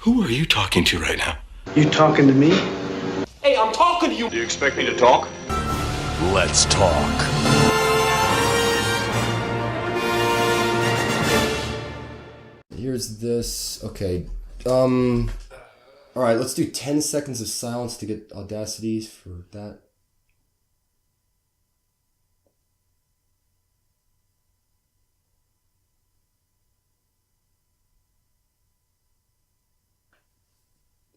Who are you talking to right now? You talking to me? Hey, I'm talking to you. Do you expect me to talk? Let's talk. Here's this. Okay. Alright, let's do 10 seconds of silence to get Audacity for that.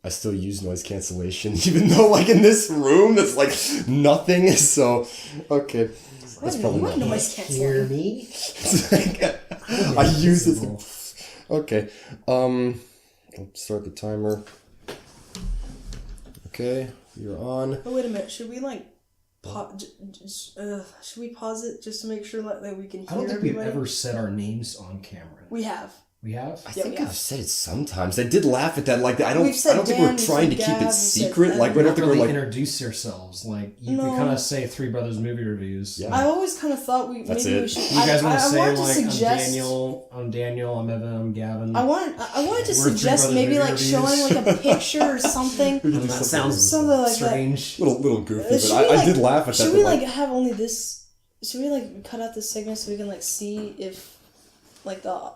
I still use noise cancellation, even though, like, in this room, that's, like, nothing, so, okay. That's probably what not noise canceling? me? I use this. Okay. I'll start the timer. Okay, you're on. Oh, wait a minute. Should we, like, should we pause it just to make sure that we can hear I don't think everybody? we've ever said our names on camera. We have. We have? I Yeah, think we I've have. said it sometimes. I did laugh at that. Like, I don't We've said think Dan, we're trying to we've keep said it Gab, secret. we've said Like, We we don't don't think really we're like. introduce ourselves. Like, we No. kind of say Three Brothers Movie Reviews. Yeah. I always kind of thought That's maybe it. we should. You guys want to say, wanted like, to suggest, I'm Daniel, I'm Evan, I'm Gavin. I wanted to We're Three suggest Brothers maybe Movie like Reviews. showing like a picture or something. That sounds Something like strange. Little goofy, but Should we, I did laugh at that. Should but, we like have only this? Should we like cut out this segment so we can like see if like the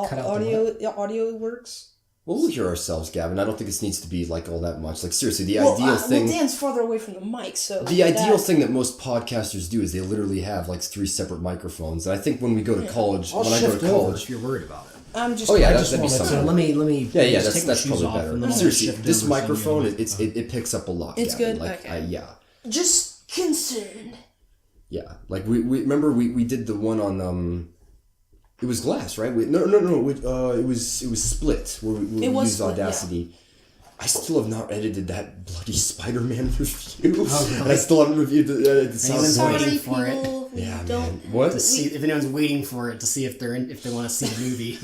Cut out the audio works? We'll hear ourselves, Gavin. I don't think this needs to be like all that much. Like, seriously, the ideal thing. Well, Dan's farther away from the mic, so The ideal thing that most podcasters do is they literally have like 3 separate microphones. And I think when we go to college, I'll when I go shift to over college, if you're worried about it. I'm just. Oh, yeah, I that's- just that'd be wanted to- something. So let me. yeah, just take my that's shoes probably off better. and then I'll Seriously, shift this over so you microphone, know. it picks up a lot. It's Gavin. good? Like, Okay. yeah. Just concerned. Yeah, like we remember we did the one on it was Glass, right? No. It was Split where we It was used Split, Audacity. I still have not edited that bloody Spider-Man review, Oh, really? and I still haven't reviewed the sound. Anyone's Sorry, waiting for it. people. We Yeah, don't. man. What? To see if anyone's waiting for it to see if they want to see the movie.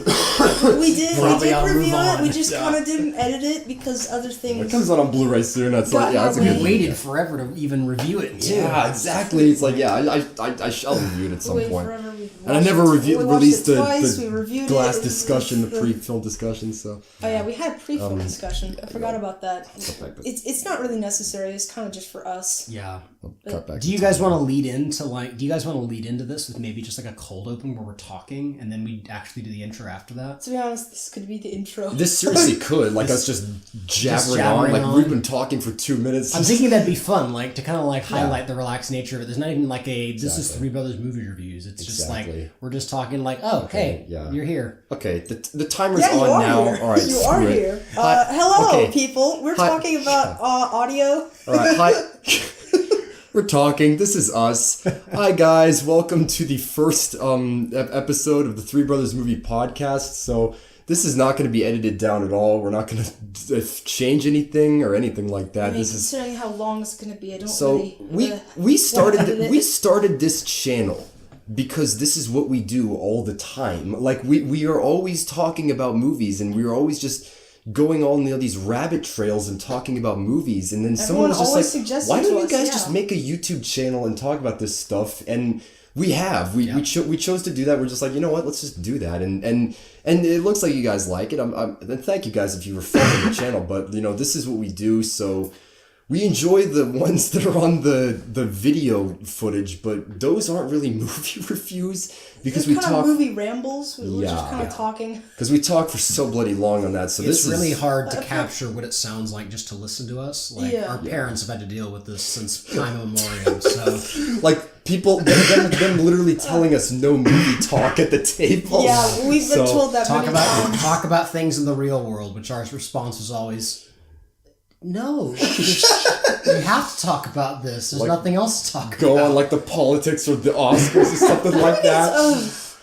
We did Probably I'll review move it. We on. just kind of didn't edit it because other It things. comes out on Blu-ray soon. That's Got like, yeah, that's a my good way. one. Waited forever to even review it too. Yeah, exactly. It's like, yeah, I shall review it at some Wait point. forever. We And I watched never it- we watched released it twice, we the reviewed Glass it, discussion, the the- pre-film discussion. So Oh yeah, we had pre-film discussion. I forgot yeah. about that. back, but- It's not really necessary. It's kind of just for us. Yeah. cut back. Do you guys want to lead into this with maybe just like a cold open where we're talking and then we actually do the intro after that? To be honest, this could be the intro. This seriously could, like, us just jabbering on, jabbering like, on. we've been talking for 2 minutes. I'm thinking that'd be fun, like to kind of like highlight the relaxed nature of it. There's not even like this is Exactly. Three Brothers movie reviews. It's just Exactly. like we're just talking like, oh hey, yeah. you're here. Okay, the timer's Yeah, you on are now. here. All right, You screw are it. here. Hi- Hello, okay. people. We're Hi- talking about audio. All right, hi. We're talking. This is us. Hi, guys. Welcome to the first episode of the Three Brothers Movie Podcast. So this is not going to be edited down at all. We're not going to change anything or anything like that. I mean, This is considering how long it's going to be, I don't so really. we started edit it. we started this channel because this is what we do all the time. Like we are always talking about movies, and we are always just going on these rabbit trails and talking about movies, and then someone was just always like, suggested why don't to you us, guys yeah. just make a YouTube channel and talk about this stuff? And we chose to do that. We're just like, you know what, let's just do that, and it looks like you guys like it. And thank you guys if you were following the channel, but you know, this is what we do, so we enjoy the ones that are on the video footage, but those aren't really movie reviews because They're we kind talk of movie rambles. We're just Yeah. kind of talking. because we talk for so bloody long on that. So It's this really is hard to capture what it sounds like just to listen to us. Like Yeah. our parents have had to deal with this since time immemorial. So like people them literally telling us no movie talk at the table. Yeah, we've been So, told that talk many times. about things in the real world, which our response was always, no, we have to talk about this. There's Like, nothing else to talk go about. on like the politics or the Oscars or something like that.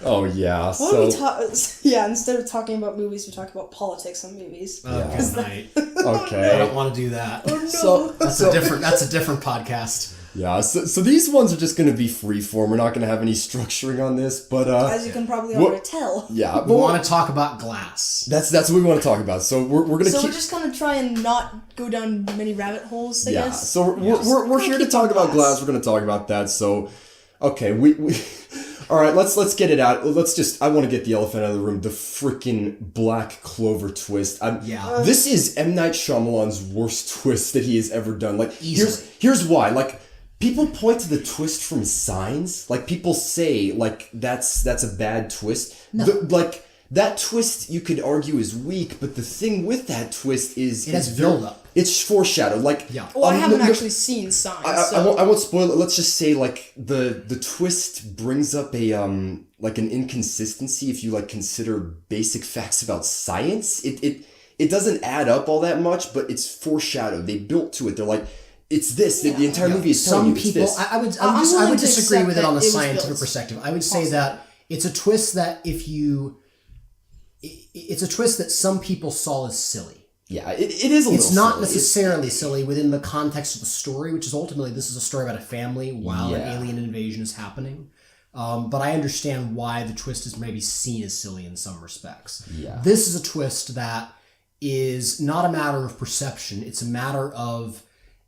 Oh yeah. What So do we talk? Yeah, instead of talking about movies, we talk about politics on movies. Oh, good night. I okay. don't want to do that. Oh no! So That's a different podcast. yeah. So these ones are just going to be free form. We're not going to have any structuring on this, but As you can probably already tell. yeah. We But want to talk about Glass. that's what we want to talk about. So we're going to So keep. we're just gonna try and not go down many rabbit holes, I Yeah, guess. so we're here to keep talk on about Glass. Glass. We're going to talk about that. So, okay, we All right, let's get it out. I want to get the elephant out of the room. The freaking Black Clover twist. This is M. Night Shyamalan's worst twist that he has ever done. Like, Easily. here's why. Like, people point to the twist from Signs. Like, people say, like, that's a bad twist. No. That twist, you could argue, is weak, but the thing with that twist is... It has build-up. It's foreshadowed. Like, Well, I haven't actually seen Signs, I won't spoil it. Let's just say, like, the twist brings up like an inconsistency if you, like, consider basic facts about science. It doesn't add up all that much, but it's foreshadowed. They built to it. They're like, it's this. The entire movie is telling you it's this. I would disagree with it on a scientific perspective. I would say that it's a twist that it's a twist that some people saw as silly. Yeah, it is a little It's not silly. necessarily silly within the context of the story, which is ultimately this is a story about a family while an alien invasion is happening. But I understand why the twist is maybe seen as silly in some respects. Yeah. This is a twist that is not a matter of perception. It's a matter of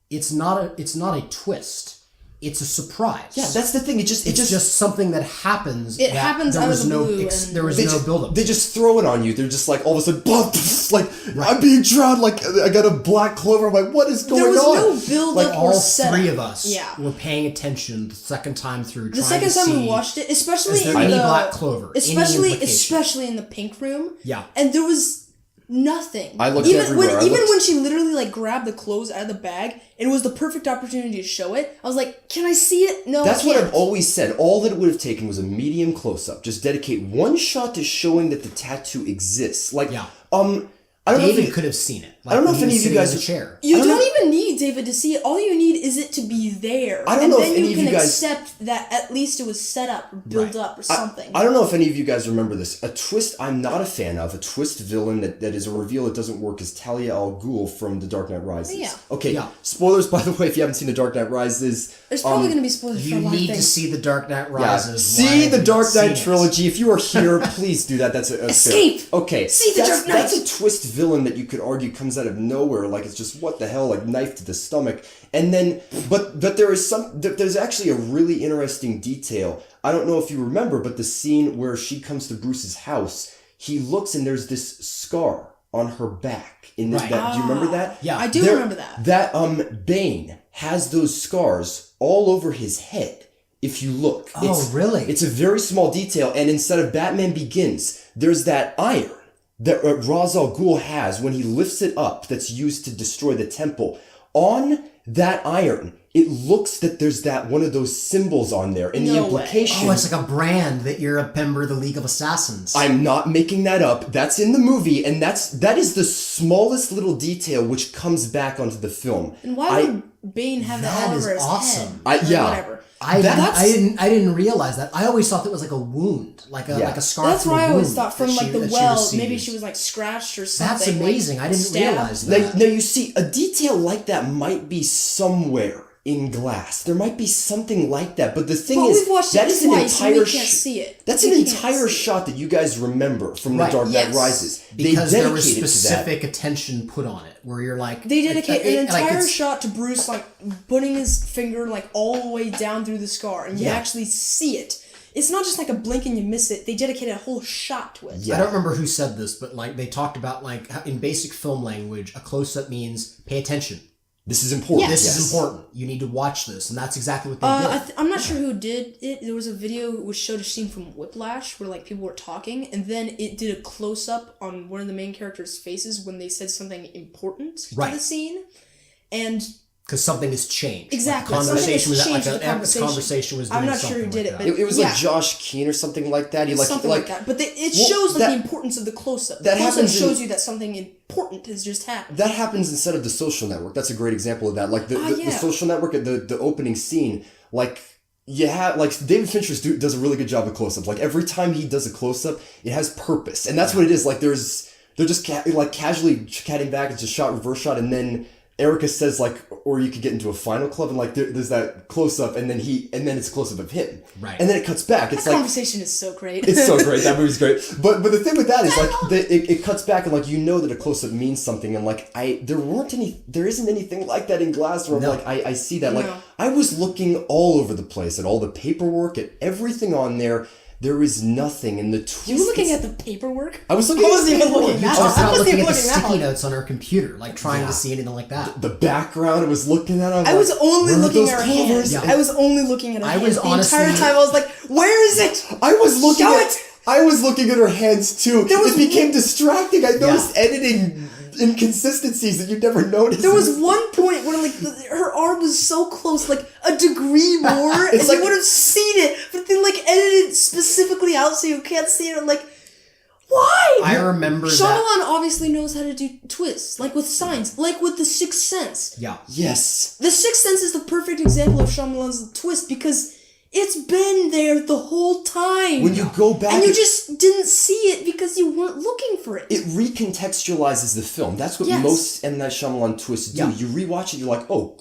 it's not a twist. It's a surprise. Yeah, that's the thing. It's just something that happens. It happens out of the blue. There was no build-up. They just throw it on you. They're just like, all of a sudden, like, I'm being drowned. Like, I got a black clover. I'm like, what is going on? There was no build-up or setup. All three of us were paying attention the second time through. The second time we watched it, especially in any the black clover, especially in the pink room. Yeah, and there was nothing. I looked even everywhere. Even when she literally like grabbed the clothes out of the bag, and it was the perfect opportunity to show it. I was like, "Can I see it?" No, that's I can't. what I've always said. All that it would have taken was a medium close-up. Just dedicate one shot to showing that the tattoo exists. Like, I don't know David if could have seen it. I don't know if any of you guys in the chair. You don't even need David to see it. All you need is it to be there. I don't know if then any you of can you guys accept that at least it was set up or built up or something. I don't know if any of you guys remember this. A twist I'm not a fan of, a twist villain that is a reveal that doesn't work, is Talia al Ghul from The Dark Knight Rises. Yeah. Okay, spoilers, by the way, if you haven't seen The Dark Knight Rises. There's probably going to be spoilers for a lot of things. You need to see The Dark Knight Rises. See The Dark Knight Trilogy. If you are here, please do that. That's a Escape! Fair. Okay. See The Dark Knight! That's a twist villain that you could argue comes out of nowhere. Like, it's just, what the hell? Like, knife to the stomach. And then, but there's actually a really interesting detail. I don't know if you remember, but the scene where she comes to Bruce's house, he looks and there's this scar on her back. Do you remember that? Yeah. I do remember that. That Bane has those scars all over his head. If you look. Really? It's a very small detail, and instead of Batman Begins, there's that iron that Ra's al Ghul has when he lifts it up that's used to destroy the temple. On that iron, it looks that there's that one of those symbols on there, and the implication... Oh, it's like a brand that you're a member of the League of Assassins. I'm not making that up. That's in the movie, and that is the smallest little detail which comes back onto the film. And why would Bane have that all over his head? Whatever. I didn't realize that. I always thought that was like a wound, like a scar. That's from what a I always wound thought from like the that well. Maybe she was like scratched or something. That's amazing. Like, I didn't realize that. Now you see, a detail like that might be somewhere in Glass. There might be something like that, but the thing is, that is an entire That's an entire shot that you guys remember from The Dark Knight Rises. Because there was specific attention put on it, where you're like... They dedicate an entire shot to Bruce, like, putting his finger, like, all the way down through the scar, and you actually see it. It's not just like a blink and you miss it. They dedicated a whole shot to it. Yeah. I don't remember who said this, but, like, they talked about, like, in basic film language, a close-up means pay attention. This is important. This is important. You need to watch this, and that's exactly what they did. I'm not sure who did it. There was a video which showed a scene from Whiplash where like people were talking, and then it did a close up on one of the main characters' faces when they said something important to the scene, and because something has changed. Exactly. Like conversation was like an conversation was doing I'm not sure who did like it, but it was like Josh Keane or something like that. Something like that. But it shows like the importance of the close-up. The close-up shows you that something important has just happened. That happens instead of The Social Network. That's a great example of that. Like the Social Network, the opening scene, like you have like David Fincher does a really good job of close-up. Like every time he does a close-up, it has purpose, and that's what it is. Like they're just casually cutting back. It's a shot, reverse shot, and then Erica says like, or you could get into a final club, and like there's that close up, and then it's a close up of him, right? And then it cuts back. It's that like conversation is so great. It's so great. That movie's great. But the thing with that is like it cuts back, and like you know that a close up means something, and like there isn't anything like that in Glass where like I see that. Like I was looking all over the place at all the paperwork, at everything on there. There is nothing in the twist. You were looking at the paperwork? I was looking at the paperwork. You just not looking at the sticky notes on her computer, like trying to see anything like that. The background I was looking at. I was only looking at her hands. Yeah. I was only looking at her hands. was honestly, the entire time I was like, where is it? I was looking Show at it! I was looking at her hands too. It became distracting. I noticed editing inconsistencies that you never noticed. There was one point where like her arm was so close, like a degree more, and like, you would have seen it, but they like edited it specifically out so you can't see it. I'm like, why? I remember Shyamalan obviously knows how to do twists, like with signs, like with The Sixth Sense. Yeah. Yes. The Sixth Sense is the perfect example of Shyamalan's twist because it's been there the whole time. When you go back... And you just didn't see it because you weren't looking for it. It recontextualizes the film. That's what most M. Night Shyamalan twists do. You rewatch it, you're like, oh,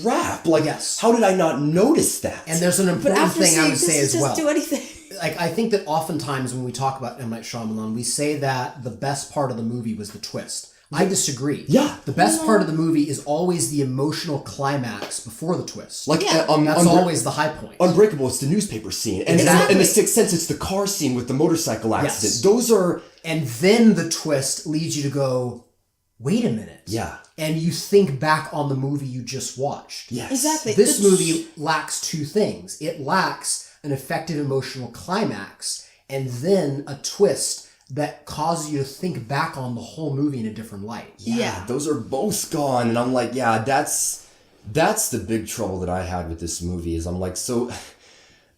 crap. Like, how did I not notice that? And there's an important thing I would say as well. Do anything. Like, I think that oftentimes when we talk about M. Night Shyamalan, we say that the best part of the movie was the twist. I disagree. Yeah. The best part of the movie is always the emotional climax before the twist. Like, that's always the high point. Unbreakable, it's the newspaper scene. And in The Sixth Sense, it's the car scene with the motorcycle accident. Yes. Those are... And then the twist leads you to go, wait a minute. Yeah. And you think back on the movie you just watched. Yes. Exactly. This movie lacks two things. It lacks an effective emotional climax and then a twist that causes you to think back on the whole movie in a different light. Yeah, those are both gone. And I'm like, yeah, that's the big trouble that I had with this movie is I'm like, so...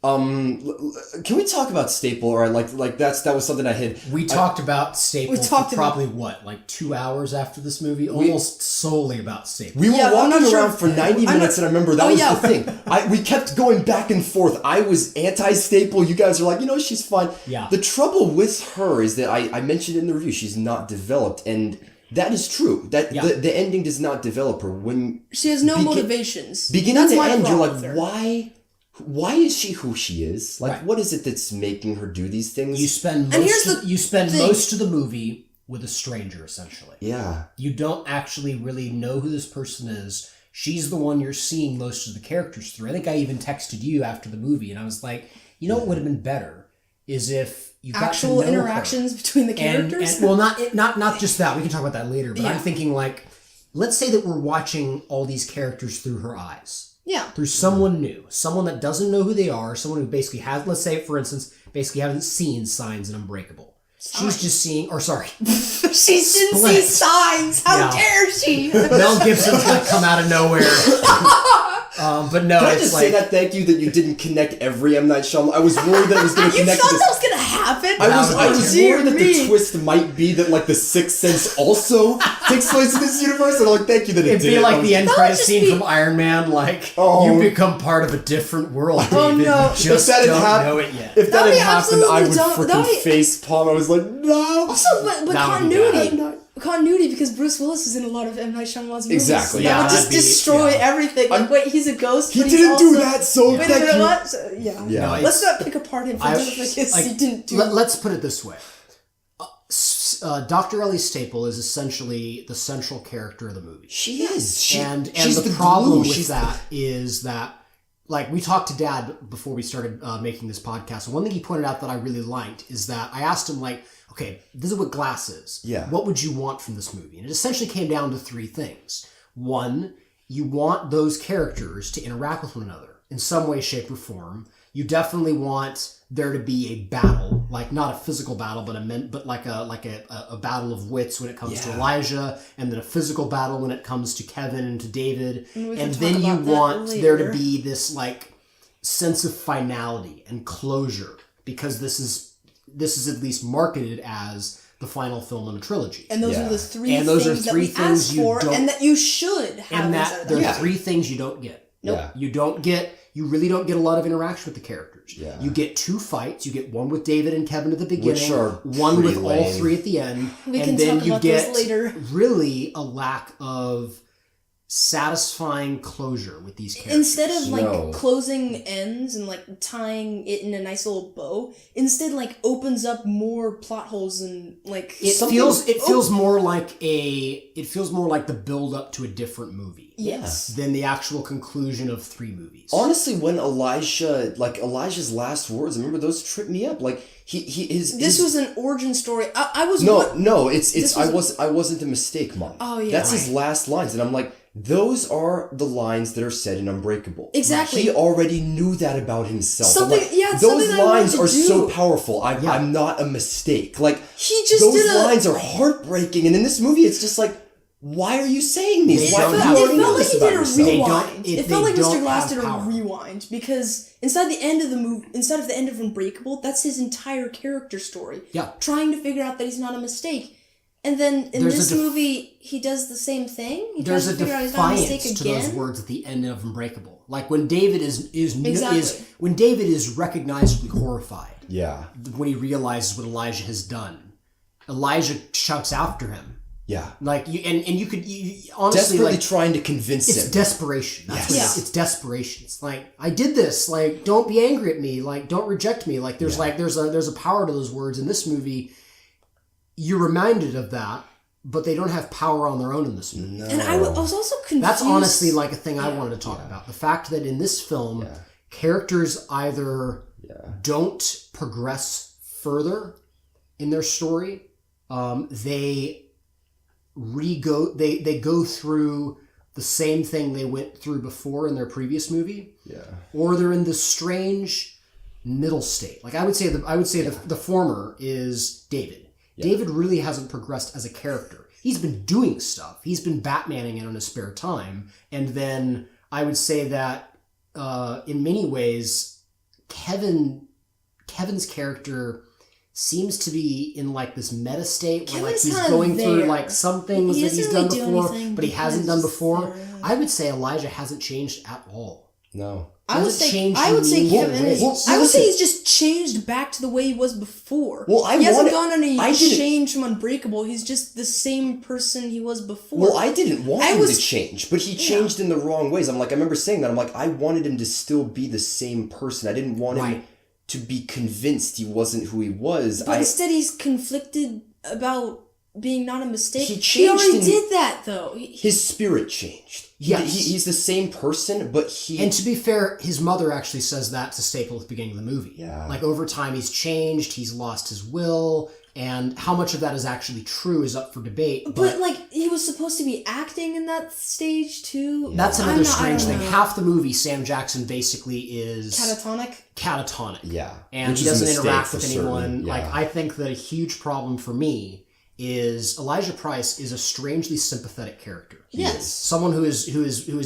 can we talk about Staple? Or that was something I had. We talked about Staple for probably 2 hours after this movie? Almost solely about Staple. We were walking around for 90 minutes, and I remember that was the thing. We kept going back and forth. I was anti-Staple. You guys are like, she's fine. Yeah. The trouble with her is that I mentioned in the review, she's not developed, and that is true. That the ending does not develop her. When she has no motivations. Beginning to end, you're like, why is she who she is? Like, what is it that's making her do these things? You spend most of the movie with a stranger, essentially. Yeah. You don't actually really know who this person is. She's the one you're seeing most of the characters through. I think I even texted you after the movie, and I was like, what would have been better is if you got actual to know interactions between the characters. And well, not just that. We can talk about that later. But I'm thinking like, let's say that we're watching all these characters through her eyes. Yeah. Through someone new. Someone that doesn't know who they are. Someone who basically has, let's say, for instance, basically hasn't seen Signs in Unbreakable. She's just seeing, or sorry. She didn't see Signs. How dare she? Mel Gibson's going to come out of nowhere. But no, Can I just say that thank you that you didn't connect every M. Night Shyamalan? I was worried that it was going to connect. You thought that was going to happen? I was worried that the twist might be that like The Sixth Sense also takes place in this universe, and I'm like, thank you that it did. It'd be like the end credit scene from Iron Man, like, you become part of a different world, David. Oh, no. You just don't know it yet. If that had happened, I would freaking facepalm. I was like, no. Also, but continuity, because Bruce Willis is in a lot of M. Night Shyamalan's movies. Exactly. That would just destroy everything. Like, wait, he's a ghost. He didn't do that, so wait a minute, what? So, yeah. Let's not pick apart him for doing because he didn't do. Let's put it this way. Dr. Ellie Staple is essentially the central character of the movie. She is. And the problem with that is that, like, we talked to Dad before we started making this podcast, and one thing he pointed out that I really liked is that I asked him, like, okay, this is what Glass is. Yeah. What would you want from this movie? And it essentially came down to three things. One, you want those characters to interact with one another in some way, shape, or form. You definitely want there to be a battle, like not a physical battle, but like a battle of wits when it comes to Elijah, and then a physical battle when it comes to Kevin and to David. And then you want there to be this like sense of finality and closure, because this is at least marketed as the final film in a trilogy. And those are the three things that we asked for, and that you should have. And that there are three things you don't get. Nope. You really don't get a lot of interaction with the characters. Yeah. You get two fights. You get one with David and Kevin at the beginning, which are one with lame. all three at the end, We and can then talk you about get those later. really a lack of satisfying closure with these characters. Instead of like No. closing ends and like tying it in a nice little bow, instead like opens up more plot holes and like It feels more like the build up to a different movie. Yes. Than the actual conclusion of 3 movies. Honestly, when Elijah's last words, remember those tripped me up. Like This was an origin story. I was I wasn't a mistake, Mom. Oh, yeah. That's his last lines, and I'm like, those are the lines that are said in Unbreakable. Exactly. He already knew that about himself. Something- I'm like, yeah, those something I wanted lines to are so do. powerful. I'm not a mistake. Like He just those did a- lines are heartbreaking, and in this movie, it's just like, why are you saying these? It Why felt, you it already felt know like this he about did a yourself? rewind. They It felt like don't Mr. Glass have did a power. rewind because inside the end of the movie, instead of the end of Unbreakable, that's his entire character story. Yeah. Trying to figure out that he's not a mistake. And then in There's this a movie, he does the same thing. He There's tries a to figure out he's not a mistake defiance to again. those words at the end of Unbreakable. Like when David is Exactly. when David is recognizably horrified Yeah, when he realizes what Elijah has done. Elijah shouts after him. yeah. Like you honestly Desperately like trying to convince it's him. desperation. That's what Yes. it's desperation. It's like I did this. Like don't be angry at me. Like don't reject me. Like there's a power to those words in this movie. You're reminded of that, but they don't have power on their own in this movie. No. And I was also confused. That's honestly like a thing I wanted to talk about. The fact that in this film, characters either don't progress further in their story, they go through the same thing they went through before in their previous movie, or they're in this strange middle state. Like I would say the former is David. David really hasn't progressed as a character. He's been doing stuff. He's been Batmaning it on his spare time. And then I would say that in many ways, Kevin's character seems to be in like this meta state where like Kevin's he's kinda going through there. like some things He that he's doesn't done really do before, anything, but he but hasn't he's done just before. there. I would say Elijah hasn't changed at all. No. I would Hasn't say changed I would in say meaningful Kevin. ways. I would say he's just changed back to the way he was before. Well, he hasn't I gone on any didn't- change from Unbreakable. He's just the same person he was before. Well, I didn't want him to was- change, but he changed in the wrong ways. I remember saying that. I'm like, I wanted him to still be the same person. I didn't want him Right. to be convinced he wasn't who he was. But instead, he's conflicted about being not a mistake. He He changed already in- did that though. His spirit changed. Yes. He's the same person, but he... And to be fair, his mother actually says that to Staple at the beginning of the movie. Yeah. Like over time he's changed, he's lost his will, and how much of that is actually true is up for debate. But like he was supposed to be acting in that stage too. That's I'm another not- I strange don't thing. know. Half the movie, Sam Jackson basically is catatonic. Yeah. And Which he is a doesn't mistake interact for with certain, anyone. yeah. Like I think that a huge problem for me is Elijah Price is a strangely sympathetic character. Yes. Someone who is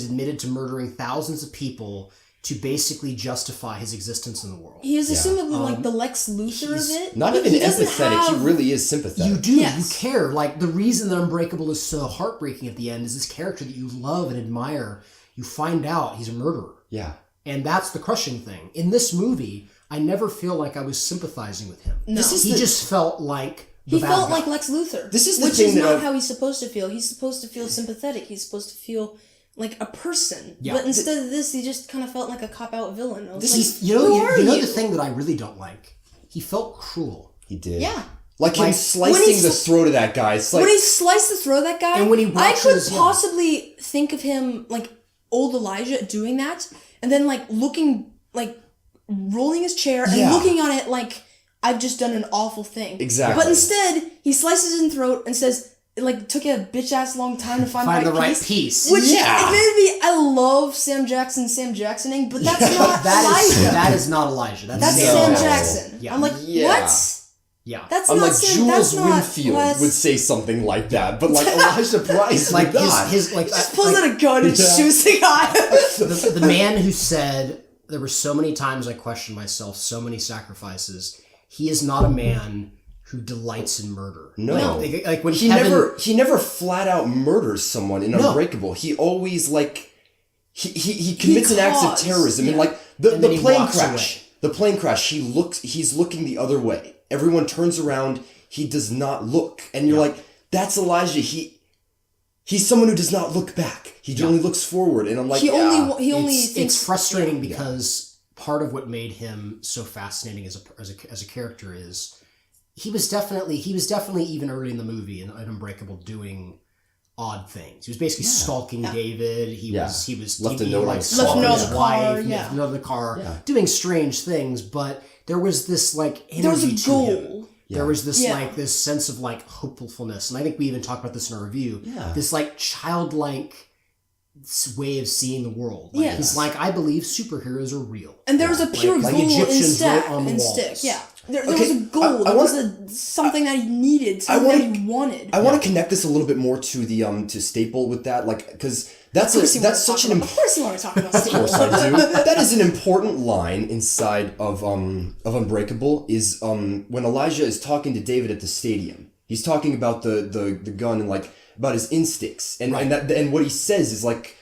admitted to murdering thousands of people to basically justify his existence in the world. He is assumably like the Lex Luthor of it. Not but even he doesn't empathetic, have- he really is sympathetic. You do. Yes. You care. Like, the reason that Unbreakable is so heartbreaking at the end is this character that you love and admire. You find out he's a murderer. Yeah. And that's the crushing thing. In this movie, I never feel like I was sympathizing with him. No. He just felt like the He bad felt guy. like Lex Luthor. This is the which thing is that not I've- how he's supposed to feel. He's supposed to feel sympathetic. He's supposed to feel like a person. Yeah. But instead of this, he just kind of felt like a cop-out villain. I was He's- like, you know, who you are know you? the thing that I really don't like? He felt cruel. He did. Yeah. Like him Like, slicing when he the sli- throat of that guy. It's like... When he sliced the throat of that guy, And when he I could watches- yeah. possibly think of him like old Elijah doing that, and then like looking, like rolling his chair and Yeah. looking on it like I've just done an awful thing. Exactly. But instead, he slices his throat and says, "It like took you a bitch ass long time to find, Find the the right right piece." piece. Which Yeah. admittedly, I love Sam Jacksoning, but that's not Elijah. That is not Elijah. That's No. Sam Jackson. Yeah. I'm like, Yeah. what? Yeah. That's I'm not like, Sam. That's Jules not Winfield Wes. would say something like that, but like Elijah Price like would not. his like Just pulls out a gun and shoots the guy. the man who said there were so many times I questioned myself, so many sacrifices. He is not a man who delights in murder. No. Like when he Kevin, never flat out murders someone in No. Unbreakable. He always like he commits an act of caused, terrorism and yeah. like the And then he plane walks crash. away. The plane crash, he's looking the other way. Everyone turns around, he does not look. And you're like, that's Elijah. he's someone who does not look back. He only looks forward, and I'm like, he only thinks it's frustrating because part of what made him so fascinating as a character is he was definitely even early in the movie in Unbreakable doing odd things. He was basically stalking David. He was left TV, a note like on stalking the his car, wife, yeah. left a note in the car, doing strange things. But there was this like energy there was a to goal. him. There was this like this sense of like hopefulness, and I think we even talked about this in our review. Yeah. This like childlike way of seeing the world. Like, he's like, I believe superheroes are real, and there was a pure like goal in Egyptians wrote on the walls. stick. Yeah, there was a goal. There was something that he needed. Something that he wanted. I want to connect this a little bit more to the to Staple with that, like, because that's such an Of course, you want to talk about Of Staple. course I do. That is an important line inside of Unbreakable. Is when Elijah is talking to David at the stadium. He's talking about the gun and like about his instincts and what he says is like.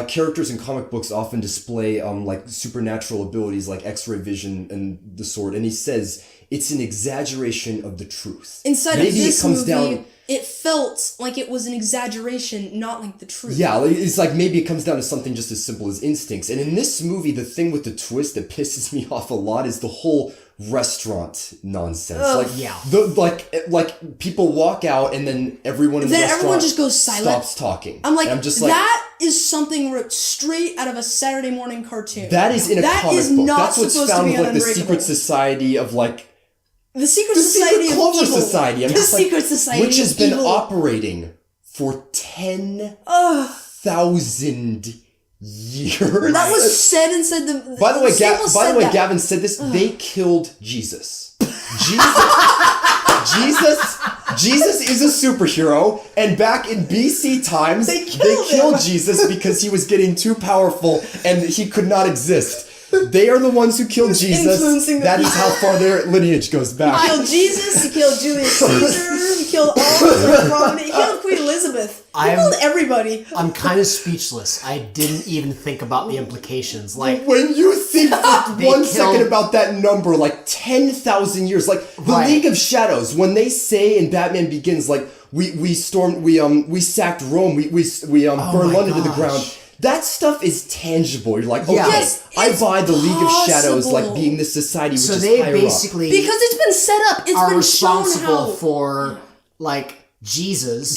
Characters in comic books often display like supernatural abilities like X-ray vision and the sword, and he says it's an exaggeration of the truth. Inside of this movie, it felt like it was an exaggeration, not like the truth. Yeah, it's like maybe it comes down to something just as simple as instincts. And in this movie, the thing with the twist that pisses me off a lot is the whole restaurant nonsense. Like people walk out and then everyone in the restaurant everyone just goes silent. Stops talking. I'm like, and I'm just like, that is something ripped straight out of a Saturday morning cartoon. that is in a comic book. Not That's what's supposed found to be with like the Unbreakable. secret society of like The Secret Society Secret of Clover Evil. Society. I'm The just like, Secret Society which has of been Evil. operating for 10,000 years. That was said inside the. By the way, Staples said that. Gavin said this. They killed Jesus. Jesus is a superhero, and back in BC times, they killed Jesus because he was getting too powerful and he could not exist. They are the ones who killed Jesus. influencing the That is how far their lineage goes back. He killed Jesus, he killed Julius Caesar, he killed all of the prominent, he killed Queen Elizabeth. He killed everybody. I'm kind of speechless. I didn't even think about the implications. Like, when you think for They 1 second killed- about that number, like 10,000 years, like the Right. League of Shadows, when they say in Batman Begins, like we sacked Rome, we burned my London to the gosh. ground. That stuff is tangible. You're like, okay, Yes, I buy the League of Shadows possible. like being this society which so is they higher basically Because it's been set up, it's are been shown responsible how. for like Jesus,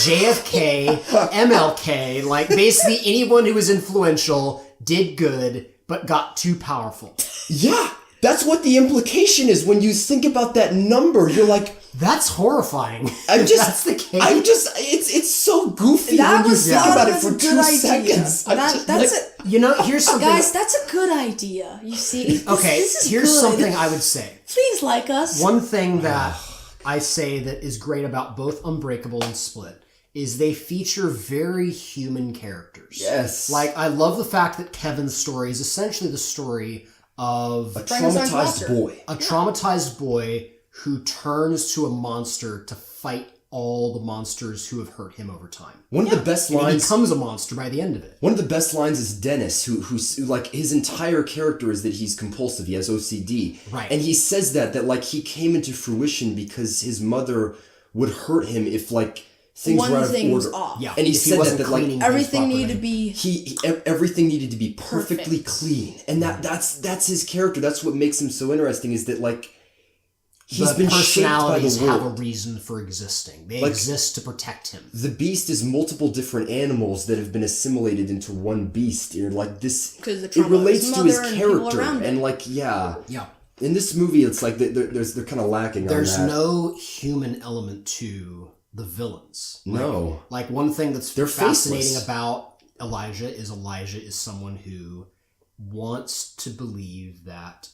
JFK, MLK, like basically anyone who was influential did good but got too powerful. up. Yeah, that's what the implication is when you think about that number. You're like, That's horrifying. I'm just, That's the case. I'm just, it's so goofy That when you was think thought about of it as for a 2 good idea. seconds. I'm just That's like, it. You know, here's something. Guys, that's a good idea. You see? This is here's good. something I would say. Please like us. One thing that I say that is great about both Unbreakable and Split is they feature very human characters. Yes. Like, I love the fact that Kevin's story is essentially the story of a traumatized boy. a traumatized boy who turns to a monster to fight all the monsters who have hurt him over time. One of the best And he lines. becomes a monster by the end of it. One of the best lines is Dennis, who's like his entire character is that he's compulsive. He has OCD, Right. And he says that like he came into fruition because his mother would hurt him if like things One were out of thing was order. off. Yeah, And he if said wasn't that like cleaning things Everything properly. needed to be. everything needed to be perfectly Perfect. clean, and that's his character. That's what makes him so interesting. Is that like he's the been shaped by personalities the have a world. reason for existing. They Like- exist to protect him. The beast is multiple different animals that have been assimilated into one beast. You're like this. 'Cause the It trauma of relates his to his mother and people character, around it. and like yeah. Yeah. In this movie, it's like they're kind of lacking There's on that. no human element to the villains. No. Like one thing that's They're fascinating faceless. about Elijah is someone who wants to believe that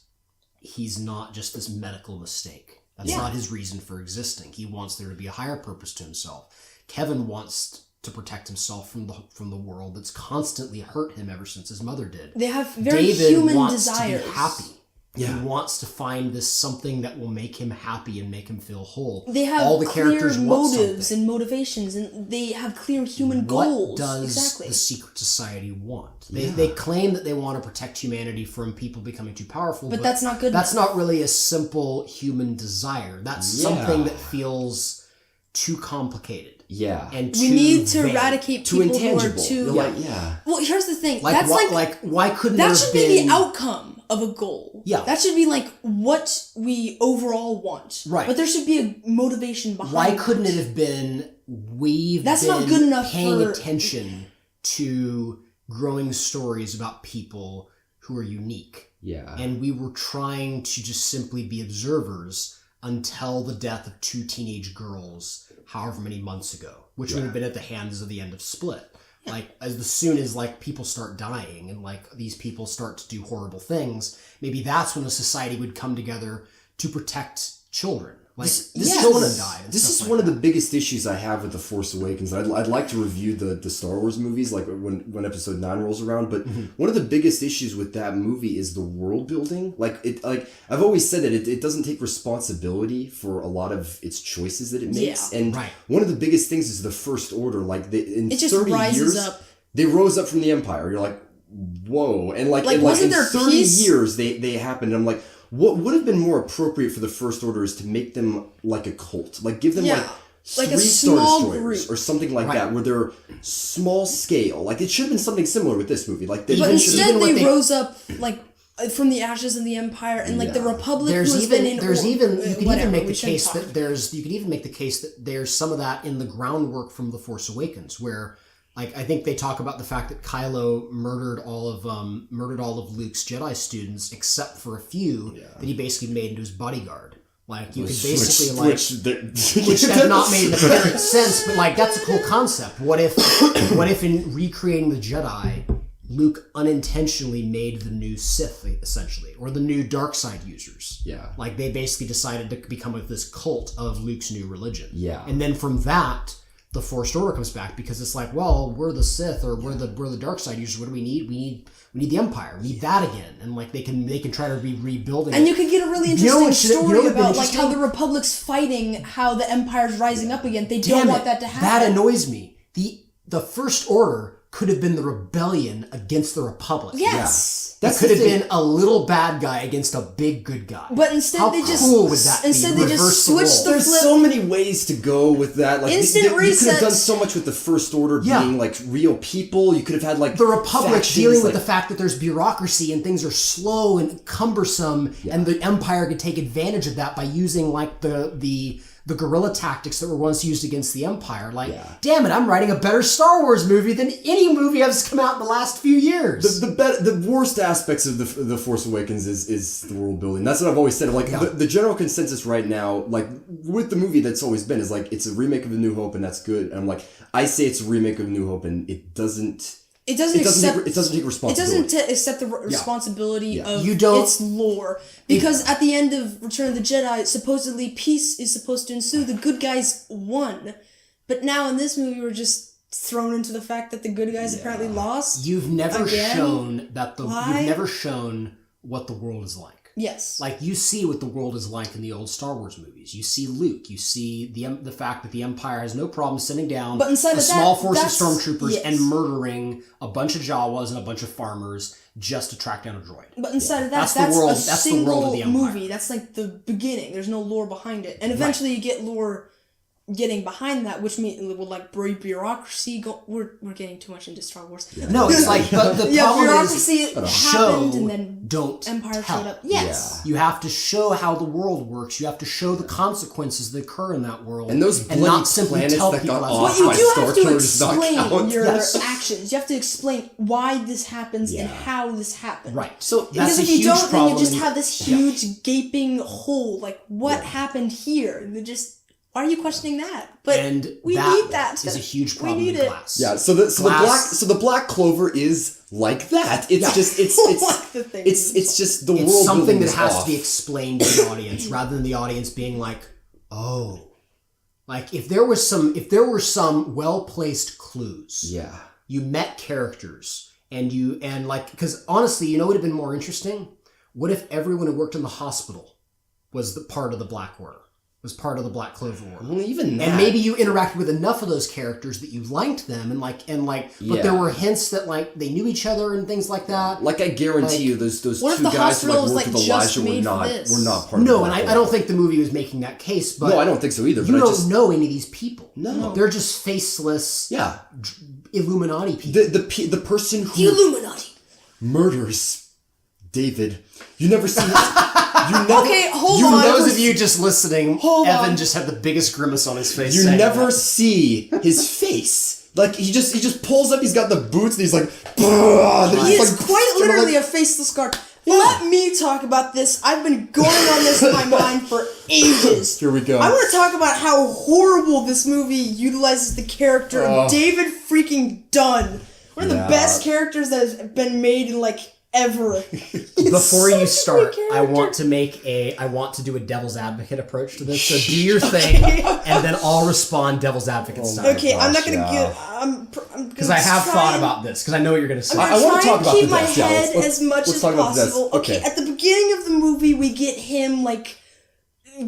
he's not just this medical mistake. That's not his reason for existing. He wants there to be a higher purpose to himself. Kevin wants to protect himself from the world that's constantly hurt him ever since his mother did. They have very David human wants desires. to be happy. Yeah. He wants to find this something that will make him happy and make him feel whole. They have all the clear characters want motives something. and motivations, and they have clear human What goals. does Exactly. the secret society want? They claim that they want to protect humanity from people becoming too powerful, But that's not good That's enough. not really a simple human desire. That's Yeah. something that feels too complicated. Yeah. and We too need to vague. eradicate Too people who are intangible. too. You're like, yeah. Well, here's the thing. Like, That's why couldn't that there should have be been the outcome of a goal. Yeah. That should be like what we overall want. Right. But there should be a motivation behind. Why couldn't it have been That's been not good enough paying for- attention to growing stories about people who are unique? Yeah. And we were trying to just simply be observers until the death of two teenage girls however many months ago, which would have been at the hands of the end of Split. Like, as soon as, like, people start dying and, like, these people start to do horrible things, maybe that's when a society would come together to protect children. Like, children died. And This stuff is like one that. of the biggest issues I have with The Force Awakens. I'd like to review the Star Wars movies, like when Episode 9 rolls around, but one of the biggest issues with that movie is the world building. Like I've always said that it doesn't take responsibility for a lot of its choices that it makes. Yeah. And Right. one of the biggest things is the First Order. Like, in It just 30 rises years, up. they rose up from the Empire. You're like, whoa. And wasn't in there 30 peace? years, they happened. And I'm like, what would have been more appropriate for the First Order is to make them like a cult. Like, give them like a three Star small Destroyers group. or something like that, where they're small scale. Like, it should have been something similar with this movie. Like, they But even should have- instead, they rose up like from the ashes of the Empire, and like the Republic you who's been in. could even make the we case shouldn't that you could even make the case that there's some of that in the groundwork from The Force Awakens, where, like, I think they talk about the fact that Kylo murdered all of Luke's Jedi students except for a few that he basically made into his bodyguard. Like, you could basically which has not made an apparent sense, but like that's a cool concept. What if in recreating the Jedi, Luke unintentionally made the new Sith, essentially, or the new dark side users? Yeah. Like, they basically decided to become this cult of Luke's new religion. Yeah. And then from that, the Force Order comes back, because it's like, well, we're the Sith, or we're the dark side users. What do we need? We need the Empire. We need that again. And like they can try to be rebuilding. And it. you could get a really interesting You know what story would've been about like how interesting? the Republic's fighting, how the Empire's rising up again. They Damn don't want it, that to happen. That annoys me. The First Order could have been the rebellion against the Republic. Yes. That could have been a little bad guy against a big good guy. But instead How they just cool would that instead be? they just Reverse the switched roles. the There's flip. so many ways to go with that. Like, Instant you could have reset. done so much with the First Order Yeah. being like real people. You could have had like The Republic factions, dealing with like- the fact that there's bureaucracy and things are slow and cumbersome, and the Empire could take advantage of that by using like the guerrilla tactics that were once used against the Empire. Like, damn it, I'm writing a better Star Wars movie than any movie that's come out in the last few years. The worst aspects of the Force Awakens is the world building. That's what I've always said. Like, the general consensus right now, like with the movie, that's always been, is like, it's a remake of A New Hope, and that's good. And I'm like, I say it's a remake of A New Hope, and it doesn't take responsibility. It doesn't accept the responsibility of You don't- its lore. Because at the end of Return of the Jedi, supposedly peace is supposed to ensue. The good guys won. But now in this movie, we're just thrown into the fact that the good guys apparently lost. You've never Again? shown Why? you've never shown what the world is like. Yes. Like, you see what the world is like in the old Star Wars movies. You see Luke. You see the fact that the Empire has no problem sitting down But inside a of small that, force of that's- stormtroopers yes. and murdering a bunch of Jawas and a bunch of farmers just to track down a droid. But inside of that, That's that's, the world- a that's the single world of the Empire. movie. That's like the beginning. There's no lore behind it. And eventually you get lore getting behind that, which means it will like bureaucracy. We're getting too much into Star Wars. No, it's like, but the problem bureaucracy is happened show, and then don't Empire tell. showed up. Yes. You have to show how the world works. You have to show the consequences that occur in that world, And those bloody not simply planets tell that people. got That's off But what you by do have Star to Killer does not explain count. your Yes. actions. You have to explain why this happens and how this happened. Right. So Because that's a if you huge don't, then problem. you just have this huge gaping hole. Like, what happened here? And why are you questioning that? But and we that need that. is a huge We problem need in it. Glass. Yeah, so the Glass- black clover is like that. It's Yeah. just it's Like the thing. it's just the It's world something building that is has off. to be explained to the audience rather than the audience being like, oh. Like, if there were some well-placed clues. Yeah. You met characters and because honestly, you know what would have been more interesting? What if everyone who worked in the hospital was the part of the Black Order? was part of the Black Clover War. Well, even that. And maybe you interacted with enough of those characters that you liked them but there were hints that like they knew each other and things like that. Like I guarantee you, those two what if the guys who hospital worked was, with just Elijah made were for this? not part of No, the and Black I don't think the movie was making that case. But No, I don't think so either. You don't know any of these people. No. They're just faceless. Yeah. Illuminati people. The person who Illuminati. murders David. You never see. Okay, hold on. Those of you just listening, Hold Evan on. just had the biggest grimace on his face. You saying never that. see his face. Like he just pulls up. He's got the boots. And he's like. And He he's is like, quite you know, literally like- a faceless guard. Let me talk about this. I've been going on this in my mind for ages. Here we go. I want to talk about how horrible this movie utilizes the character of David freaking Dunn. One of the best characters that has been made in like ever. Before you start, I want to to do a devil's advocate approach to this. So do your thing, and then I'll respond devil's advocate style. Okay, I'm not gosh, gonna yeah. get. I'm Because I have thought about this. Because I know what you're going to say. I'm I wanna trying talk to about keep the my deaths, yeah, head let's- as much let's as talk about the deaths. possible. Okay, Okay. at the beginning of the movie, we get him like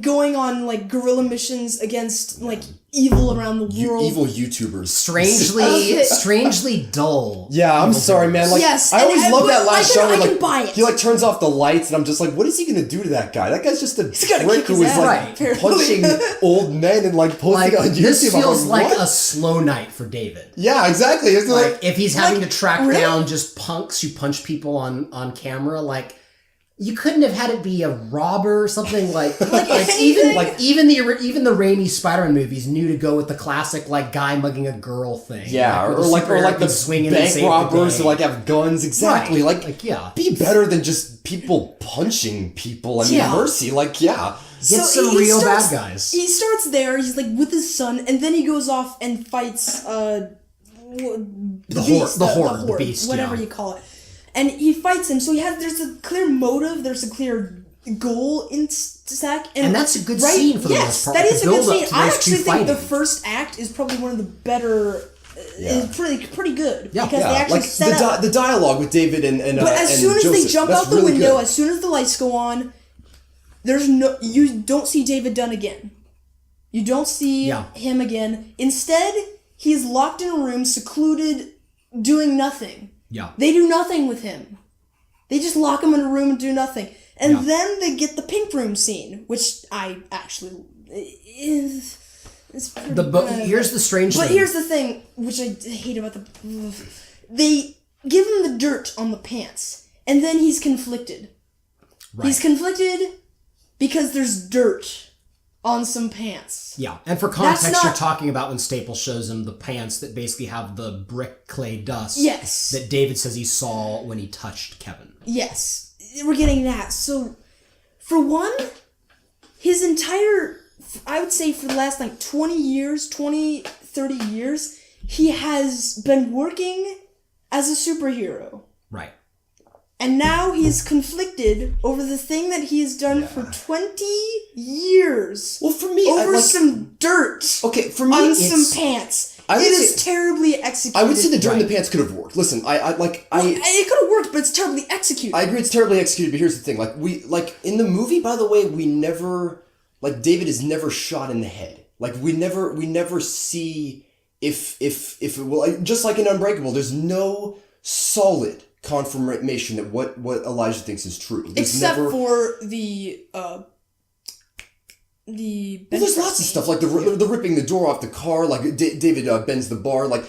going on like guerrilla missions against like evil around the world. Evil YouTubers. Okay. Strangely dull. Yeah, I'm evil sorry, man. Like, Yes, I always and- love but that last I shot can- where I can buy like it. he like turns off the lights, and I'm just like, what is he gonna do to that guy? That guy's just a gotta prick kick who his is ass, like right, punching old men and like posting Like, on YouTube. this I'm feels like what? a slow night for David. Yeah, exactly. It's Like, like if he's having to track really? down just punks who punch people on camera, like, you couldn't have had it be a robber or something like anything. even the Raimi Spider-Man movies knew to go with the classic like guy mugging a girl thing. yeah, where or like the swinging and bank save the robbers day. who like have guns. Exactly. Right. Like yeah. be better than just people punching people. I mean, Yeah. mercy. Like yeah. Get some real bad guys. He starts there. He's like with his son, and then he goes off and fights the beast, whatever yeah. you call it. And he fights him, so there's a clear motive, there's a clear goal in stack, And that's a good scene for the most part. That The is a good build-up scene. to I those actually two think the fighting. first act is probably one of the better. Is pretty good Yeah, because they actually Like set up. the dialogue with David and But as and soon as they Joseph, jump that's out the really window, good. as soon as the lights go on, you don't see David Dunn again. You don't see him again. Instead, he's locked in a room, secluded, doing nothing. Yeah. They do nothing with him. They just lock him in a room and do nothing. And then they get the pink room scene, which I actually is pretty good. Here's the strange But thing. here's the thing, which I hate about they give him the dirt on the pants, and then he's conflicted. Right. He's conflicted because there's dirt on some pants. Yeah, and for That's context, not- you're talking about when Staples shows him the pants that basically have the brick clay dust Yes. that David says he saw when he touched Kevin. Yes, we're getting that. So, for one, his entire, I would say for the last like 20 years, 30 years, he has been working as a superhero. Right. And now he's conflicted over the thing that he has done for 20 years. Well, for me, over some dirt. Okay, for me, on it's some pants. I would It is say- terribly executed. I would say the dirt in the pants could have worked. Listen, it could have worked, but it's terribly executed. I agree it's terribly executed, but here's the thing. Like in the movie, by the way, we never David is never shot in the head. Like we never see if it will, just like in Unbreakable, there's no solid confirmation that what Elijah thinks is true. Except for the there's lots of stuff like the ripping the door off the car, like David bends the bar, like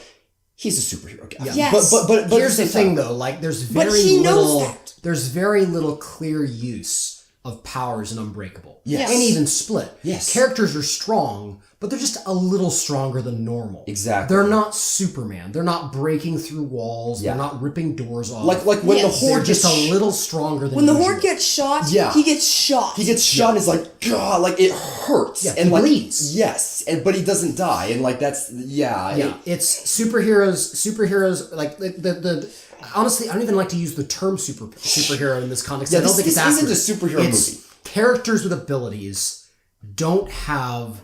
he's a superhero guy. Yeah. Yes. But Here's the at same thing, time- though. Like, there's But very he knows little. that. There's very little clear use of powers in Unbreakable. Yes. And even Split. Yes. Characters are strong, but they're just a little stronger than normal. Exactly. They're not Superman. They're not breaking through walls. Yeah. They're not ripping doors off. Like when Yes. the they're horde just gets a little stronger than when the usual. horde gets shot, Yeah. he gets shot. He gets shot and it's like, God, like it hurts. Yeah, and he like bleeds. Yes. But he doesn't die. And like that's Yeah, it's superheroes like the honestly, I don't even like to use the term superhero in this context. Yeah, I don't this- think it's this accurate. isn't a superhero movie. Characters with abilities don't have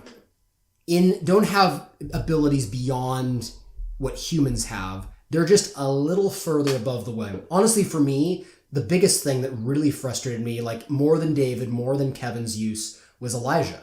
abilities beyond what humans have. They're just a little further above the wing. Honestly, for me, the biggest thing that really frustrated me, like more than David, more than Kevin's use, was Elijah.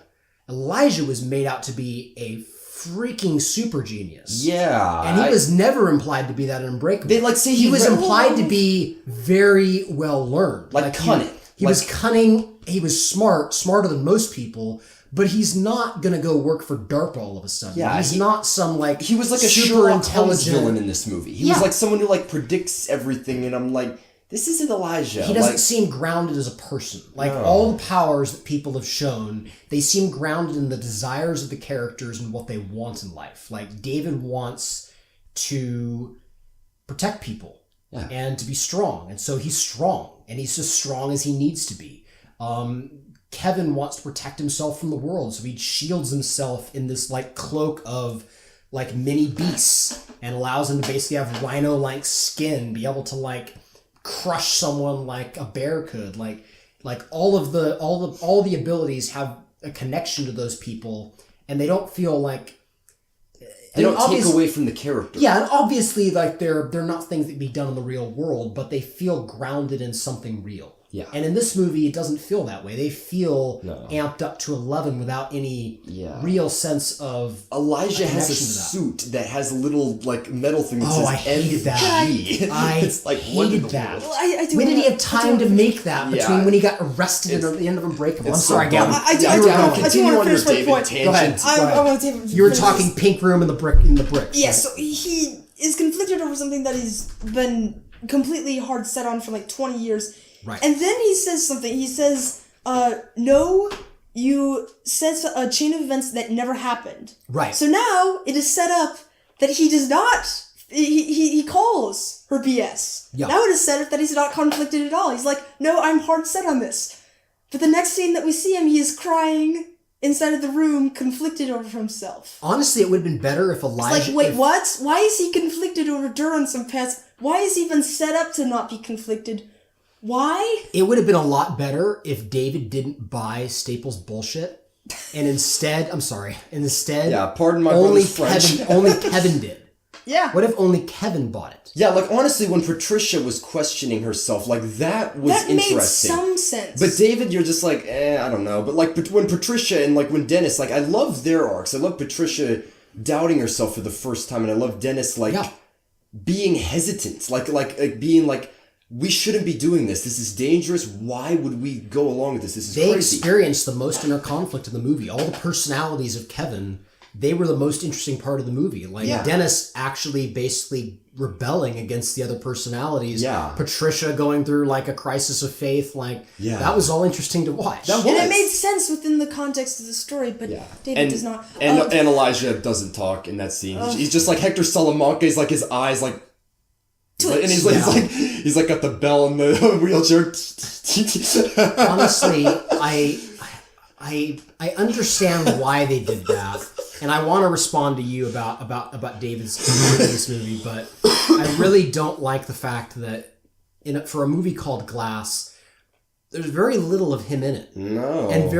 Elijah was made out to be a freaking super genius. Yeah. And he was never implied to be that unbreakable. They like say he was implied to be very well learned. Like cunning. He was cunning, he was smarter than most people, but he's not gonna go work for DARPA all of a sudden. Yeah, he's not some like he was like a super Sherlock Holmes intelligent villain in this movie. He was like someone who like predicts everything, and I'm like, this isn't Elijah. He doesn't seem grounded as a person. Like all the powers that people have shown, they seem grounded in the desires of the characters and what they want in life. Like David wants to protect people and to be strong, and so he's strong, and he's as strong as he needs to be. Kevin wants to protect himself from the world, so he shields himself in this like cloak of like mini beasts and allows him to basically have rhino-like skin, be able to like crush someone like a bear could. Like all the abilities have a connection to those people, and they don't feel like they don't take away from the character. Yeah, and obviously like they're not things that can be done in the real world, but they feel grounded in something real. Yeah. And in this movie, it doesn't feel that way. They feel amped up to 11 without any real sense of Elijah has a suit that has a little like metal thing that says I hated MG. that. I it's like hated that. Well, when did he have time to make that between when he got arrested and the end of Unbreakable? I'm sorry, Gavin. I do want to finish my point. Go ahead. I want to You were talking Pink Room in the bricks. Yeah, right? so he is conflicted over something that he's been completely hard set on for like 20 years. Right. And then he says something. He says, no, you said a chain of events that never happened. Right. So now it is set up that he does not, he calls her BS. Yeah. Now it is set up that he's not conflicted at all. He's like, no, I'm hard set on this. But the next scene that we see him, he is crying inside of the room, conflicted over himself. Honestly, it would have been better if Elijah... It's like, wait, what? Why is he conflicted over Durant some pants? Why is he even set up to not be conflicted? Why? It would have been a lot better if David didn't buy Staples' bullshit, and instead, pardon my brother's French. only Kevin did. Yeah. What if only Kevin bought it? Yeah, like honestly, when Patricia was questioning herself, like that was interesting. That made some sense. But David, you're just like, I don't know. But like when Patricia and like when Dennis, like I love their arcs. I love Patricia doubting herself for the first time, and I love Dennis like being hesitant, like being like, we shouldn't be doing this. This is dangerous. Why would we go along with this? This is crazy. They experienced the most inner conflict in the movie. All the personalities of Kevin, they were the most interesting part of the movie. Like Dennis actually basically rebelling against the other personalities. Yeah. Patricia going through like a crisis of faith. Like that was all interesting to watch. And it made sense within the context of the story, but David does not. And Elijah doesn't talk in that scene. He's just like Hector Salamanca. He's like his eyes like. And he's like got the bell in the wheelchair. Honestly, I understand why they did that, and I want to respond to you about David's in this movie, but I really don't like the fact that for a movie called Glass, there's very little of him in it. No, and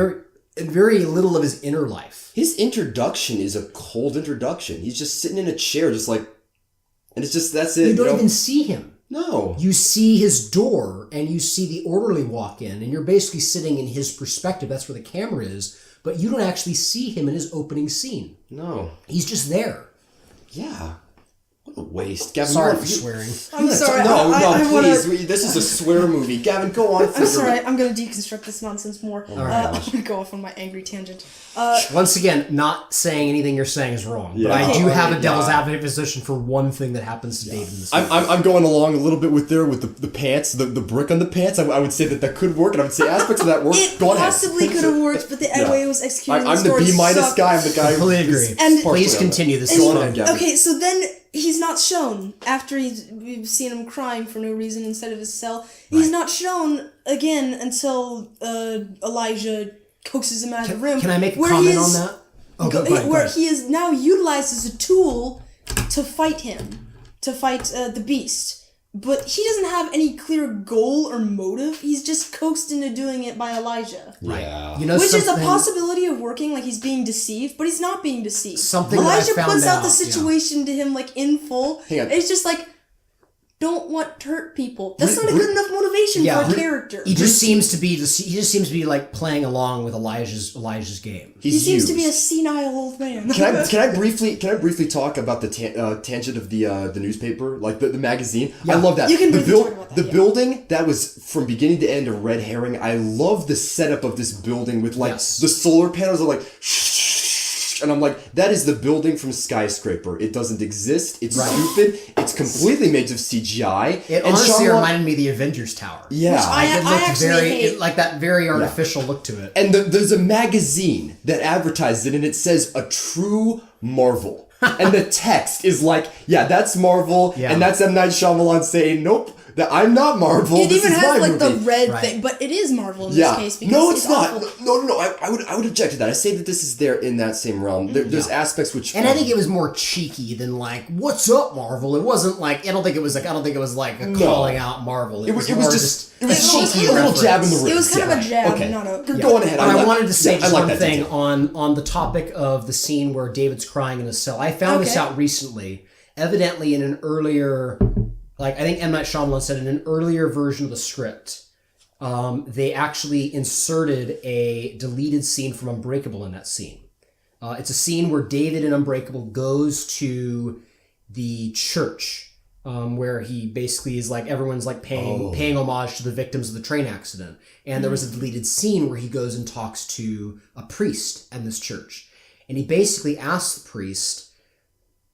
very little of his inner life. His introduction is a cold introduction. He's just sitting in a chair, just like. And it's just, that's it. You don't even see him. No. You see his door, and you see the orderly walk in, and you're basically sitting in his perspective. That's where the camera is. But you don't actually see him in his opening scene. No. He's just there. Yeah. What a waste. Gavin, sorry for swearing. I'm sorry. Please. This is a swear movie. Gavin, go on. I'm sorry. I'm going to deconstruct this nonsense more. Oh my I'm going to go off on my angry tangent. Once again, not saying anything you're saying is wrong, but I do have a devil's advocate position for one thing that happens to David in this movie. I'm going along a little bit with the pants, the brick on the pants. I would say that could work, and I would say aspects of that work. It possibly could have worked, but the way it was executed. I'm the B- guy. I'm the guy. Completely agree. And please continue this. Okay, so then he's not shown after we've seen him crying for no reason inside of his cell. He's not shown again until Elijah coaxes him out of the room. Can I make a comment on that? Go ahead. He is now utilized as a tool to fight him, to fight the beast. But he doesn't have any clear goal or motive. He's just coaxed into doing it by Elijah. Right. Yeah. Which is a possibility of working, like he's being deceived, but he's not being deceived. Something Elijah that I found puts out the out, situation to him like in full. Hang on. It's just like, don't want to hurt people. That's not a good enough motivation for a character. He just seems to be like playing along with Elijah's game. He seems to be a senile old man. Can I briefly talk about the tangent of the newspaper, like the magazine? Yeah. I love that. You can talk about that. The building that was from beginning to end a red herring. I love the setup of this building with like the solar panels are like. And I'm like, that is the building from Skyscraper. It doesn't exist. It's stupid. It's completely made of CGI. It honestly reminded me of the Avengers Tower. Yeah. It looked like that very artificial look to it. And there's a magazine that advertises it, and it says a true Marvel. And the text is like, yeah, that's Marvel. Yeah. And that's M. Night Shyamalan saying, nope. That I'm not Marvel. It even has like the red thing, but it is Marvel in this case. Because no, it's not. No. I would object to that. I say that this is there in that same realm. There's aspects which, and I think it was more cheeky than like, "What's up, Marvel?" It wasn't like I don't think it was like a calling out Marvel. It was just a cheeky little jab in the ribs. It was kind of a jab. Okay. Not a. Go on ahead. I wanted to say just one thing on the topic of the scene where David's crying in his cell. I found this out recently. Evidently, in an earlier. Like, I think M. Night Shyamalan said in an earlier version of the script, they actually inserted a deleted scene from Unbreakable in that scene. It's a scene where David in Unbreakable goes to the church, where he basically is like, everyone's like paying homage to the victims of the train accident. And there was a deleted scene where he goes and talks to a priest in this church. And he basically asks the priest,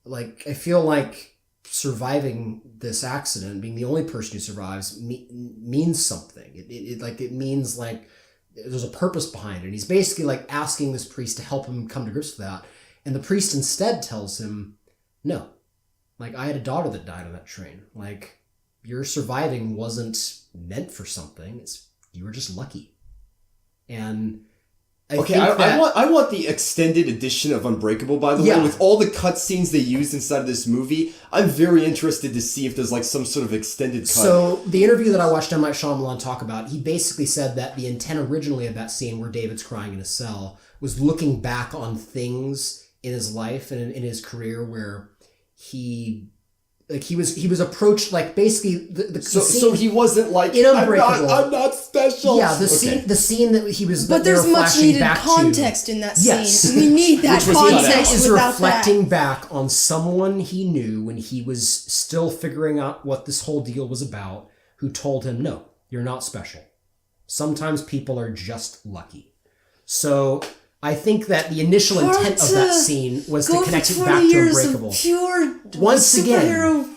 like, I feel like surviving this accident, being the only person who survives, means something. It means like there's a purpose behind it. And he's basically like asking this priest to help him come to grips with that. And the priest instead tells him, no, like I had a daughter that died on that train. Like your surviving wasn't meant for something. You were just lucky. And I want the extended edition of Unbreakable, by the way, with all the cutscenes they used inside of this movie. I'm very interested to see if there's like some sort of extended cut. So the interview that I watched M. Night Shyamalan talk about, he basically said that the intent originally of that scene where David's crying in a cell was looking back on things in his life and in his career where he was approached like basically the scene, so he wasn't like in Unbreakable. I'm not special. Yeah, the scene that he was. But there's much needed context in that scene. We need that context. Is reflecting back on someone he knew when he was still figuring out what this whole deal was about, who told him, "No, you're not special. Sometimes people are just lucky." So I think that the initial intent of that scene was to connect it back to Unbreakable. Once again,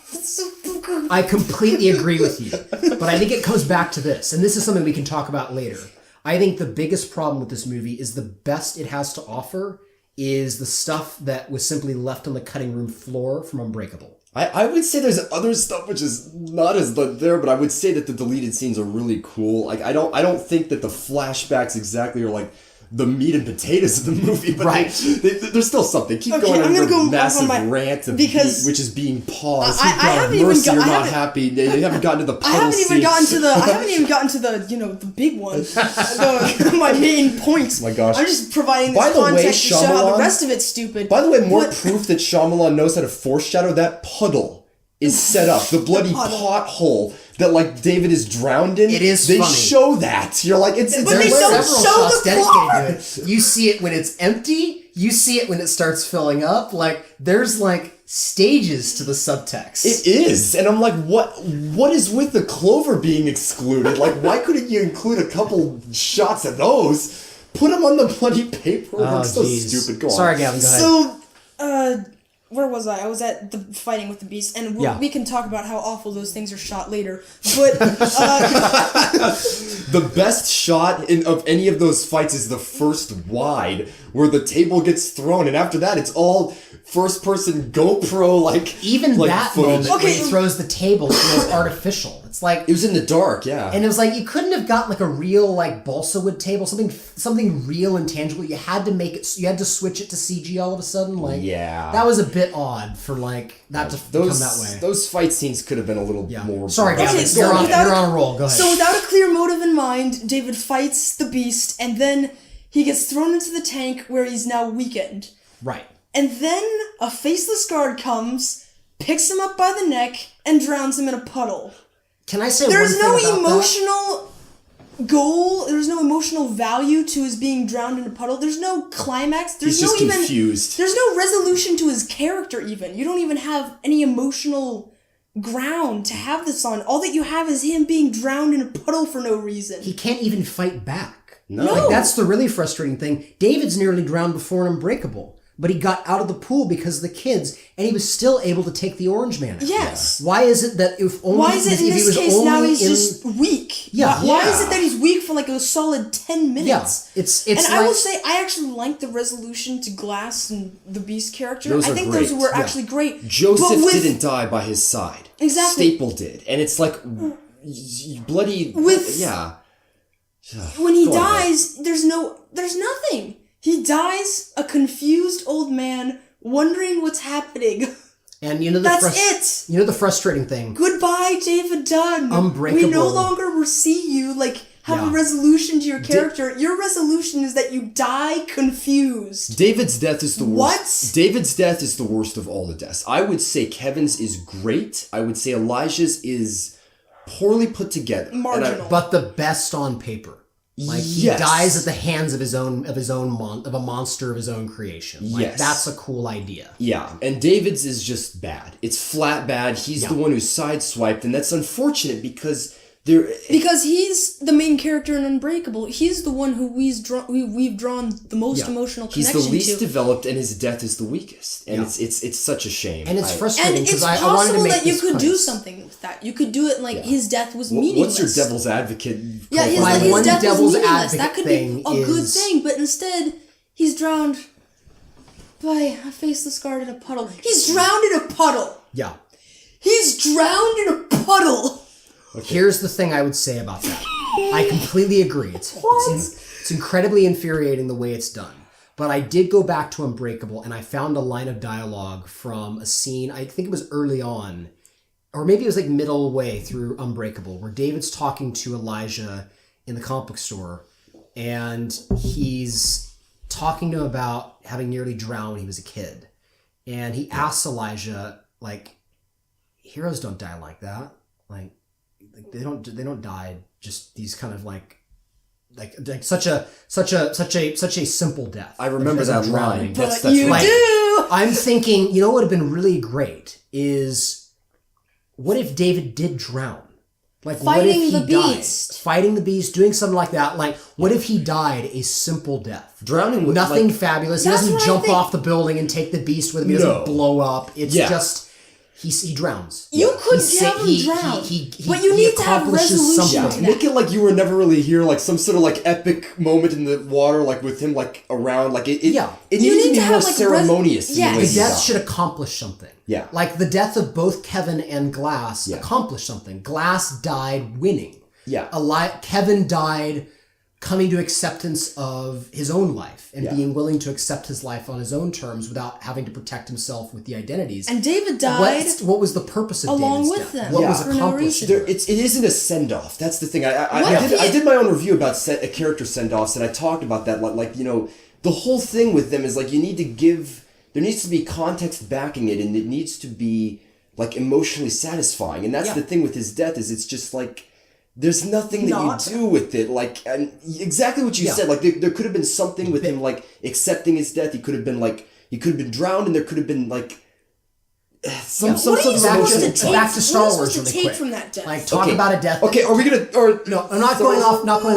I completely agree with you. But I think it comes back to this, and this is something we can talk about later. I think the biggest problem with this movie is the best it has to offer is the stuff that was simply left on the cutting room floor from Unbreakable. I would say there's other stuff which is not as there, but I would say that the deleted scenes are really cool. Like I don't think that the flashbacks exactly are like the meat and potatoes of the movie, but there's still something. Keep going on your massive rant of which is being paused. I haven't even gotten. You're not happy. They haven't gotten to the puddle. I haven't even gotten to the the big one. My main points. Oh my gosh! I'm just providing this context to show how the rest of it's stupid. By the way, more proof that Shyamalan knows how to foreshadow. That puddle is set up. The bloody pothole that like David is drowned in. It is funny. They show that. You're like, it's but they don't show the dedicated to it. You see it when it's empty. You see it when it starts filling up. Like there's like stages to the subtext. It is. And I'm like, what is with the clover being excluded? Like why couldn't you include a couple shots of those? Put them on the bloody paper. It's so stupid. Go on. Sorry, Gavin, go ahead. So, where was I? I was at the fighting with the beast, and we can talk about how awful those things are shot later. But the best shot of any of those fights is the first wide, where the table gets thrown, and after that, it's all first-person GoPro even like that footage. Moment when he throws the table, it was artificial. It's like it was in the dark, yeah. And it was like you couldn't have gotten like a real like balsa wood table, something real and tangible. You had to make it. You had to switch it to CG all of a sudden. Like that was a bit odd for like that to come that way. Those fight scenes could have been a little more. Sorry, Gavin, you're on a roll. Go ahead. So without a clear motive in mind, David fights the beast, and then he gets thrown into the tank where he's now weakened. Right. And then a faceless guard comes, picks him up by the neck, and drowns him in a puddle. Can I say There's one no thing about emotional goal. There's no emotional value to his being drowned in a puddle. There's no climax. There's He's no just even confused. There's no resolution to his character. Even you don't even have any emotional ground to have this on. All that you have is him being drowned in a puddle for no reason. He can't even fight back. No. Like, that's the really frustrating thing. David's nearly drowned before in Unbreakable, but he got out of the pool because of the kids, and he was still able to take the Orange Man out. Yes. Why is it that if only Why is it in if he this was case only now he's in, just weak? Yeah. Why Yeah. is it that he's weak for like a solid 10 minutes? Yeah. It's And like, I will say, I actually like the resolution to Glass and the Beast character. Those I are think great. those were Yeah. actually great. Joseph But with- didn't die by his side. Exactly. Staple did. And it's like, bloody... With- Yeah. When he Go on, dies, there's nothing. He dies a confused old man wondering what's happening. and you know the That's it. You know the frustrating thing. Goodbye, David Dunn. Unbreakable. We no longer will see you have Yeah. a resolution to your character. Your resolution is that you die confused. David's death is the worst. What? David's death is the worst of all the deaths. I would say Kevin's is great. I would say Elijah's is poorly put together. And Marginal. But the best on paper. Like he Yes. dies at the hands of a monster of his own creation. Like Yes. that's a cool idea. Yeah, and David's is just bad. It's flat bad. He's the one who's sideswiped, and that's unfortunate because Because he's the main character in Unbreakable. He's the one who we've drawn the most emotional he's connection the least to. developed, and his death is the weakest. And it's such a shame. And it's And frustrating it's because I wanted to possible make that you this could do point. something with that. You could do it his death was meaningless. What's your devil's advocate? Yeah, his, My like, his one death was devil's meaningless. That advocate could be thing a good is- thing, but instead, he's drowned by a faceless guard in a puddle. He's drowned in a puddle! Yeah. He's drowned in a puddle! Here's the thing I would say about that. I completely agree. It's incredibly infuriating the way it's done. But I did go back to Unbreakable and I found a line of dialogue from a scene, I think it was early on, or maybe it was like middle way through Unbreakable, where David's talking to Elijah in the comic book store and he's talking to him about having nearly drowned when he was a kid. And he asks Elijah, like, heroes don't die like that. Like they don't die just these kind of like such a simple death. I remember As a that drowning. line. But That's you right. do! I'm thinking, you know what would have been really great is what if David did drown? Like what if Fighting he the died? beast. Fighting the beast, doing something like that. Like what if he died a simple death? Drowning with Nothing like, fabulous. He That's doesn't what I jump think. off the building and take the beast with him. He No. doesn't blow up. It's Yeah. just he drowns. You could He have him drown, but you he need to have accomplishes resolution Yeah, something. to make it like you were never really here, like some sort of like epic moment in the water, like with him like around, like it. Yeah. It You needs to need be to more have, like, ceremonious. in yes. the way The he death died. should accomplish something. Yeah. Like the death of both Kevin and Glass accomplished something. Glass died winning. Yeah. Kevin died coming to acceptance of his own life and being willing to accept his life on his own terms without having to protect himself with the identities. And David died What was the purpose of along David's with death? them. What Yeah. was for no accomplished? reason. It isn't a send off. That's the thing. I What? did my own review about a character send offs, and I talked about that. Like the whole thing with them is like you need to give. There needs to be context backing it, and it needs to be like emotionally satisfying. And that's the thing with his death is it's just like. There's nothing that you do with it, like, and exactly what you said. Like, there could have been something with him, like accepting his death. He could have been drowned, and there could have been like some What are sort you of supposed emotional to take? Back to Star What are you Wars supposed to really take quick. from that death? Like talk about a death. Okay, are we gonna? Or No, I'm not going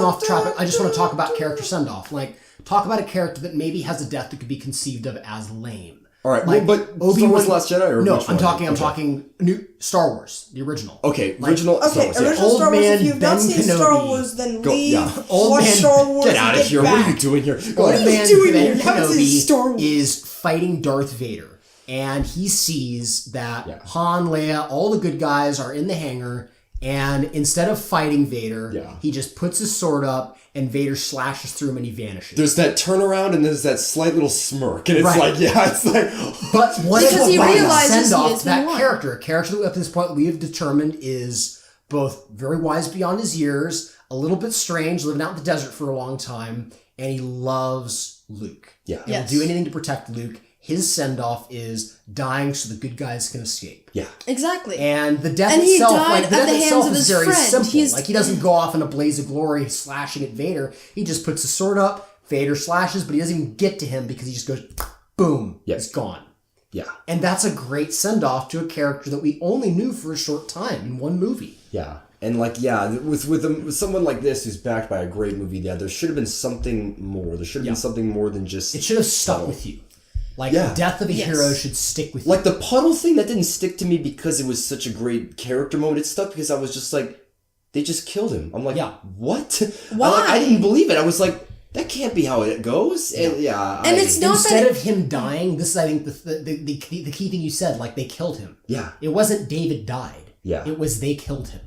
off topic. I just want to talk about character send off. Like talk about a character that maybe has a death that could be conceived of as lame. All right, Like, but Star Obi-Wan- Wars: Last Jedi, or No, which I'm one? talking new Star Wars, the original. Okay, original. Star Okay, Wars, yeah. original Old Star Wars. man If you've Ben not seen Star Kenobi. Wars, then Go- leave. yeah. Old Watch man- Star Wars. Get and out of here! back. What are you doing here? Go Old ahead. are you man doing Ben here? How is this Star Kenobi Wars? is fighting Darth Vader, and he sees that Han, Leia, all the good guys are in the hangar, and instead of fighting Vader, he just puts his sword up, and Vader slashes through him, and he vanishes. There's that turnaround, and there's that slight little smirk, and it's Right. like, it's like. But what Because he realizes send he off has that been won. character? A character that up to this point we have determined is both very wise beyond his years, a little bit strange, living out in the desert for a long time, and he loves Luke. Yeah. And will do anything to protect Luke. his send-off is dying so the good guys can escape. Yeah. Exactly. And the death And he itself, died like, the at death the hands itself of is his very friend. simple. Like, he doesn't go off in a blaze of glory slashing at Vader. He just puts his sword up, Vader slashes, but he doesn't even get to him because he just goes, boom, he's gone. Yeah. And that's a great send-off to a character that we only knew for a short time in one movie. Yeah. And with someone like this who's backed by a great movie, there should have been something more. There should have been something more than just... It should have stuck with you. Like, the death of a hero should stick with you. Like, the puddle thing, that didn't stick to me because it was such a great character moment. It stuck because I was just like, they just killed him. I'm like, what? Why? I didn't believe it. I was like, that can't be how it goes. And it's not Instead that of him dying, this is, I think, the key thing you said, like, they killed him. Yeah. It wasn't David died. Yeah. It was they killed him.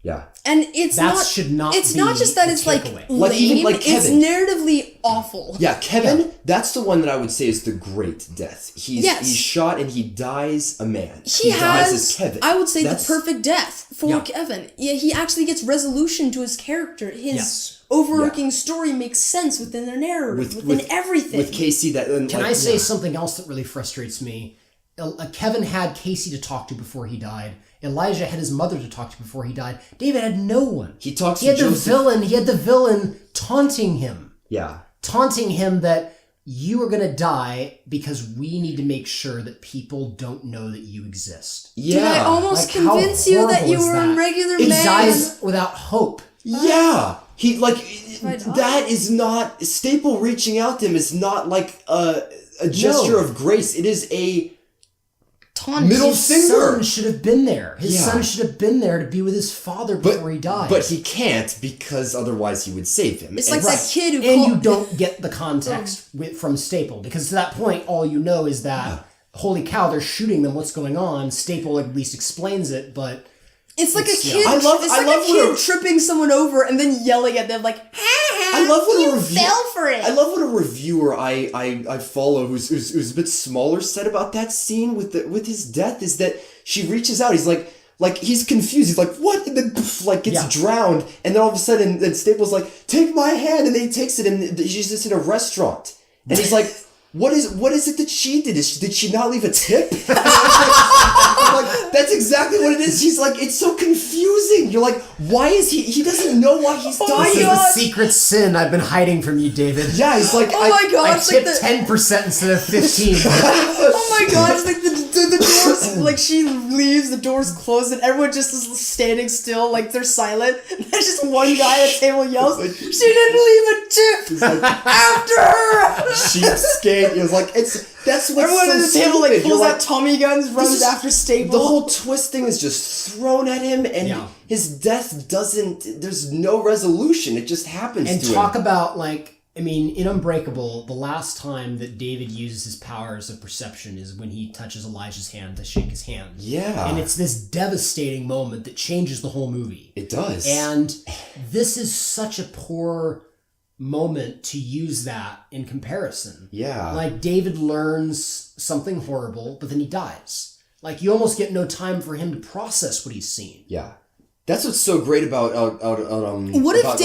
Yeah. And it's That not should not it's be not just that the it's like takeaway. lame, Like, even, like, it's Kevin. narratively awful. Yeah, Kevin, that's the one that I would say is the great death. He's shot and he dies a man. He dies has, as Kevin. I would say, That's- the perfect death for Kevin. Yeah, he actually gets resolution to his character. His overarching story makes sense within their narrative, within everything. With Casey, that... And Can I say something else that really frustrates me? Kevin had Casey to talk to before he died. Elijah had his mother to talk to before he died. David had no one. He talks He to had Joseph. He had the villain taunting him. Yeah. Taunting him that you are going to die because we need to make sure that people don't know that you exist. Yeah. Did I almost Like, how convince you that horrible you is were that? a regular He man? dies without hope. Yeah. He, like, I that is not... Staple reaching out to him is not, like, a gesture of grace. It is a... Taunt. Middle His finger. son should have been there. His son should have been there to be with his father before he died. But he can't because otherwise he would save him. It's like that kid who and called... you don't get the context from Staple, because to that point, all you know is that, holy cow, they're shooting them, what's going on? Staple at least explains it, but... It's like a kid. I love a kid tripping someone over and then yelling at them like, I love what you a review, fell for it. I love what a reviewer I follow who's a bit smaller said about that scene with his death is that she reaches out. He's like he's confused. He's like, what? And then gets drowned. And then all of a sudden, then Staples like, take my hand, and then he takes it, and she's just in a restaurant, and he's like, what is it that she did? Did she not leave a tip? I'm like, that's exactly what it is. She's like, it's so confusing. You're like, why is he doesn't know why he's dying. This is the secret sin I've been hiding from you, David. Yeah, he's like, oh my god, I it's like tipped the 10% instead of 15. oh my god, it's like the doors, like she leaves, the doors close, and everyone just is standing still, like they're silent. And there's just one guy at the table yells, she didn't leave a tip after her. Cheapskate. It was like, that's what's Everyone so at the table stupid. like You're pulls like, out Tommy guns, runs after Staple. The whole twist thing is just thrown at him, and his death there's no resolution. It just happens And to him. talk about, like, I mean, in Unbreakable, the last time that David uses his powers of perception is when he touches Elijah's hand to shake his hand. Yeah. And it's this devastating moment that changes the whole movie. It does. And this is such a poor moment to use that in comparison. Yeah. Like, David learns something horrible, but then he dies. Like, you almost get no time for him to process what he's seen. Yeah. That's what's so great about What if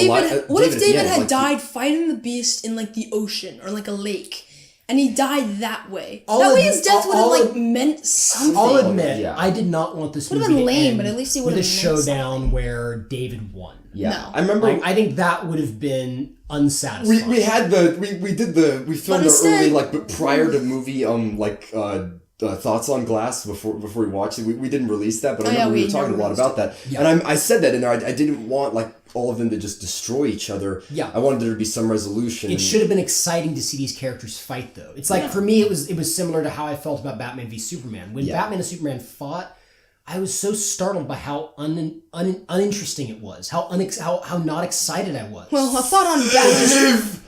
David had like, died fighting the beast in like the ocean or like a lake, and he died that way? I'll That way admit- his death would have I'll like meant something. I'll admit, Yeah. I did not want this Would've movie been to lame, end but at least he with a would've meant showdown where David won. Yeah. No. I remember I think that would have been unsatisfying. we filmed instead- early, like, but prior to movie thoughts on Glass before we watched it. We didn't release that, but I remember we were talking a lot about that. Yeah. And I said that in there. I didn't want like all of them to just destroy each other. Yeah. I wanted there to be some resolution. It should have been exciting to see these characters fight, though. It's like, for me, it was similar to how I felt about Batman v Superman. When Batman and Superman fought, I was so startled by how uninteresting it was, how not excited I was. Well, a thought on Batman.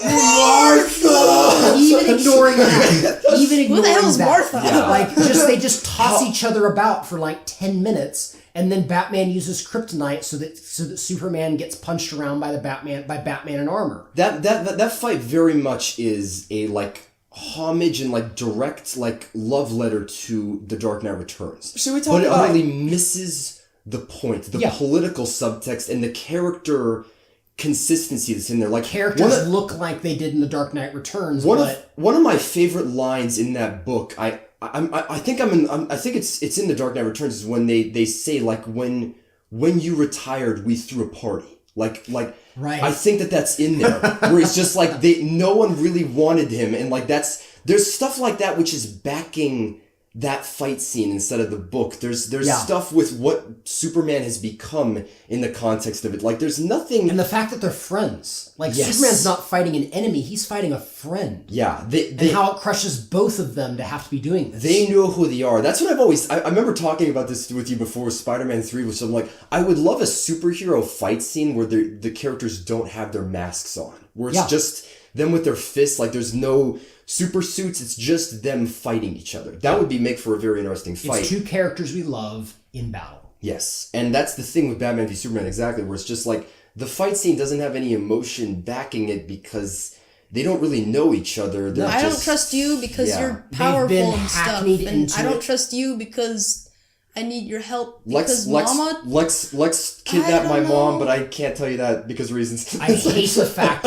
Martha! Even ignoring that, Who the hell is Martha? like they just toss each other about for like 10 minutes, and then Batman uses kryptonite so that Superman gets punched around by Batman in armor. That fight very much is a like homage and like direct like love letter to The Dark Knight Returns. Should we talk but it about- utterly misses the point, the political subtext, and the character consistency that's in there. Like Characters look like they did in The Dark Knight Returns. One of my favorite lines in that book, I think it's in The Dark Knight Returns, is when they say, like, when you retired, we threw a party. Like right. I think that's in there, where it's just like no one really wanted him, and like there's stuff like that which is backing that fight scene instead of the book. There's stuff with what Superman has become in the context of it. Like there's nothing, and the fact that they're friends. Like yes. Superman's not fighting an enemy; he's fighting a friend. Yeah, and how it crushes both of them to have to be doing this. They know who they are. That's what I've always. I remember talking about this with you before Spider-Man 3, which I'm like, I would love a superhero fight scene where the characters don't have their masks on, where it's just them with their fists. Like there's no super suits, it's just them fighting each other. That would make for a very interesting fight. It's two characters we love in battle. Yes, and that's the thing with Batman v Superman, exactly, where it's just like the fight scene doesn't have any emotion backing it because they don't really know each other. I don't trust you because you're powerful and stuff, and I don't trust you because I need your help because Lex kidnapped my mom, but I can't tell you that because of reasons. I hate the fact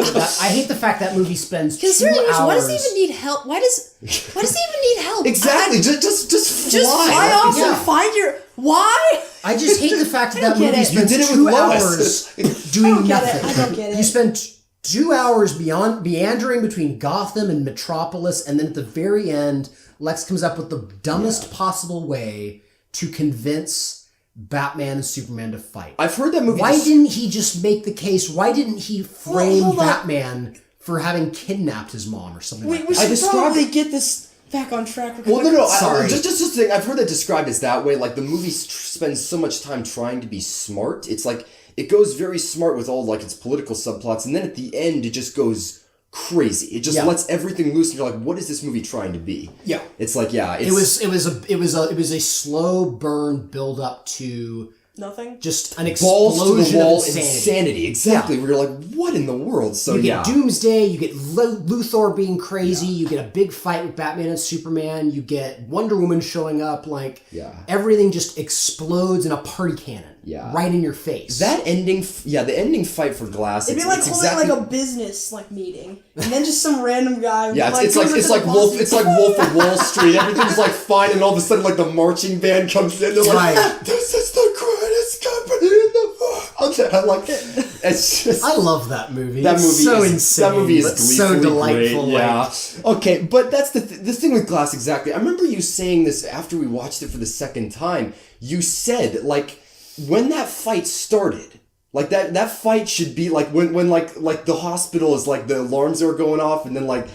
that movie spends 2 hours. Why does he even need help? Why does he even need help? Exactly. Just fly off and find your. Why? I just hate the fact that movie spends 2 hours doing nothing. I don't get it. You spend 2 hours meandering between Gotham and Metropolis, and then at the very end, Lex comes up with the dumbest possible way to convince Batman and Superman to fight. I've heard that movie. Why didn't he just make the case? Why didn't he frame Batman for having kidnapped his mom or something like that? I described they get this back on track. Well, no. Sorry. Just thing. I've heard that described as that way. Like the movie spends so much time trying to be smart. It's like it goes very smart with all like its political subplots, and then at the end it just goes crazy. It just lets everything loose, and you're like, what is this movie trying to be? Yeah. It's like it was a slow burn build up to nothing. Just an explosion of insanity. Exactly. Where you're like, what in the world? So you get Doomsday, you get Luthor being crazy, you get a big fight with Batman and Superman, you get Wonder Woman showing up, like everything just explodes in a party cannon. Yeah. Right in your face. That ending, the ending fight for Glass. It'd be like holding like a business meeting, and then just some random guy. It's like Wolf of Wall Street. Everything's like fine, and all of a sudden, like the marching band comes in. They're like, "This is the greatest company in the world." I'm like, it's just. I love that movie. That movie is so is insane. That movie is so delightful. Great. Yeah. Okay, but that's the thing with Glass. Exactly. I remember you saying this after we watched it for the second time. You said like. When that fight started, like that fight should be like when like the hospital is like the alarms are going off, and then like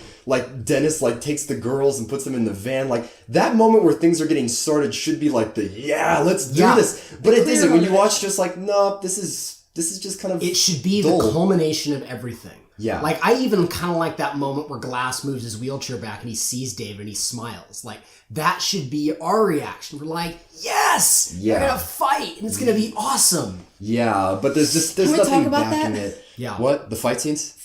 Dennis like takes the girls and puts them in the van, like that moment where things are getting started should be like let's do this, but it isn't. When you watch, just like no, this is just kind of it should be dull. The culmination of everything. Yeah. Like, I even kind of like that moment where Glass moves his wheelchair back and he sees David and he smiles. Like, that should be our reaction. We're like, yes! Yeah. They're gonna fight and it's gonna be awesome. Yeah, but there's Can we nothing talk about backing that? it. Yeah. What? The fight scenes?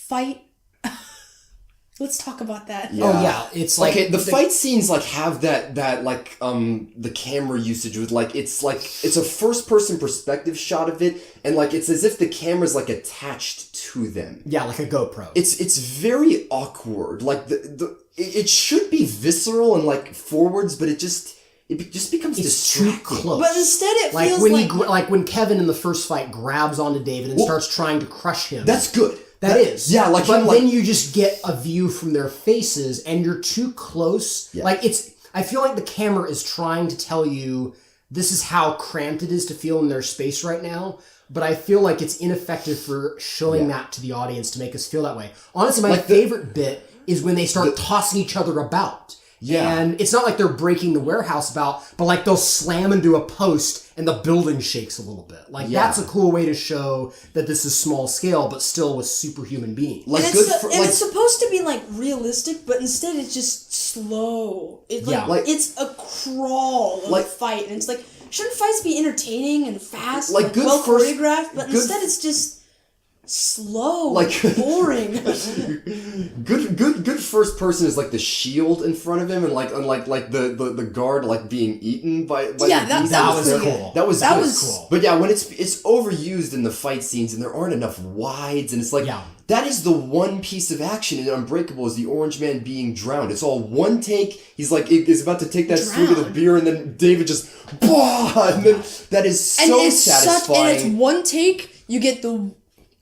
Let's talk about that. Yeah. Oh yeah, it's like the fight scenes like have that like the camera usage with like it's a first person perspective shot of it, and like it's as if the camera's like attached to them. Yeah, like a GoPro. It's very awkward. Like it should be visceral and like forwards, but it just becomes distracting. Too close. But instead it like feels when when Kevin in the first fight grabs onto David and starts trying to crush him. That's good. That is. Yeah, like but then you just get a view from their faces and you're too close. Yeah. Like I feel like the camera is trying to tell you this is how cramped it is to feel in their space right now, but I feel like it's ineffective for showing that to the audience to make us feel that way. Honestly, my favorite bit is when they start tossing each other about. Yeah. And it's not like they're breaking the warehouse about, but like they'll slam into a post and the building shakes a little bit. Like that's a cool way to show that this is small scale, but still with superhuman beings. Like it's supposed to be like realistic, but instead it's just slow. It's it's a crawl of a fight, and it's like shouldn't fights be entertaining and fast, like good well choreographed? But instead it's just slow, Like- boring. Good first person is like the shield in front of him, and like the guard like being eaten by Yeah, the that beast. That was pretty cool. good. That was That good. was cool. But yeah, when it's overused in the fight scenes and there aren't enough wides, and it's like Yeah. that is the one piece of action in Unbreakable is the Orange Man being drowned. It's all one take. He's like is about to take that swig of the Drowned. beer, and then David just and then that is so And it's satisfying. and it's one take. You get the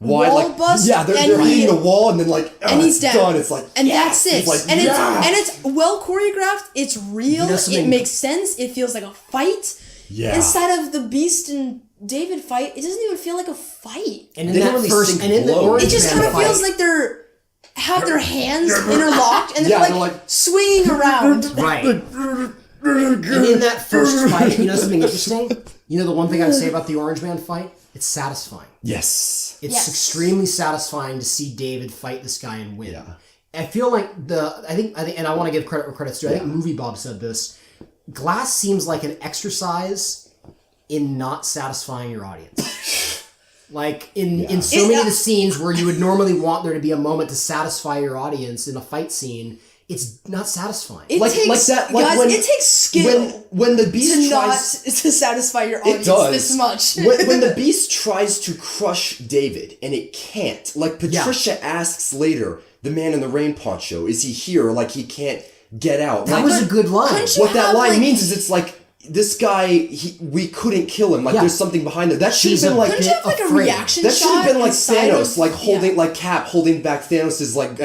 Wide, wall like bust. yeah, they're and hitting the wall, and then like and he's it's down. done. It's like and yes! that's it. It's like, and yeah! it's well choreographed. It's real. know It something- makes sense. It feels like a fight. Yeah. Inside of the Beast and David fight, it doesn't even feel like a fight. And in They that don't really first, sink and in the blows. Orange It just Man kind of fight, feels like have their hands interlocked and Yeah, they're they're like, like- swinging around. right. And in that first fight, you know something interesting? You know the one thing I would say about the Orange Man fight? It's satisfying. Yes. It's Yes. extremely satisfying to see David fight this guy and win. Yeah. I feel like I think, and I want to give credit where credit's due. I think Movie Bob said this. Glass seems like an exercise in not satisfying your audience. Like in so many of the scenes where you would normally want there to be a moment to satisfy your audience in a fight scene, it's not satisfying. It Like- takes, like that- like guys, when- it takes skill When the beast to tries not to satisfy your audience it does this much. when the beast tries to crush David and it can't. Like Patricia asks later, the man in the rain poncho, is he here? Like he can't get out. That Like, was a good line. couldn't you what that have, line like- means is it's like this guy we couldn't kill him. Like Yeah. there's something behind it. That should have She's been a like Couldn't you have like a afraid. reaction that should have shot been like inside Thanos, of- like holding yeah. like Cap holding back Thanos' like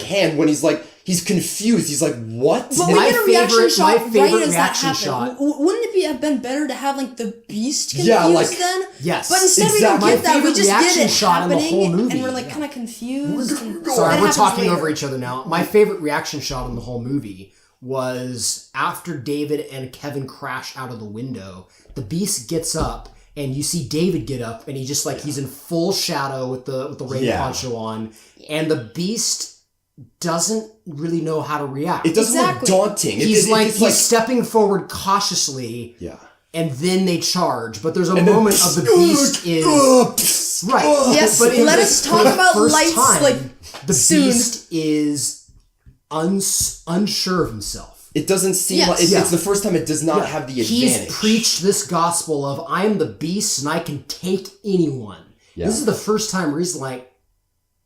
hand when he's like he's confused. He's like, what? But My we get a reaction favorite- shot my right favorite as that reaction happened. shot- Wouldn't it have been better to have like the Beast confused Yeah, like- then? Yes. But instead Exactly. we don't My get that. We favorite just get reaction it shot in the happening, whole movie. and we're like kind of confused. and Sorry, that we're happens talking later. over each other now. My favorite reaction shot in the whole movie was after David and Kevin crash out of the window, the Beast gets up and you see David get up and he just like he's in full shadow with the rain Yeah. poncho on, and the Beast doesn't really know how to react. It doesn't Exactly. look daunting. He's It's he's stepping forward cautiously, yeah. and then they charge. But there's a And then- moment of the Beast is right. Yes, But in let the- us for talk the about first lights, time, like, the soon. Beast is unsure of himself. It doesn't seem Yes. like Yeah. it's the first time it does not have the He's advantage. preached this gospel of I am the Beast and I can take anyone. Yeah. This is the first time where he's like,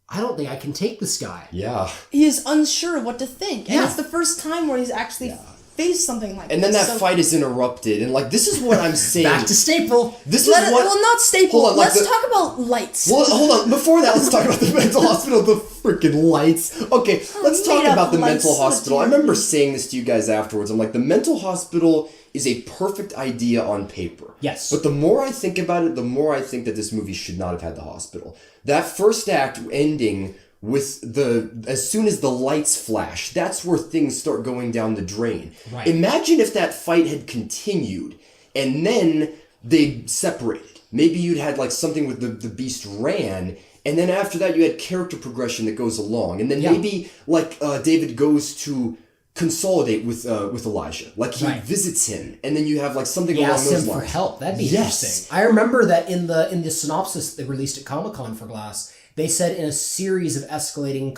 I don't think I can take this guy. Yeah. He is unsure of what to think, and Yeah. it's the first time where he's actually faced something like And then this. that So fight is interrupted, and like this is what I'm saying. Back to Staple. This is Let it, what. well, not staple. Hold on, like Let's the- talk about lights. Well, hold on. Before that, let's talk about the mental hospital. The freaking lights. Okay, let's talk made up about the lights. mental Oh, hospital. I dear. remember saying this to you guys afterwards. I'm like, the mental hospital is a perfect idea on paper. Yes. But the more I think about it, the more I think that this movie should not have had the hospital. That first act ending with as soon as the lights flash, that's where things start going down the drain. Right. Imagine if that fight had continued and then they separated. Maybe you'd had like something with the Beast ran, and then after that you had character progression that goes along, and then Yeah. maybe like David goes to consolidate with Elijah, like he Right. visits him, and then you have like something He along asks those him for lines. help. That'd be Yes. interesting. I remember that in the synopsis they released at Comic-Con for Glass, they said in a series of escalating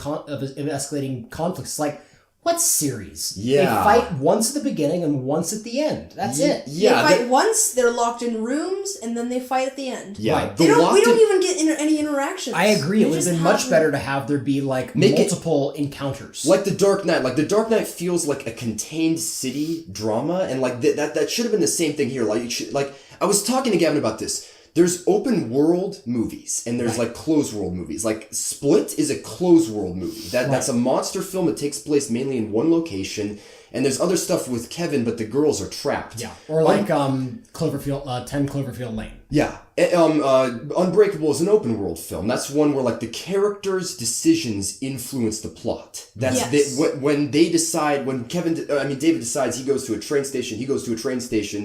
conflicts. Like, what series? Yeah. They fight once at the beginning and once at the end. That's it. Yeah, they fight once, they're locked in rooms, and then they fight at the end. yeah. Right. The We locked don't in- even get any interactions. I agree. It We would have just been much have- better to have there be like Make it- multiple encounters. Like the Dark Knight. Like the Dark Knight feels like a contained city drama, and like that should have been the same thing here. Like I was talking to Gavin about this. There's open world movies and there's like closed world movies. Like Split is a closed world movie. That's a monster film that takes place mainly in one location. And there's other stuff with Kevin, but the girls are trapped. yeah, or like Cloverfield, 10 Cloverfield Lane. Yeah. Unbreakable is an open world film. That's one where like the characters' decisions influence the plot. That's Yes. when they decide, when David decides he goes to a train station,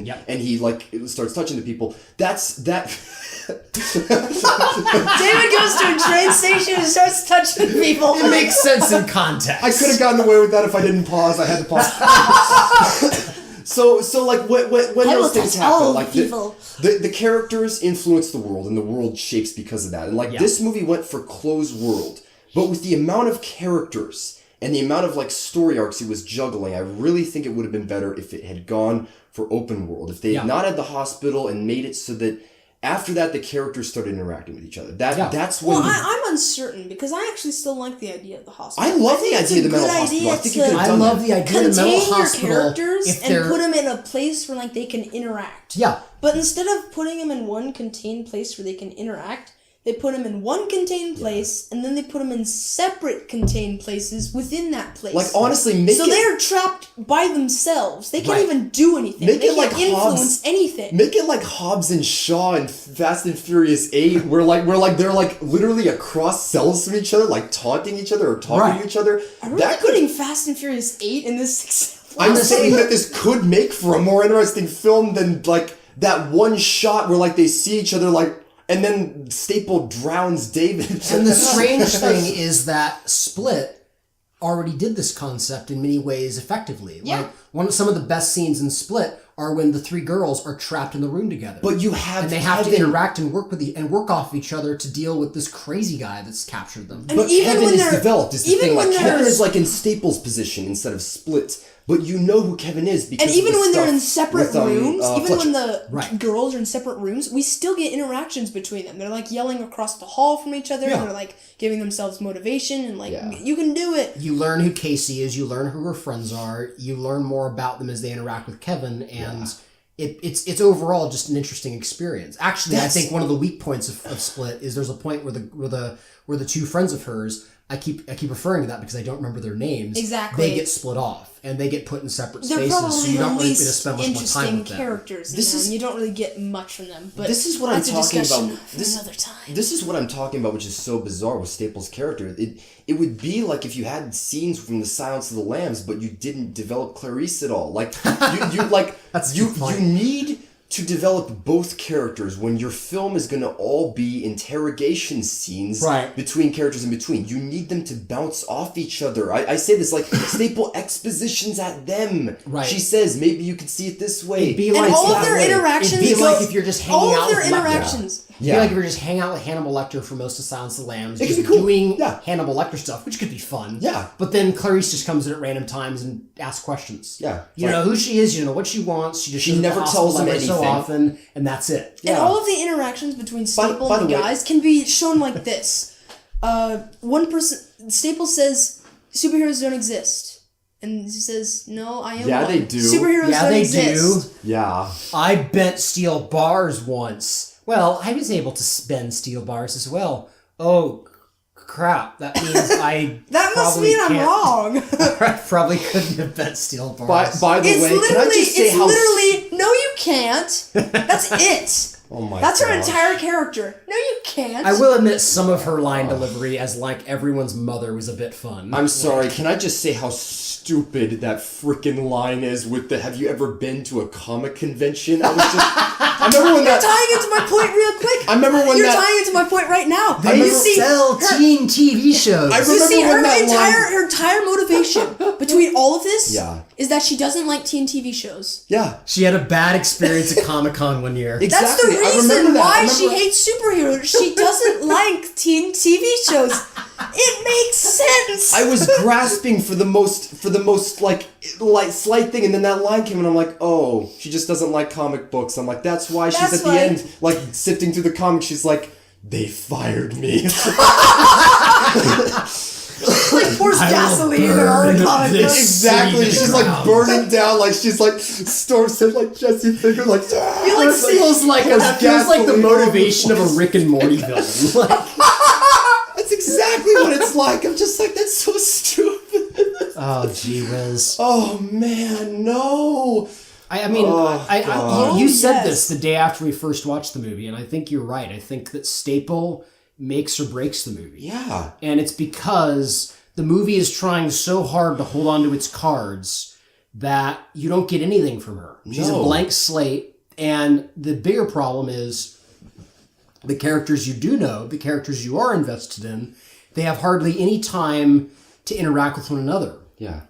Yep. and he like starts touching the people. That's that. David goes to a train station and starts touching people. It makes sense in context. I could have gotten away with that if I didn't pause. I had to pause. So like when I will those things touch all happen, like people. the characters influence the world, and the world shapes because of that. And like this movie went for closed world, but with the amount of characters and the amount of like story arcs it was juggling, I really think it would have been better if it had gone for open world. If they had not had the hospital and made it so that after that the characters started interacting with each other. That's when. Well, I'm uncertain because I actually still like the idea of the hospital. I love the idea of the mental hospital. I think you could have done love the idea of the mental contain your hospital. characters and put them in a place where like they can interact. Yeah. But instead of putting them in one contained place where they can interact, they put them in one contained place, and then they put them in separate contained places within that place. Like, honestly, they're trapped by themselves. They can't even do anything. They can't influence anything. Make it like Hobbs and Shaw in Fast and Furious 8, where they're like literally across cells from each other, like taunting each other or talking to each other. Are we putting Fast and Furious 8 in this example? I'm saying that this could make for a more interesting film than like that one shot where like they see each other like. And then Staple drowns David. And the strange thing is that Split already did this concept in many ways effectively. Yeah. Like some of the best scenes in Split are when the three girls are trapped in the room together. But you have and they have to interact and work off each other to deal with this crazy guy that's captured them. And but even Kevin when is developed is the thing. Like Kevin is like in Staple's position instead of Split. But you know who Kevin is because and even of the when they're stuff in separate rooms, even Fletcher. when the girls are in separate rooms, we still get interactions between them. They're like yelling across the hall from each other, and they're like giving themselves motivation and like you can do it. You learn who Casey is, you learn who her friends are, you learn more about them as they interact with Kevin, and it's overall just an interesting experience. Actually, I think one of the weak points of Split is there's a point where the two friends of hers, I keep referring to that because I don't remember their names. Exactly. They get split off and they get put in separate They're spaces, so you don't really get to spend much more interesting time with them. characters. You don't really get much from them. But this is what I'm talking about. Another time. This is what I'm talking about, which is so bizarre with Staples' character. It would be like if you had scenes from The Silence of the Lambs, but you didn't develop Clarice at all. Like you like you need to develop both characters when your film is going to all be interrogation scenes between characters in between. You need them to bounce off each other. I say this like Staple expositions at them. Right. She says, maybe you could see it this way. It'd be like and all of their interactions. It'd be like if you're just hanging out with interactions. It'd be like if you're just hanging out with Hannibal Lecter for most of Silence of the Lambs, it just could be cool. doing Hannibal Lecter stuff, which could be fun. Yeah. But then Clarice just comes in at random times and asks questions. Yeah. You know who she is, you know what she wants, she never tells them anything. So often, and that's it. And all of the interactions between Staple and the guys can be shown like this. One person, Staple says, superheroes don't exist. And he says, no, I am Yeah, one. they do. Superheroes don't exist. Do. Yeah. I bent steel bars once. Well, I was able to bend steel bars as well. Oh, crap. That means I That must mean I'm wrong. I probably couldn't have bent steel bars. By the way, can I just say how... No, you can't. That's it. Oh my That's her entire character. No, you can't. I will admit some of her line delivery as like everyone's mother was a bit fun. I'm sorry, can I just say how stupid that freaking line is with the have you ever been to a comic convention? I was just... I remember when You're tying into my point real quick. I remember when You're tying into my point right now. They sell teen TV shows. I remember her entire motivation between all of this is that she doesn't like teen TV shows. Yeah. She had a bad experience at Comic-Con one year. Exactly. That's the reason why she hates superheroes. She doesn't like teen TV shows. It makes sense. I was grasping for the most like slight thing, and then that line came, and I'm like, oh, she just doesn't like comic books. I'm like, that's why she's at the end, like sifting through the comics. She's like, they fired me. Like pours gasoline in all the comic books. Exactly. She's like burning down, like she's like storms in like Jesse Finger, like feels like the motivation of a Rick and Morty villain. That's exactly what it's like. I'm just like, that's so stupid. Oh, gee whiz. Oh man, no. I mean, you said this the day after we first watched the movie, and I think you're right. I think that Staple makes or breaks the movie. Yeah. And it's because the movie is trying so hard to hold on to its cards that you don't get anything from her. She's a blank slate, and the bigger problem is the characters you do know, the characters you are invested in, they have hardly any time to interact with one another. Yeah.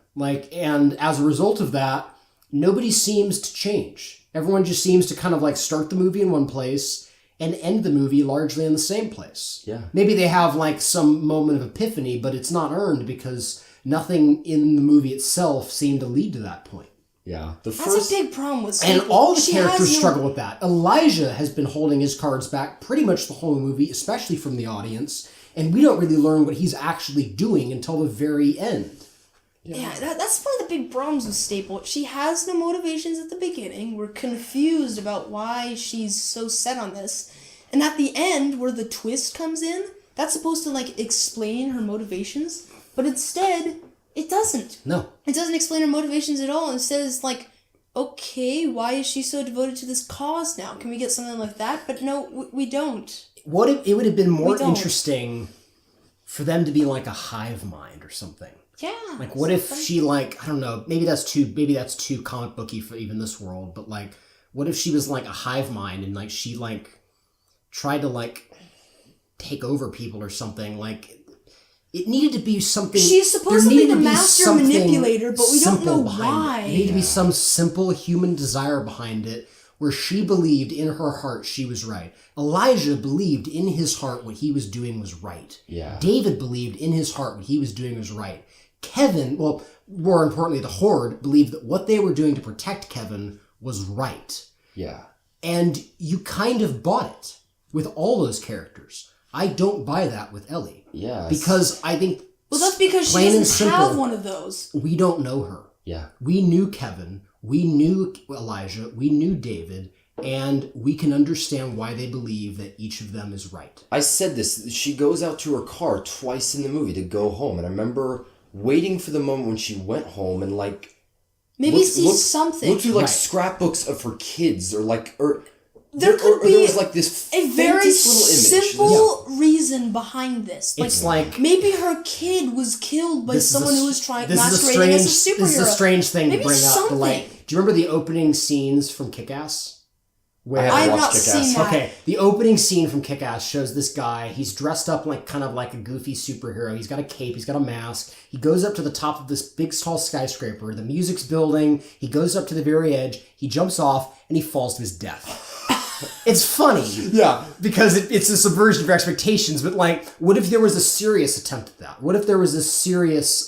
And as a result of that, nobody seems to change. Everyone just seems to kind of like start the movie in one place and end the movie largely in the same place. Yeah. Maybe they have like some moment of epiphany, but it's not earned because nothing in the movie itself seemed to lead to that point. Yeah. That's a big problem with And Staple. all the She characters has no- struggle with that. Elijah has been holding his cards back pretty much the whole movie, especially from the audience, and we don't really learn what he's actually doing until the very end. Yeah, that's one of the big problems with Staple. She has no motivations at the beginning. We're confused about why she's so set on this. And at the end, where the twist comes in, that's supposed to, like, explain her motivations. But instead, it doesn't. No. It doesn't explain her motivations at all. Instead, it's like, okay, why is she so devoted to this cause now? Can we get something like that? But no, we don't. What if it would have been more We don't. interesting for them to be like a hive mind or something? Yeah. Like, what if she, like, I don't know, maybe that's too comic booky for even this world, but, like, what if she was, like, a hive mind and, like, she, like, tried to, like, take over people or something? Like, it needed to be something... She's supposed to be the master manipulator, but we don't know why. There needed to be some simple human desire behind it where she believed in her heart she was right. Elijah believed in his heart what he was doing was right. Yeah. David believed in his heart what he was doing was right. Kevin, well, more importantly, the Horde believed that what they were doing to protect Kevin was right. Yeah. And you kind of bought it with all those characters. I don't buy that with Ellie. Yeah. Because I think... Well, that's because she plain and doesn't simple, have one of those. We don't know her. Yeah. We knew Kevin, we knew Elijah, we knew David, and we can understand why they believe that each of them is right. I said this. She goes out to her car twice in the movie to go home, and I remember waiting for the moment when she went home and, like... Maybe see something. Look through, like, Right. scrapbooks of her kids, or, like... There could or be there was, like, this a very faintest little image. simple reason behind this. Like, It's like... maybe her kid was killed by someone who was trying masquerading as a superhero. This is a strange thing Maybe to bring up. something. But, like, do you remember the opening scenes from Kick-Ass? Where I have watched not Kick-Ass. seen that. Okay, the opening scene from Kick-Ass shows this guy. He's dressed up like kind of like a goofy superhero. He's got a cape. He's got a mask. He goes up to the top of this big, tall skyscraper. The music's building. He goes up to the very edge. He jumps off, and he falls to his death. It's funny. Yeah. Because it's a subversion of your expectations. But, like, what if there was a serious attempt at that? What if there was a serious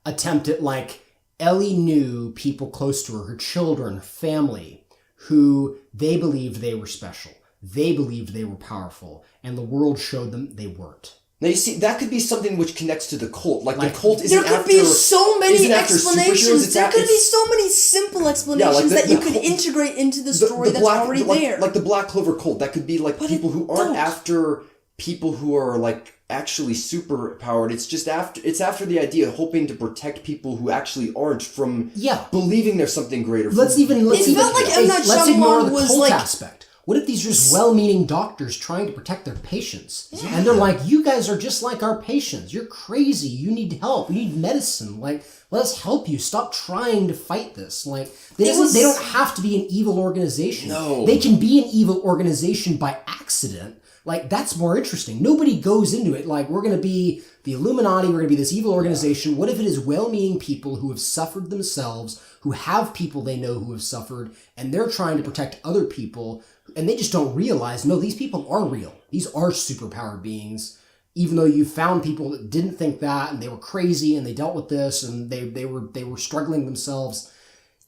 attempt at, like, Ellie knew people close to her children, her family, who they believed they were special. They believed they were powerful. And the world showed them they weren't. Now, you see, that could be something which connects to the cult. Like the cult isn't There could after... be so many isn't after superheroes, explanations. it's There a- could be it's- so many simple explanations Yeah, like that the you could cult- integrate into the story that's already there. Like the Black Clover cult. That could be, like, But people it who aren't don't. after people who are, like, actually super powered. It's just after the idea, hoping to protect people who actually aren't from Yeah. believing there's something greater. Let's felt like M. Night let's ignore Shyamalan the was cult like- aspect. What if these are just well-meaning doctors trying to protect their patients? And they're like, you guys are just like our patients. You're crazy. You need help. You need medicine. Like, let us help you. Stop trying to fight this. Like, they don't have to be an evil organization. No. They can be an evil organization by accident. Like, that's more interesting. Nobody goes into it like, we're going to be the Illuminati, we're going to be this evil organization. What if it is well-meaning people who have suffered themselves, who have people they know who have suffered, and they're trying to protect other people, and they just don't realize, no, these people are real. These are superpowered beings. Even though you found people that didn't think that, and they were crazy, and they dealt with this, and they were struggling themselves.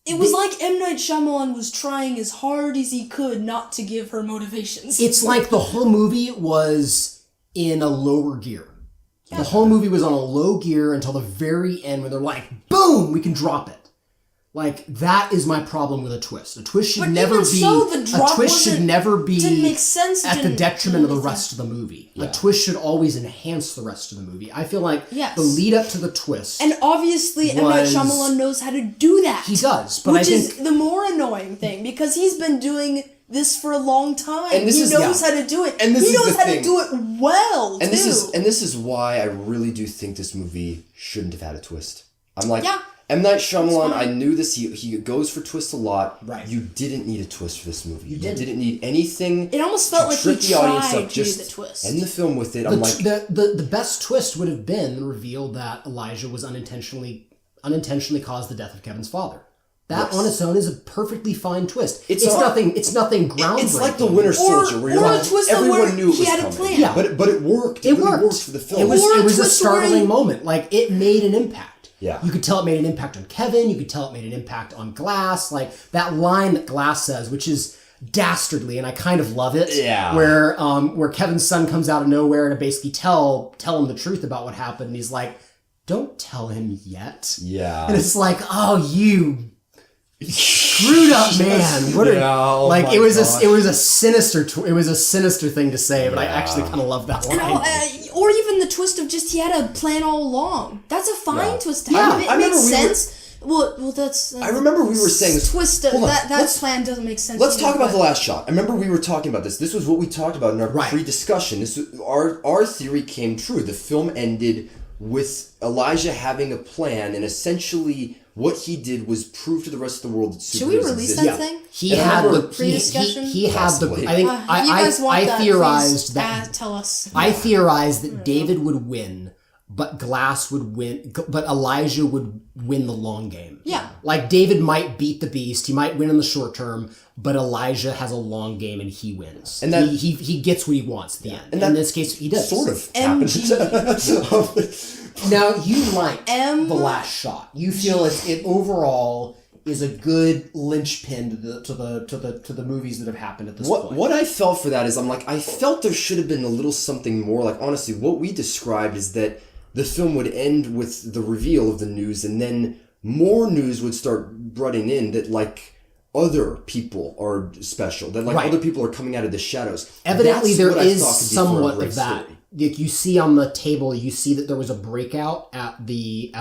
It was like M. Night Shyamalan was trying as hard as he could not to give her motivations. It's like the whole movie was in a lower gear. The whole movie was on a low gear until the very end when they're like, boom, we can drop it. Like, that is my problem with a twist. A twist should But never even be so, the drop a twist should wasn't- never be didn't make sense, at the didn't detriment of the do anything. rest of the movie. A twist should always enhance the rest of the movie. I feel like Yes. the lead up to the twist. And obviously, M. Night was- Shyamalan knows how to do that. He does, but which I think is the more annoying thing, because he's been doing this for a long time. And this he is- knows yeah. how to do it. And this he is knows the how thing. to do it well, And too. this is why I really do think this movie shouldn't have had a twist. I'm like, Yeah. M. Night Shyamalan, fine. I knew this, he goes for twists a lot. Right. You didn't need a twist for this movie. You didn't. didn't need anything. It almost felt to like he trip the audience tried up. to Just do the twist. end the film with it. I'm like, the best twist would have been the reveal that Elijah was unintentionally caused the death of Kevin's father. That on its own is a perfectly fine twist. It's not- nothing. It's nothing groundbreaking. It's like the Winter Soldier, where you're or like, a twist of everyone where knew it he was had a coming. plan. Yeah. But it worked. It really worked. worked for the film. It was Or a a twist where startling moment. Like, it made an impact. Yeah. You could tell it made an impact on Kevin. You could tell it made an impact on Glass. Like, that line that Glass says, which is dastardly, and I kind of love it. Yeah. Where Kevin's son comes out of nowhere to basically tell him the truth about what happened, and he's like, "Don't tell him yet." Yeah. And it's like, oh, you screwed up man. What oh like my it was gosh. it was a sinister thing to say, but I actually kind of love that line. Or even the twist of just he had a plan all along. That's a fine twist to have. I It remember makes we were- sense. Well, that's. I remember we were saying this. Twist Hold on, that plan doesn't make sense. Let's either, talk about but- The Last Shot. I remember we were talking about this. This was what we talked about in our Right. pre-discussion. This was, our theory came true. The film ended with Elijah having a plan, and essentially what he did was prove to the rest of the world that superheroes Should we release existed. that thing? He And had remember- the Pre-discussion? he had the. Possibly. I think If you guys want I that, theorized please, that tell us. I theorized that David would win, but Glass would win, but Elijah would win the long game. Yeah. Like, David might beat the Beast, he might win in the short term, but Elijah has a long game and he wins. And that- he gets what he wants at the end. And in that this case, he does. Sort of MG. happened. Now, you like M- The Last Shot. You feel it overall is a good linchpin to the movies that have happened at this point. What I felt for that is I felt there should have been a little something more. Like, honestly, what we described is that the film would end with the reveal of the news, and then more news would start running in that, like, other people are special, that, like, Right. other people are coming out of the shadows. Evidently, That's there what I is thought could be for a somewhat great of that. story. Like, you see on the table, you see that there was a breakout at the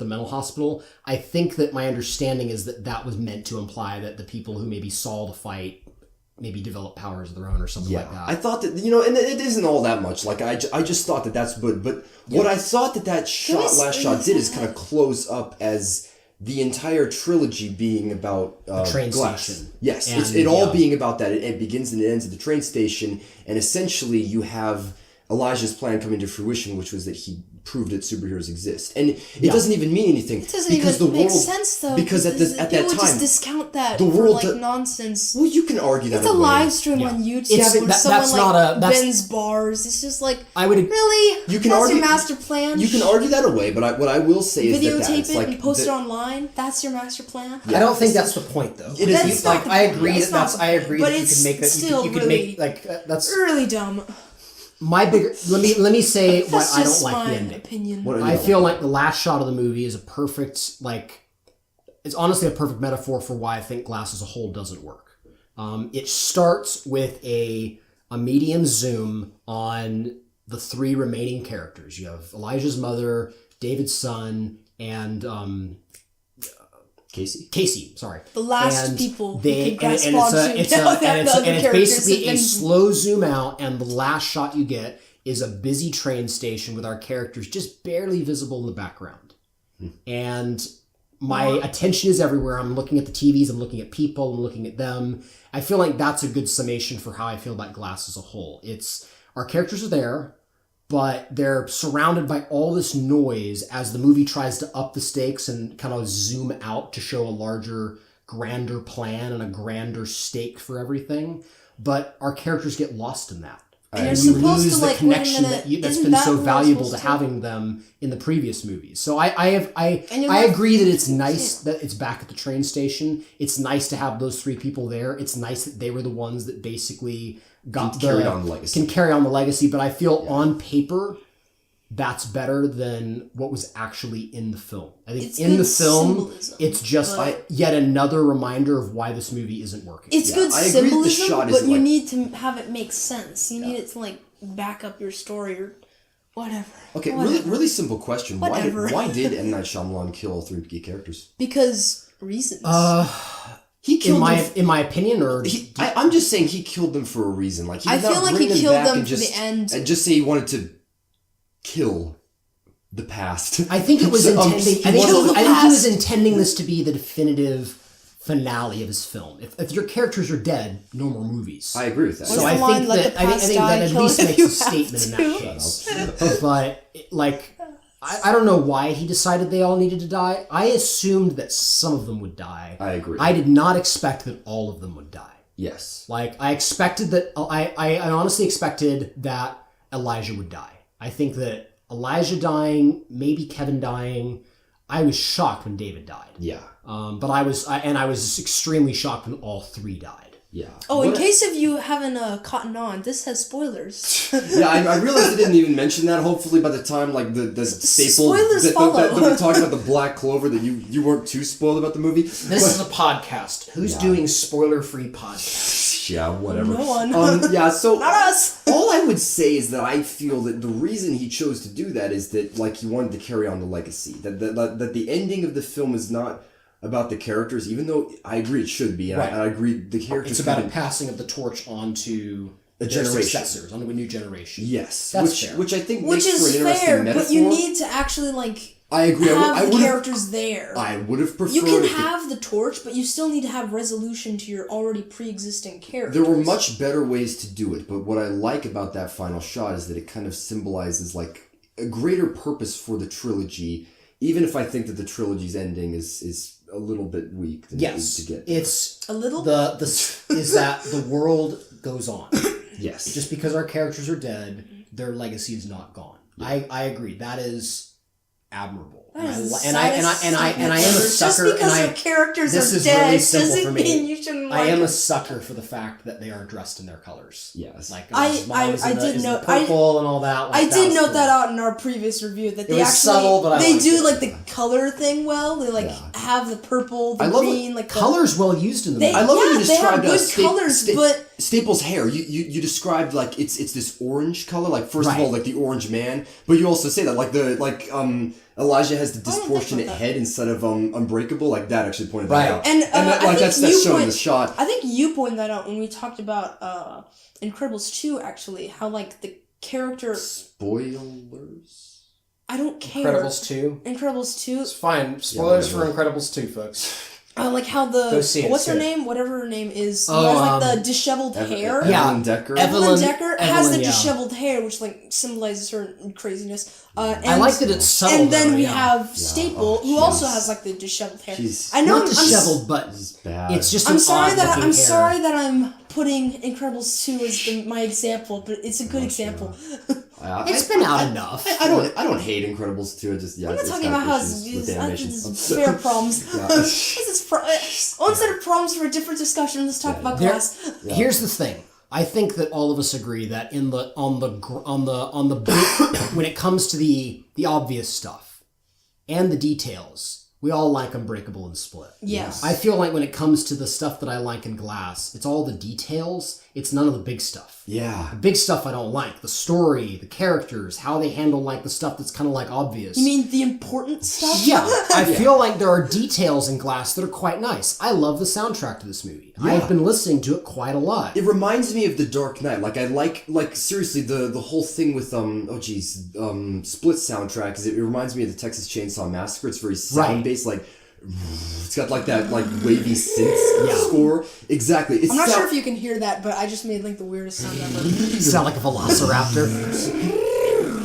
mental hospital. I think that my understanding is that was meant to imply that the people who maybe saw the fight maybe develop powers of their own or something like that. I thought that, and it isn't all that much. Like, I just thought that's good. But what I thought that last shot did is kind of close up as the entire trilogy being about train Glass. station. Yes, And, it all being about that. It begins and it ends at the train station, and essentially you have Elijah's plan coming to fruition, which was that he proved that superheroes exist, and it doesn't even mean anything. It doesn't because even the make world, sense though. Because at that people would time, just discount that the for world like do- nonsense. well, you can argue that It's a away. live stream Yeah. on YouTube It's- where that- someone that's like not a- that's- bends bars. It's just like I would- really. You can that's argue your master plan. You can argue that away, but what I will say is that videotape it's it like and post it the- online. That's your master plan. I don't think that's the point, though. It is- That's it's not like the- I agree that's that not that's the I point, agree but that you it's could make that still you could really, make like that's really dumb. my bigger. Let me say why That's I don't just like my the ending. opinion. What are I you- feel like the last shot of the movie is a perfect, like, it's honestly a perfect metaphor for why I think Glass as a whole doesn't work. It starts with a medium zoom on the three remaining characters. You have Elijah's mother, David's son, and Casey, sorry. The last And people who they could grasp and onto it's now a, that and it's, the other and it's characters basically have a been- slow zoom out, and the last shot you get is a busy train station with our characters just barely visible in the background. And my attention is everywhere. I'm looking at the TVs, I'm looking at people, I'm looking at them. I feel like that's a good summation for how I feel about Glass as a whole. It's our characters are there, but they're surrounded by all this noise as the movie tries to up the stakes and kind of zoom out to show a larger, grander plan and a grander stake for everything. But our characters get lost in that. And you're We supposed lose to the like connection wait a minute, that's isn't been that so what we're valuable to supposed having them in the previous movies. So I And you're I not- agree that it's nice that it's back at the train station. It's nice to have those three people there. It's nice that they were the ones that basically got carried on the legacy. Can carry on the legacy. But I feel on paper, that's better than what was actually in the film. I think It's in the good film, symbolism, it's just but- yet another reminder of why this movie isn't working. It's Yeah, good I agree that the symbolism, shot but isn't you like- need to have it make sense. You need it to like back up your story or whatever. Okay, Whatever. really simple question. Whatever. Why did M. Night Shyamalan kill three key characters? Because reasons. He killed them. In my opinion, or I'm just saying he killed them for a reason. Like, he I did not feel like bring he them killed back them and for just, the end. and just say he wanted to kill the past. I think it was So, intending. he I think wanted- he was intending this to be the definitive finale of his film. If your characters are dead, no more movies. I agree with that. What's so the I line, think "Let that the I think past that die, at kill least it if makes you a statement in have that case. But like I don't know why he decided they all needed to die. I assumed that some of them would die. I agree. I did not expect that all of them would die. Yes. Like, I expected that... I honestly expected that Elijah would die. I think that Elijah dying, maybe Kevin dying... I was shocked when David died. Yeah. But I was extremely shocked when all three died. Yeah. Oh, in case of you haven't cottoned on, this has spoilers. Yeah, I realized I didn't even mention that. Hopefully, by the time like the staple Spoilers follow. that we're talking about the Black Clover, that you weren't too spoiled about the movie. This is a podcast. Who's doing spoiler-free podcasts? Yeah, whatever. No one. Yeah, so Not us. all I would say is that I feel that the reason he chose to do that is that like he wanted to carry on the legacy. That the ending of the film is not about the characters, even though I agree it should be. And Right. I agree the characters. It's about a passing of the torch onto A their generation. successors, onto a new generation. Yes, That's fair. which I think Which makes for an is interesting fair, metaphor. but you need to actually like I agree. have I the would've- characters there. I would have preferred. You can if it- have the torch, but you still need to have resolution to your already pre-existing characters. There were much better ways to do it, but what I like about that final shot is that it kind of symbolizes like a greater purpose for the trilogy, even if I think that the trilogy's ending is a little bit weak to get. It's A little? is that the world goes on. Yes. Just because our characters are dead, their legacy is not gone. I agree. That is admirable. That is the And I am a saddest sucker. Just because and your characters this are is dead really simple doesn't for me. mean you shouldn't like I am them. a sucker for the fact that they are dressed in their colors. Yes. Like I did is note- the purple and all that. Like, I did was note cool. that out in our previous review that they was actually subtle, but I they liked do it. like the color thing well. They like Yeah. have the purple, the I love it. green, like the, Colors well used in the They, movie. I love yeah, when you they have described good colors, but Staples' hair. You described like it's this orange color. Like first Right. of all, like the orange man, but you also say that like Elijah has the didn't think about disproportionate that. head instead of Unbreakable. Like that actually pointed Right. that out. and that, I like think that's shown in point- the shot. I think you pointed that out when we talked about Incredibles 2. Actually, how like the character. Spoilers. I don't care. Incredibles 2. Incredibles 2. It's fine. Spoilers whatever. for Incredibles 2, folks. Like how Go the see it, what's her it's good. name? Whatever her name is, Oh, who has like the disheveled hair. Yeah. Evelyn Decker. Evelyn Decker has the Evelyn, yeah. disheveled hair, which like symbolizes her craziness. And, I like that it's subtle. And then though, we yeah. have Staple, Oh, who also she's- has like the disheveled hair. she's I know Not disheveled, but This is bad. it's just I'm an sorry that odd-looking I'm hair. sorry that I'm putting Incredibles 2 as my example, but it's a good example. It's been out enough. I don't hate Incredibles 2. I just I'm not talking about how it's fair problems. Yeah. Oh, Instead of problems for a different discussion, let's talk about There- class. Here's the thing. I think that all of us agree that when it comes to the obvious stuff and the details, we all like Unbreakable and Split. Yes. I feel like when it comes to the stuff that I like in Glass, it's all the details. It's none of the big stuff. Yeah. The big stuff I don't like. The story, the characters, how they handle like the stuff that's kind of like obvious. You mean the important stuff? Yeah, I feel like there are details in Glass that are quite nice. I love the soundtrack to this movie. I've been listening to it quite a lot. It reminds me of The Dark Knight. Like I like seriously the whole thing with Split soundtrack is it reminds me of the Texas Chainsaw Massacre. It's very sound based, like it's got like that like wavy synth score. Exactly. It's I'm not sure if you can hear that, but I just made like the weirdest sound ever. You sound like a velociraptor.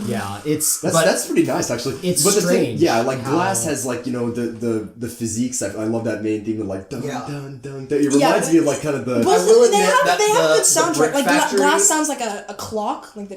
Yeah, that's pretty nice actually. It's but the strange. Thing, like how- Glass has like the physiques. I love that main theme of like dun Yeah. dun dun. Dun. It reminds me of like kind of the. But will they admit have that they have the good soundtrack. Brick Like Factory- Glass sounds like a clock, like the.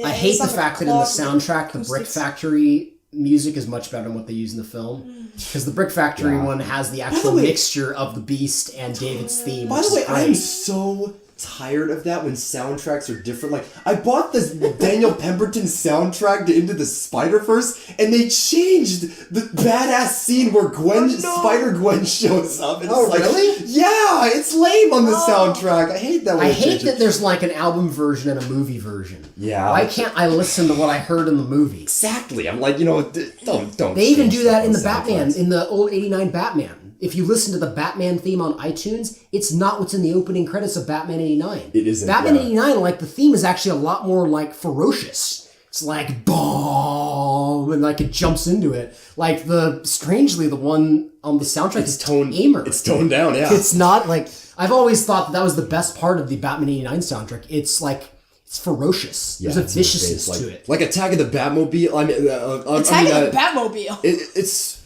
I hate the fact that in the soundtrack, the Brick acoustics. Factory music is much better than what they use in the film. Because the Brick Factory one has the actual way- mixture of the Beast and David's theme. By which the way, is I'm great. so tired of that when soundtracks are different. Like, I bought this Daniel Pemberton soundtrack to Into the Spider-Verse, and they changed the badass scene where Spider-Gwen shows up. And it's like, really? Yeah, it's lame on the soundtrack. I hate that. When I they hate change that it. there's like an album version and a movie version. Yeah. Why can't I listen to what I heard in the movie? Exactly. I'm like, don't. They even change do that stuff in the on Batman, soundtracks. in the old 89 Batman. If you listen to the Batman theme on iTunes, it's not what's in the opening credits of Batman 89. It isn't, Batman yeah. 89, like, the theme is actually a lot more, like, ferocious. It's like, boom, and, like, it jumps into it. Like, strangely, the one on the soundtrack is tamer. It's toned down, yeah. It's not, like, I've always thought that was the best part of the Batman 89 soundtrack. It's, like, it's ferocious. Yeah, There's a it's in your viciousness face, to it. Like Attack of the Batmobile. Attack of the Batmobile. It's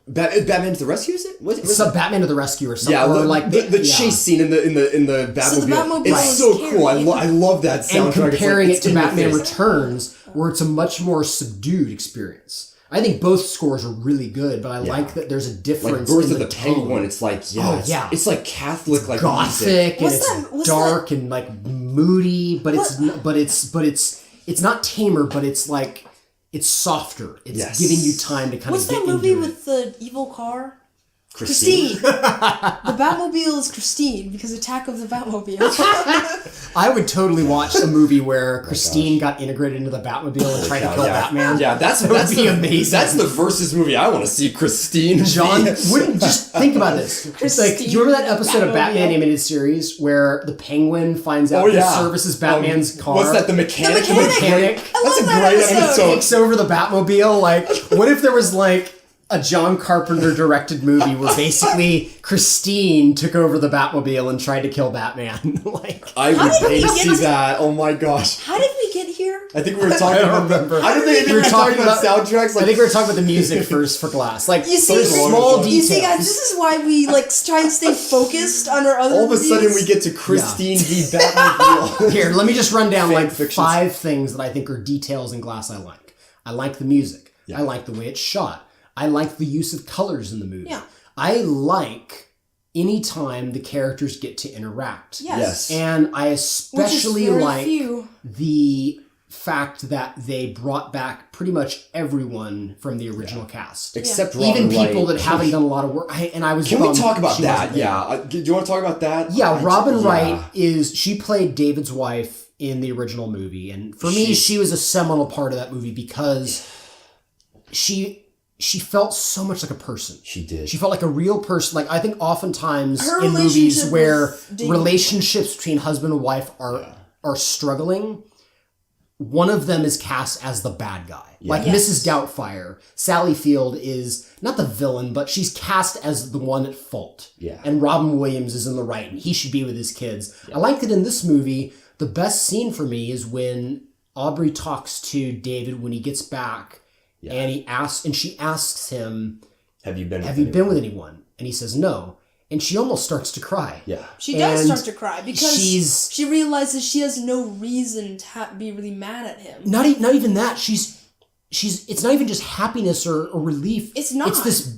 Batman to the Rescue. Is it? Was Some Batman to the Rescue or something. Yeah, or the chase scene in the Batmobile. So the Batmobile it's is so scary. cool. I love that soundtrack. And comparing it's it to in your Batman face. Returns, where it's a much more subdued experience. I think both scores are really good, but I like that there's a Like difference Birth in of the the tone. Penguin, it's like it's like Catholic, like Gothic music. and it's dark and like moody, but it's not tamer, but it's like it's softer. It's giving you time to kind What's of get that movie into with the evil car? Christine. The Batmobile is Christine because Attack of the Batmobile. I would totally watch a movie where Christine got integrated into the Batmobile and tried to kill Batman. Yeah, that's would be amazing. That's the versus movie I want to see. Christine. John, wouldn't just think about this. It's like, do you remember that episode of Batman Batmobile. animated series where the Penguin finds out who services Batman's car? What's that? The mechanic. The mechanic. That's a that great episode. episode. Takes over the Batmobile. Like, what if there was like a John Carpenter directed movie where basically Christine took over the Batmobile and tried to kill Batman? Like, I How would did pay we to get see to- that. Oh my gosh. How did we get here? I think we were talking about remember. I don't think we were talking about soundtracks. Like, I think we were talking about the music first for Glass. Like, You see, there's small you see, details. guys, this is why we like try and stay focused on our other. all of a sudden we reviews. get to Christine v. Batmobile. Here, let me just run down like fictions. 5 things that I think are details in Glass I like. I like the music. I like the way it's shot. I like the use of colors in the movie. Yeah. I like anytime the characters get to interact. Yes. And I especially very like few. the fact that they brought back pretty much everyone from the original cast. Except Even Robin people Wright. that haven't done a lot of work. I was Can we bummed talk about she that? wasn't there. Yeah. Do you want to talk about that? Yeah, Robin Wright she played David's wife in the original movie, and for me, she was a seminal part of that movie because she felt so much like a person. She did. She felt like a real person. Like, I think oftentimes Her in movies relationship where with David. relationships between husband and wife are struggling, one of them is cast as the bad guy. Like Mrs. Doubtfire, Sally Field is not the villain, but she's cast as the one at fault. Yeah. And Robin Williams is in the right, and he should be with his kids. I like that in this movie, the best scene for me is when Aubrey talks to David when he gets back, and she asks him, Have you been with anyone? And he says no. And she almost starts to cry. Yeah. She does And start to cry because she realizes she has no reason to be really mad at him. Not even that. She's it's not even just happiness or relief. It's not. It's this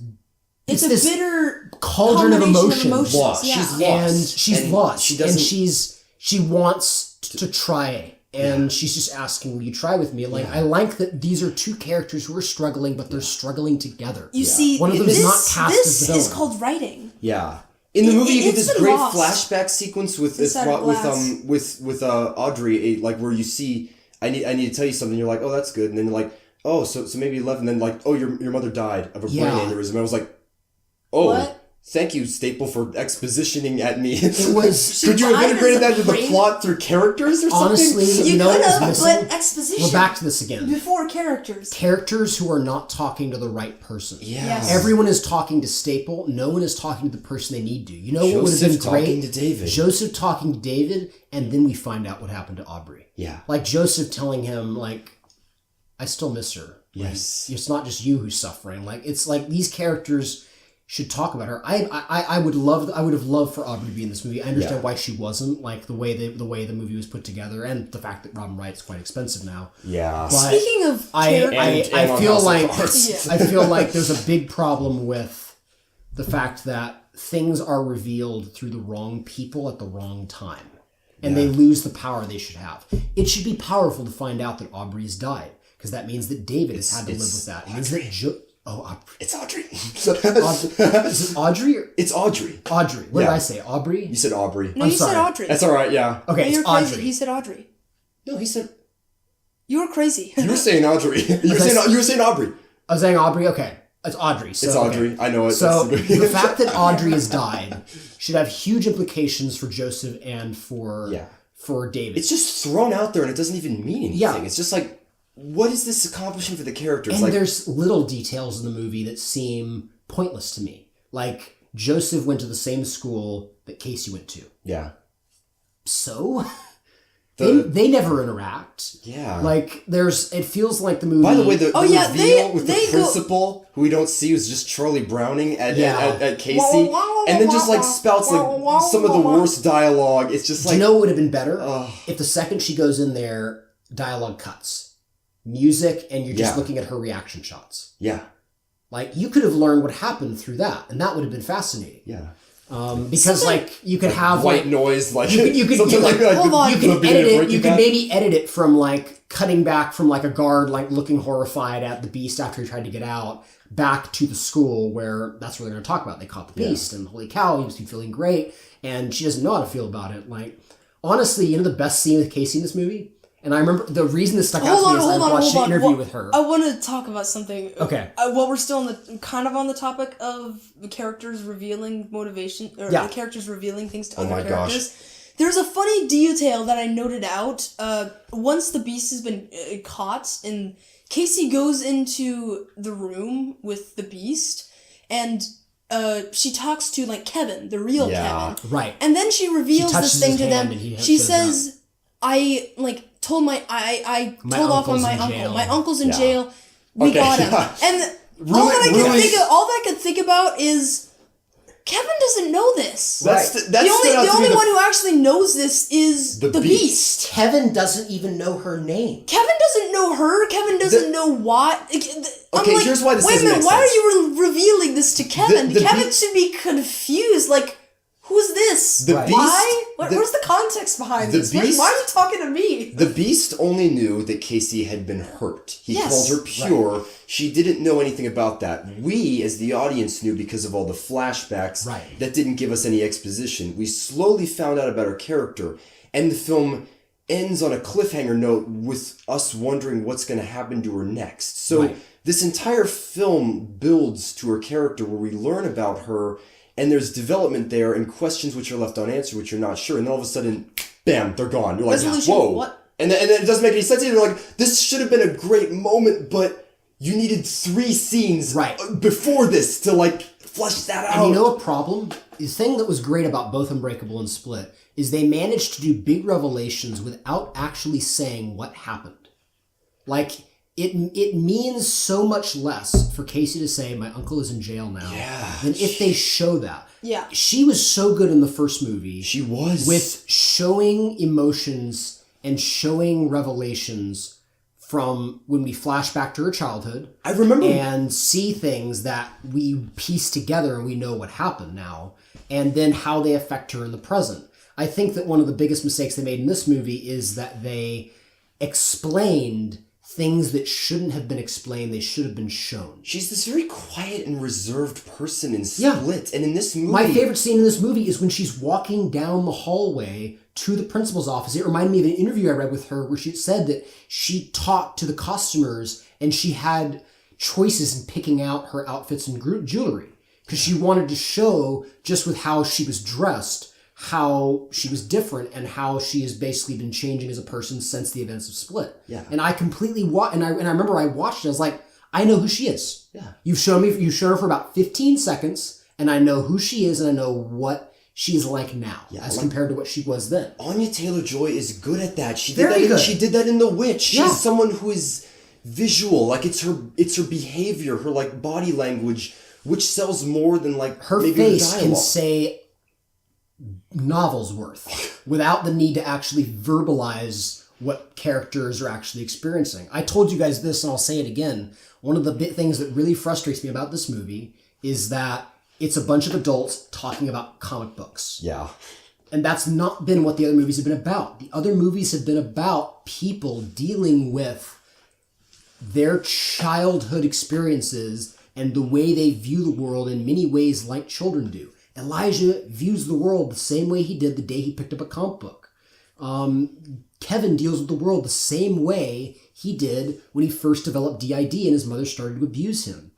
It's a this bitter cauldron of combination emotions. Lost. Yeah. She's lost. And she's And lost. she doesn't- she wants to try. And she's just asking, will you try with me? Like, I like that these are two characters who are struggling, but they're struggling together. You see, one of them is not this cast as the is villain. called writing. Yeah. In the movie, you get it's this been great lost flashback sequence with inside of Glass. Audrey, like where you see, I need to tell you something. You're like, oh, that's good, and then you're like, oh, so maybe you left, and then like, oh, your mother died of a brain aneurysm. I was like, oh. What? Thank you, Staple, for expositioning at me. It was... Could you have died integrated as a that into the brain- plot through characters or something? Honestly, You you know could what have, was missing? but exposition. We're back to this again. Before characters. Characters who are not talking to the right person. Yeah. Yes. Everyone is talking to Staple. No one is talking to the person they need to. You know what would have Joseph been great? talking to David. Joseph talking to David, and then we find out what happened to Aubrey. Yeah. Like Joseph telling him, like, I still miss her. Yes. Like, it's not just you who's suffering. Like, it's like these characters should talk about her. I would have loved for Aubrey to be in this movie. I understand why she wasn't, like the way the movie was put together, and the fact that Robin Wright's quite expensive now. Yeah. But Speaking of characters, And I on feel House of like Cards. I feel like there's a big problem with the fact that things are revealed through the wrong people at the wrong time, and they lose the power they should have. It should be powerful to find out that Aubrey has died, because that means that David has had to live with that. It means that Aubrey. It's Audrey. Is it Audrey or It's Audrey. Audrey? What did Yeah. I say? Aubrey? You said Aubrey. no, I'm you said sorry. Audrey. That's all right. Yeah. Okay, No, it's you're crazy. Audrey. He said Audrey. No, he said. You were crazy. You were saying Audrey. You were saying Aubrey. I was saying Aubrey. Okay, it's Audrey. So, It's Audrey. okay. I know it. So That's- the fact that Audrey has died should have huge implications for Joseph and for David. It's just thrown out there and it doesn't even mean anything. Yeah. It's just like, what is this accomplishing for the characters? And like, there's little details in the movie that seem pointless to me. Like, Joseph went to the same school that Casey went to. yeah. So? They never interact. Yeah. Like, it feels like the movie... By the way, the reveal with they the principal, who we don't see, was just Charlie Browning at Casey, Wah, and then just like spouts like some of the worst dialogue. It's just like... Do you know what would have been better? If the second she goes in there, dialogue cuts. Music, and you're just looking at her reaction shots. Yeah. Like, you could have learned what happened through that, and that would have been fascinating. Yeah. Because you could have white noise, like you could something like that. Hold on. You can edit it. You can maybe edit it from like cutting back from like a guard like looking horrified at the beast after he tried to get out, back to the school where that's what they're going to talk about. They caught the beast, and holy cow, he must be feeling great, and she doesn't know how to feel about it. Like, honestly, the best scene with Casey in this movie. And I remember the reason this stuck out to me is I watched an interview with her. I want to talk about something. Okay. While we're still on the topic of the characters revealing motivation, or the characters revealing things to other characters. Gosh. There's a funny detail that I noted out. Once the beast has been caught, and Casey goes into the room with the beast, and she talks to like Kevin, the real Kevin. Right. And then she reveals this thing to them. She says, I told off on my uncle. Jail. My uncle's in jail. We got him. And all that I could think about is Kevin doesn't know this. The only one who actually knows this is the beast. Kevin doesn't even know her name. Kevin doesn't know her. Kevin doesn't know what. Here's why this doesn't make sense. Wait a minute, why are you revealing this to Kevin? Kevin should be confused, like, who's this? Why? Where's the context behind this? Why are you talking to me? The Beast only knew that Casey had been hurt. He called her pure. Right. She didn't know anything about that. We, as the audience, knew because of all the flashbacks that didn't give us any exposition. We slowly found out about her character, and the film ends on a cliffhanger note with us wondering what's going to happen to her next. So this entire film builds to her character where we learn about her. And there's development there and questions which are left unanswered, which you're not sure. And then all of a sudden, bam, they're gone. You're like, whoa. What? And then it doesn't make any sense either. You're like, this should have been a great moment, but you needed 3 scenes before this to like flesh that out. And you know a problem? The thing that was great about both Unbreakable and Split is they managed to do big revelations without actually saying what happened. Like, it means so much less for Casey to say, my uncle is in jail now, than if they show that. Yeah. She was so good in the first movie. She was. With showing emotions and showing revelations from when we flash back to her childhood. I remember. And see things that we piece together and we know what happened now. And then how they affect her in the present. I think that one of the biggest mistakes they made in this movie is that they explained things that shouldn't have been explained, they should have been shown. She's this very quiet and reserved person in Split. And in this movie... My favorite scene in this movie is when she's walking down the hallway to the principal's office. It reminded me of an interview I read with her where she said that she talked to the costumers and she had choices in picking out her outfits and jewelry. Because she wanted to show, just with how she was dressed, how she was different and how she has basically been changing as a person since the events of Split. Yeah. And I completely and I remember I watched it, I was like, I know who she is. Yeah. You've shown her for about 15 seconds and I know who she is and I know what she is like now as compared to what she was then. Anya Taylor-Joy is good at that. She did that in The Witch. She's someone who is visual. Like it's her behavior, her like body language, which sells more than like her maybe face her can say novels worth without the need to actually verbalize what characters are actually experiencing. I told you guys this and I'll say it again. One of the big things that really frustrates me about this movie is that it's a bunch of adults talking about comic books. Yeah. And that's not been what the other movies have been about. The other movies have been about people dealing with their childhood experiences and the way they view the world in many ways like children do. Elijah views the world the same way he did the day he picked up a comic book. Kevin deals with the world the same way he did when he first developed DID and his mother started to abuse him.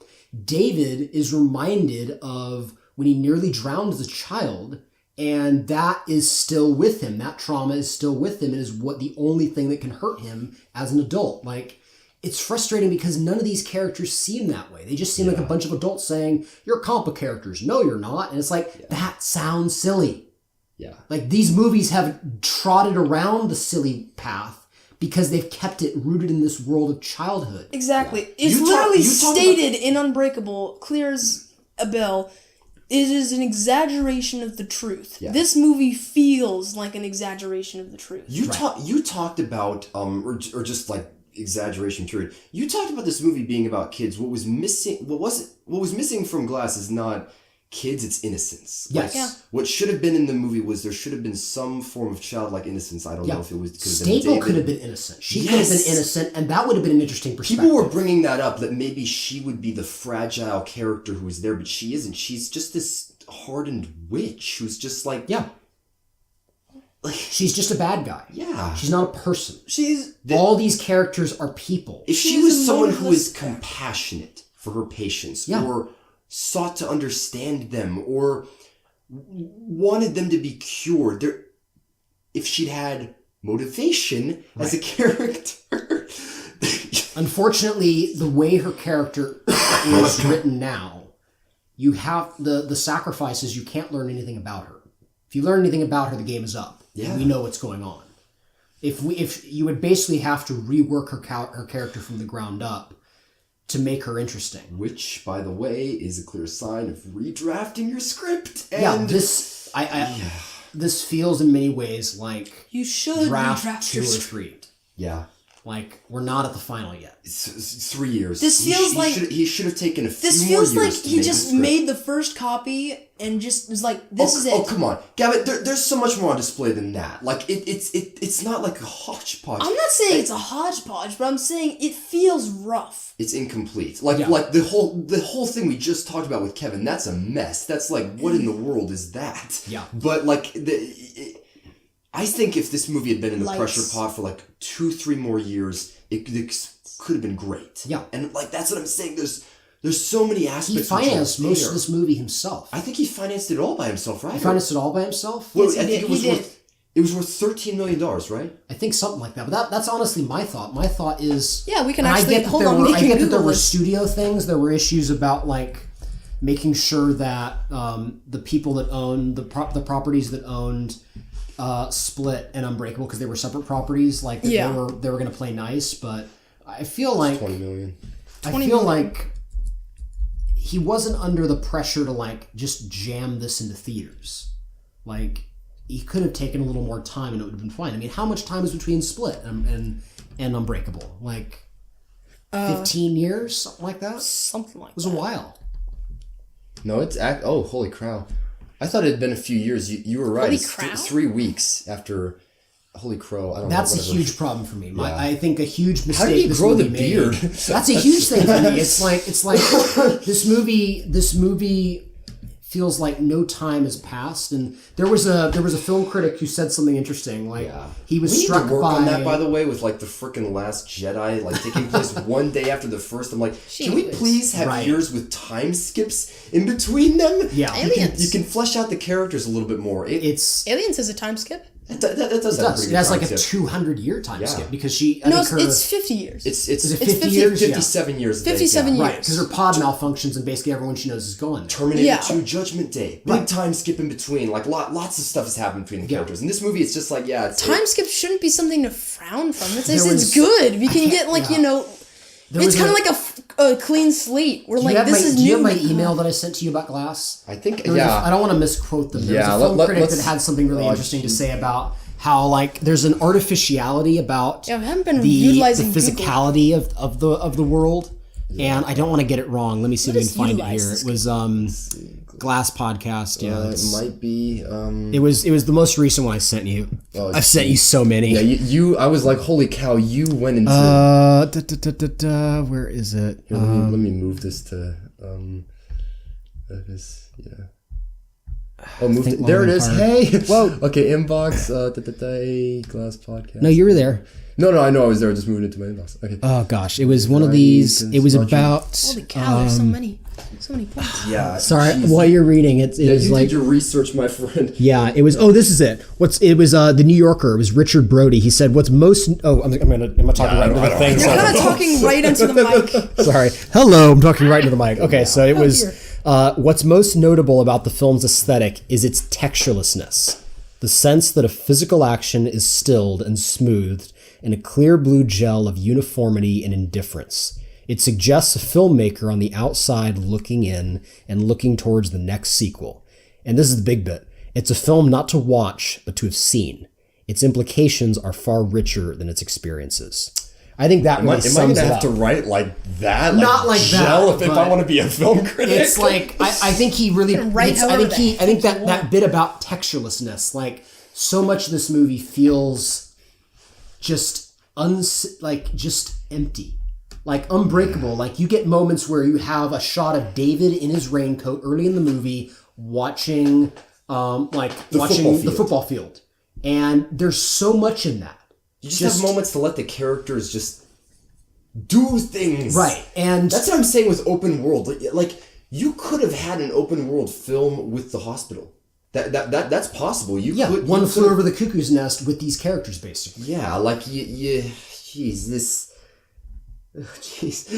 David is reminded of when he nearly drowned as a child, and that is still with him. That trauma is still with him and is what the only thing that can hurt him as an adult. Like, it's frustrating because none of these characters seem that way. They just seem like a bunch of adults saying, you're comic book characters. No, you're not. And it's like, that sounds silly. Yeah. Like, these movies have trotted around the silly path because they've kept it rooted in this world of childhood. Exactly. It's literally stated in Unbreakable, clear as a bell, it is an exaggeration of the truth. Yeah. This movie feels like an exaggeration of the truth. You talked about or just like exaggeration period. You talked about this movie being about kids. What was missing from Glass is not kids, it's innocence. Yes. Yeah. What should have been in the movie was there should have been some form of childlike innocence. I don't know if it was... Staple could have been innocent. She could have been innocent, and that would have been an interesting perspective. People were bringing that up, that maybe she would be the fragile character who was there, but she isn't. She's just this hardened witch who's just like... Yeah. Like, she's just a bad guy. Yeah. She's not a person. All all these characters are people. If she was someone who is compassionate for her patients, or sought to understand them, or wanted them to be cured, if she'd had motivation as a character. Unfortunately, the way her character is written now, you have the sacrifices, you can't learn anything about her. If you learn anything about her, the game is up. Yeah. We know what's going on. If you would basically have to rework her character from the ground up to make her interesting. Which, by the way, is a clear sign of redrafting your script. And this feels in many ways like you should draft redraft 2 your or script. 3. Yeah. Like, we're not at the final yet. It's 3 years. This feels like... He should have taken a few more years. This feels like he just made the first copy and just was like, this is it. Oh, come on. Gavin, there's so much more on display than that. Like, it's not like a hodgepodge. I'm not saying it's a hodgepodge, but I'm saying it feels rough. It's incomplete. Like the whole thing we just talked about with Kevin, that's a mess. That's like, what in the world is that? Yeah. But, like... I think if this movie had been in the pressure pot for like 2-3 more years, it could have been great. Yeah. And like that's what I'm saying. There's so many aspects. He financed most of this movie himself. I think he financed it all by himself, right? He financed it all by himself? Well, I think it was worth $13 million, right? I think something like that. But that's honestly my thought. My thought is... Yeah, we can actually... I get that there were studio things. There were issues about like making sure that the people that owned the properties that owned... Split and Unbreakable, because they were separate properties. Like they were going to play nice, but I feel like $20 million. Like he wasn't under the pressure to like just jam this into theaters. Like he could have taken a little more time and it would have been fine. I mean, how much time is between Split and Unbreakable? Like 15 years, something like that. Something like that. It was a while. No, it's holy crow. I thought it had been a few years. You were right. It's 3 weeks after Holy Crow. I don't know. That's a huge problem for me. Yeah. I think a huge mistake. How did he grow the beard? That's a huge thing for me. It's like this movie feels like no time has passed. And there was a film critic who said something interesting. Like he was struck by... We need to work on that, by the way, with like the frickin' Last Jedi, like taking place one day after the first. I'm like, can we please have years with time skips in between them? Yeah, you can flesh out the characters a little bit more. Aliens has a time skip. It does. It has like a 200-year time skip because she. It's 50 years. It's 50 years. 57 years. 57 years. Right, because her pod malfunctions and basically everyone she knows is gone. Terminator 2, Judgment Day, big time skip in between. Like lots of stuff has happened between the characters. In this movie, it's just like time skip shouldn't be something to frown from. It's good. We can get like it's kind of like a clean slate. We're like, this is new. Do you have my email that I sent to you about Glass? I think, I don't want to misquote them. There was a film critic that had something really interesting to say about how, like, there's an artificiality about I haven't been utilizing the physicality of the world. Yeah. And I don't want to get it wrong. Let me see if we can find it here. It was Glass Podcast. Yeah, it might be. It was the most recent one I sent you. I've sent you so many. Yeah, you. I was like, holy cow! You went into. Where is it? Here, let me move this to. This, yeah. Oh, moved it. There it is. Hey. Whoa. Okay, inbox. Glass Podcast. No, you were there. No, I know I was there. I just moved into my inbox. Okay. Oh gosh, it was one of these. It was about. Holy cow! There's so many points. Yeah. Sorry, while you're reading it, it was you like did your research, my friend. Yeah, it was. Oh, this is it. It was the New Yorker. It was Richard Brody. He said, "What's most." Oh, am I talking right into the thing? You're kind of talking right into the mic. Sorry. Hello, I'm talking right into the mic. Okay, so it was. What's most notable about the film's aesthetic is its texturelessness. The sense that a physical action is stilled and smoothed in a clear blue gel of uniformity and indifference. It suggests a filmmaker on the outside looking in and looking towards the next sequel. And this is the big bit. It's a film not to watch, but to have seen. Its implications are far richer than its experiences. I think that really sums it up. Am I gonna have to write like that? Not like that, if I want to be a film critic. It's like I think he really. I think that bit about texturelessness, like so much of this movie feels just just empty, like unbreakable. Like you get moments where you have a shot of David in his raincoat early in the movie watching the football field, and there's so much in that. You just have moments to let the characters just do things. Right. And that's what I'm saying with open world. Like you could have had an open world film with the hospital. That's possible. One Flew Over the Cuckoo's Nest with these characters, basically. Yeah, like jeez, this. Jeez.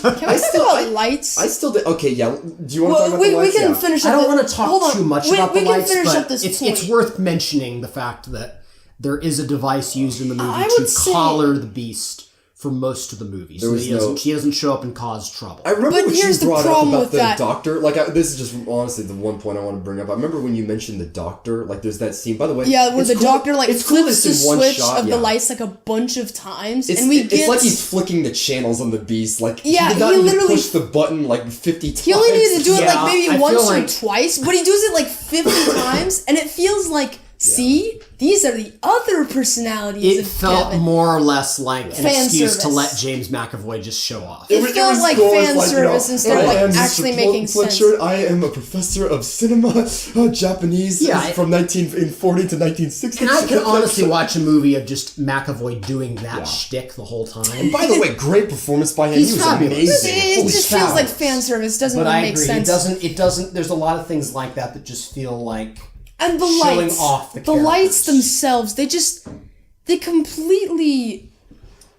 Can we talk about lights? I still did. Okay, yeah. Do you want to talk about the lights? We can finish up. I don't want to talk too much about the lights, we can finish but up this it's worth mentioning the fact that there is a device used in the movie to collar the beast for most of the movie, so he doesn't show up and cause trouble. I remember what you brought up about the doctor. Like, this is just honestly the one point I want to bring up. I remember when you mentioned the doctor. Like, there's that scene. By the way, where the doctor flips the switch of the lights like a bunch of times, and it's like he's flicking the channels on the beast. Like, he literally push the button like 50 times. He only needed to do it like maybe once or twice, but he does it like 50 times, and it feels like. See? These are the other personalities of Kevin. It felt more or less like an excuse to let James McAvoy just show off. It felt like fan service instead of like actually making sense. I am a professor of cinema, Japanese, from 1940 to 1960. And I can honestly watch a movie of just McAvoy doing that shtick the whole time. And by the way, great performance by him. He was amazing. It just feels like fan service. Doesn't really make sense. It doesn't. There's a lot of things like that just feel like. And the lights, the lights themselves, they completely,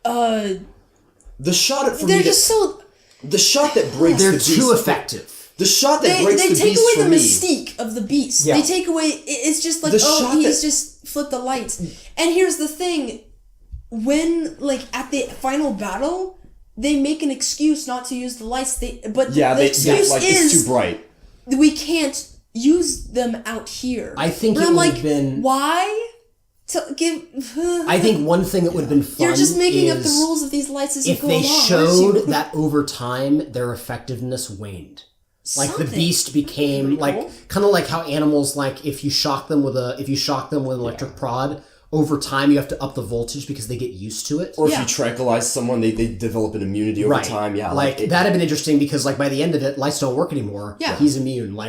the shot at they're just so. The shot that breaks the beast. They're too effective. The shot that breaks the beast. They take away the mystique of the beast. Yeah. They take away. It's just like he's just flipped the lights. And here's the thing, when at the final battle, they make an excuse not to use the lights. The excuse is it's too bright. We can't use them out here. I think it would have been... Why? I think one thing that would have been fun You're just making up the rules of these lights as you go along. If they showed that over time, their effectiveness waned. Like the beast became kind of like how animals, like if you shock them with an electric prod, over time you have to up the voltage because they get used to it. Or if you tranquilize someone, they develop an immunity over time. Yeah, that'd have been interesting because by the end of it, lights don't work anymore. Yeah, he's immune.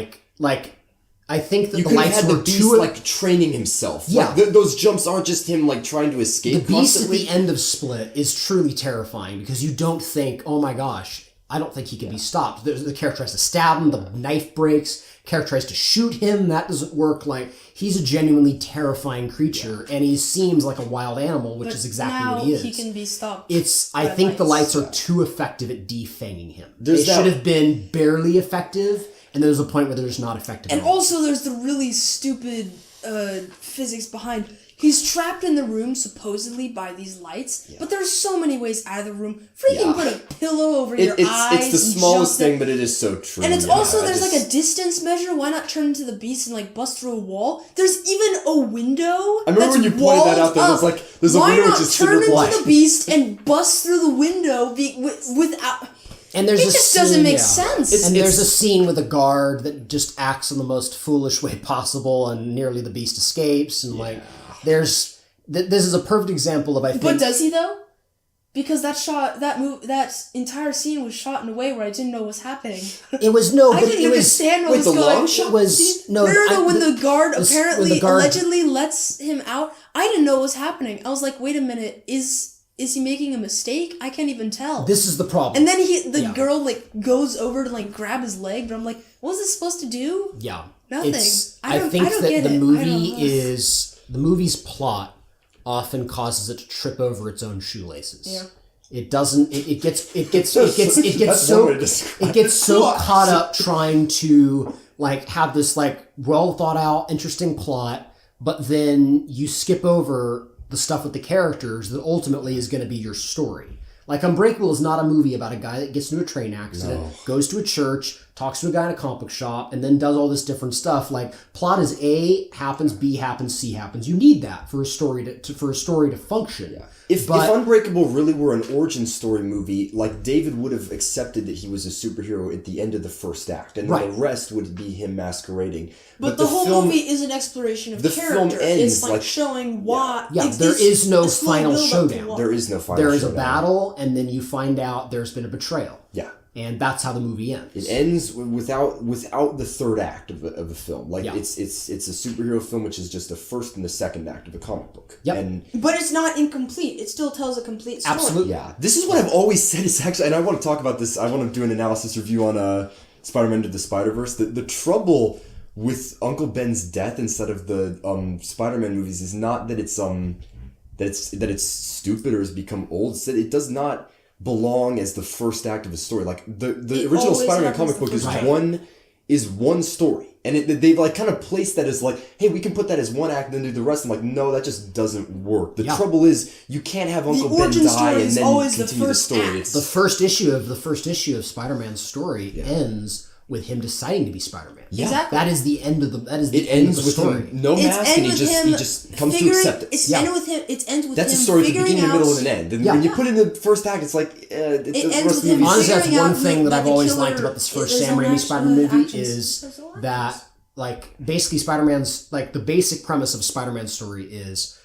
I think that you the lights had were the beast training himself. Yeah, those jumps aren't just him trying to escape. The beast at the end of Split is truly terrifying because you don't think, oh my gosh, I don't think he can be stopped. The character tries to stab him, the knife breaks. Character tries to shoot him, that doesn't work. He's a genuinely terrifying creature, and he seems like a wild animal, which is exactly what he is. He can be stopped. I think the lights are too effective at defanging him. They should have been barely effective. And there's a point where they're just not effective. And also there's the really stupid physics behind... He's trapped in the room, supposedly, by these lights. Yeah. But there's so many ways out of the room. Freaking put a pillow over your eyes. It's the smallest thing, but it is so true. And it's also, there's a distance measure. Why not turn into the beast and, bust through a wall? There's even a window. I remember when you pointed that out, there's a window which is super black. Why not turn into the beast and bust through the window without... And there's it just doesn't make sense. There's a scene with a guard that just acts in the most foolish way possible, and nearly the beast escapes. And this is a perfect example of But does he though? Because that entire scene was shot in a way where I didn't know what was happening. It was no, I but didn't understand what was going. Long shot? When the guard allegedly lets him out, I didn't know what was happening. I was like, wait a minute, is he making a mistake? I can't even tell. This is the problem. And then the girl goes over to grab his leg, but I'm like, what was this supposed to do? Yeah. Nothing. I think that the movie's plot often causes it to trip over its own shoelaces. Yeah. It doesn't it gets so caught up trying to have this well thought out interesting plot but then you skip over the stuff with the characters that ultimately is going to be your story. Like Unbreakable is not a movie about a guy that gets into a train accident, goes to a church, talks to a guy in a comic book shop, and then does all this different stuff. Like plot is A happens, B happens, C happens. You need that for a story to function. Yeah. If Unbreakable really were an origin story movie, like David would have accepted that he was a superhero at the end of the first act, and then the rest would be him masquerading. But the whole movie is an exploration of character. Film ends it's like showing why. Yeah, there is no final showdown. There is no final showdown. There is a battle, and then you find out there's been a betrayal. Yeah. And that's how the movie ends. It ends without the third act of the film. Like it's a superhero film, which is just the first and the second act of a comic book. Yep. But it's not incomplete. It still tells a complete story. Absolutely. Yeah. This is what I've always said. Is actually, and I want to talk about this. I want to do an analysis review on Spider-Man Into the Spider-Verse. The trouble with Uncle Ben's death instead of the Spider-Man movies is not that it's that it's stupid or has become old. It's that it does not belong as the first act of a story. Like the original Spider-Man comic book is one story, and they've like kind of placed that as like, hey, we can put that as one act and then do the rest. I'm like, no, that just doesn't work. The trouble is you can't have Uncle Ben die and then continue the story. The first issue of Spider-Man's story ends with him deciding to be Spider-Man. Yeah. Exactly. That is the end of the story. Him, no mask, and he just comes to accept it. It ends with him. It ends with that's him. a story at the beginning, the middle, and an end. And when you put it in the first act, it's like it ends with him. Honestly, that's one thing that I've always liked about this first Sam Raimi Spider-Man movie is that, like, basically Spider-Man's, like, the basic premise of Spider-Man's story is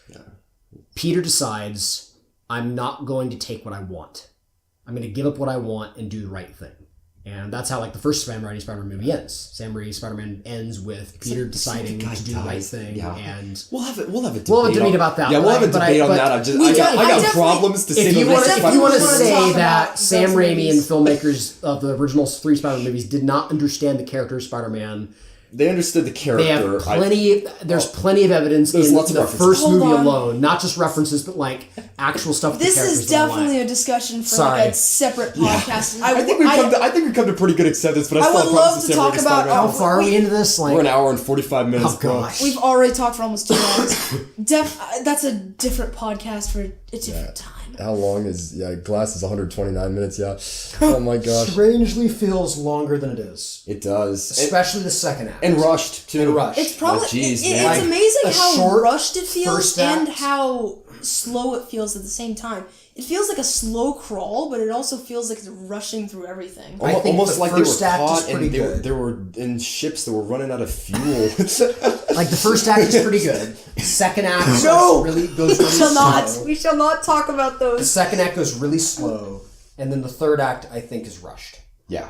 Peter decides, I'm not going to take what I want. I'm going to give up what I want and do the right thing. And that's how, like, the first Sam Raimi Spider-Man movie ends. Sam Raimi Spider-Man ends with Peter deciding to do the right thing, and we'll have a debate about that. Yeah, we'll have a debate on that. I got problems to say. If you want to say that Sam Raimi and filmmakers of the original three Spider-Man movies did not understand the character of Spider-Man. They understood the character. They have plenty. There's plenty of evidence in the first movie alone, not just references, but like actual stuff. With this the is definitely a discussion for like a separate podcast. I think we've come to pretty good acceptance. But I would love to talk about how far are we into this. Like, we're an hour and 45 minutes. Oh gosh, we've already talked for almost 2 hours. That's a different podcast for a different time. How long is Glass is 129 minutes. Yeah. Oh my gosh. Strangely feels longer than it is. It does, especially the second act. And rushed too. It's probably it's amazing how rushed it feels and how slow it feels at the same time. It feels like a slow crawl, but it also feels like it's rushing through everything. Almost like they were caught and they were in ships that were running out of fuel. Like the first act is pretty good. The second act goes really slow. We shall not talk about those. The second act goes really slow, and then the third act I think is rushed. Yeah.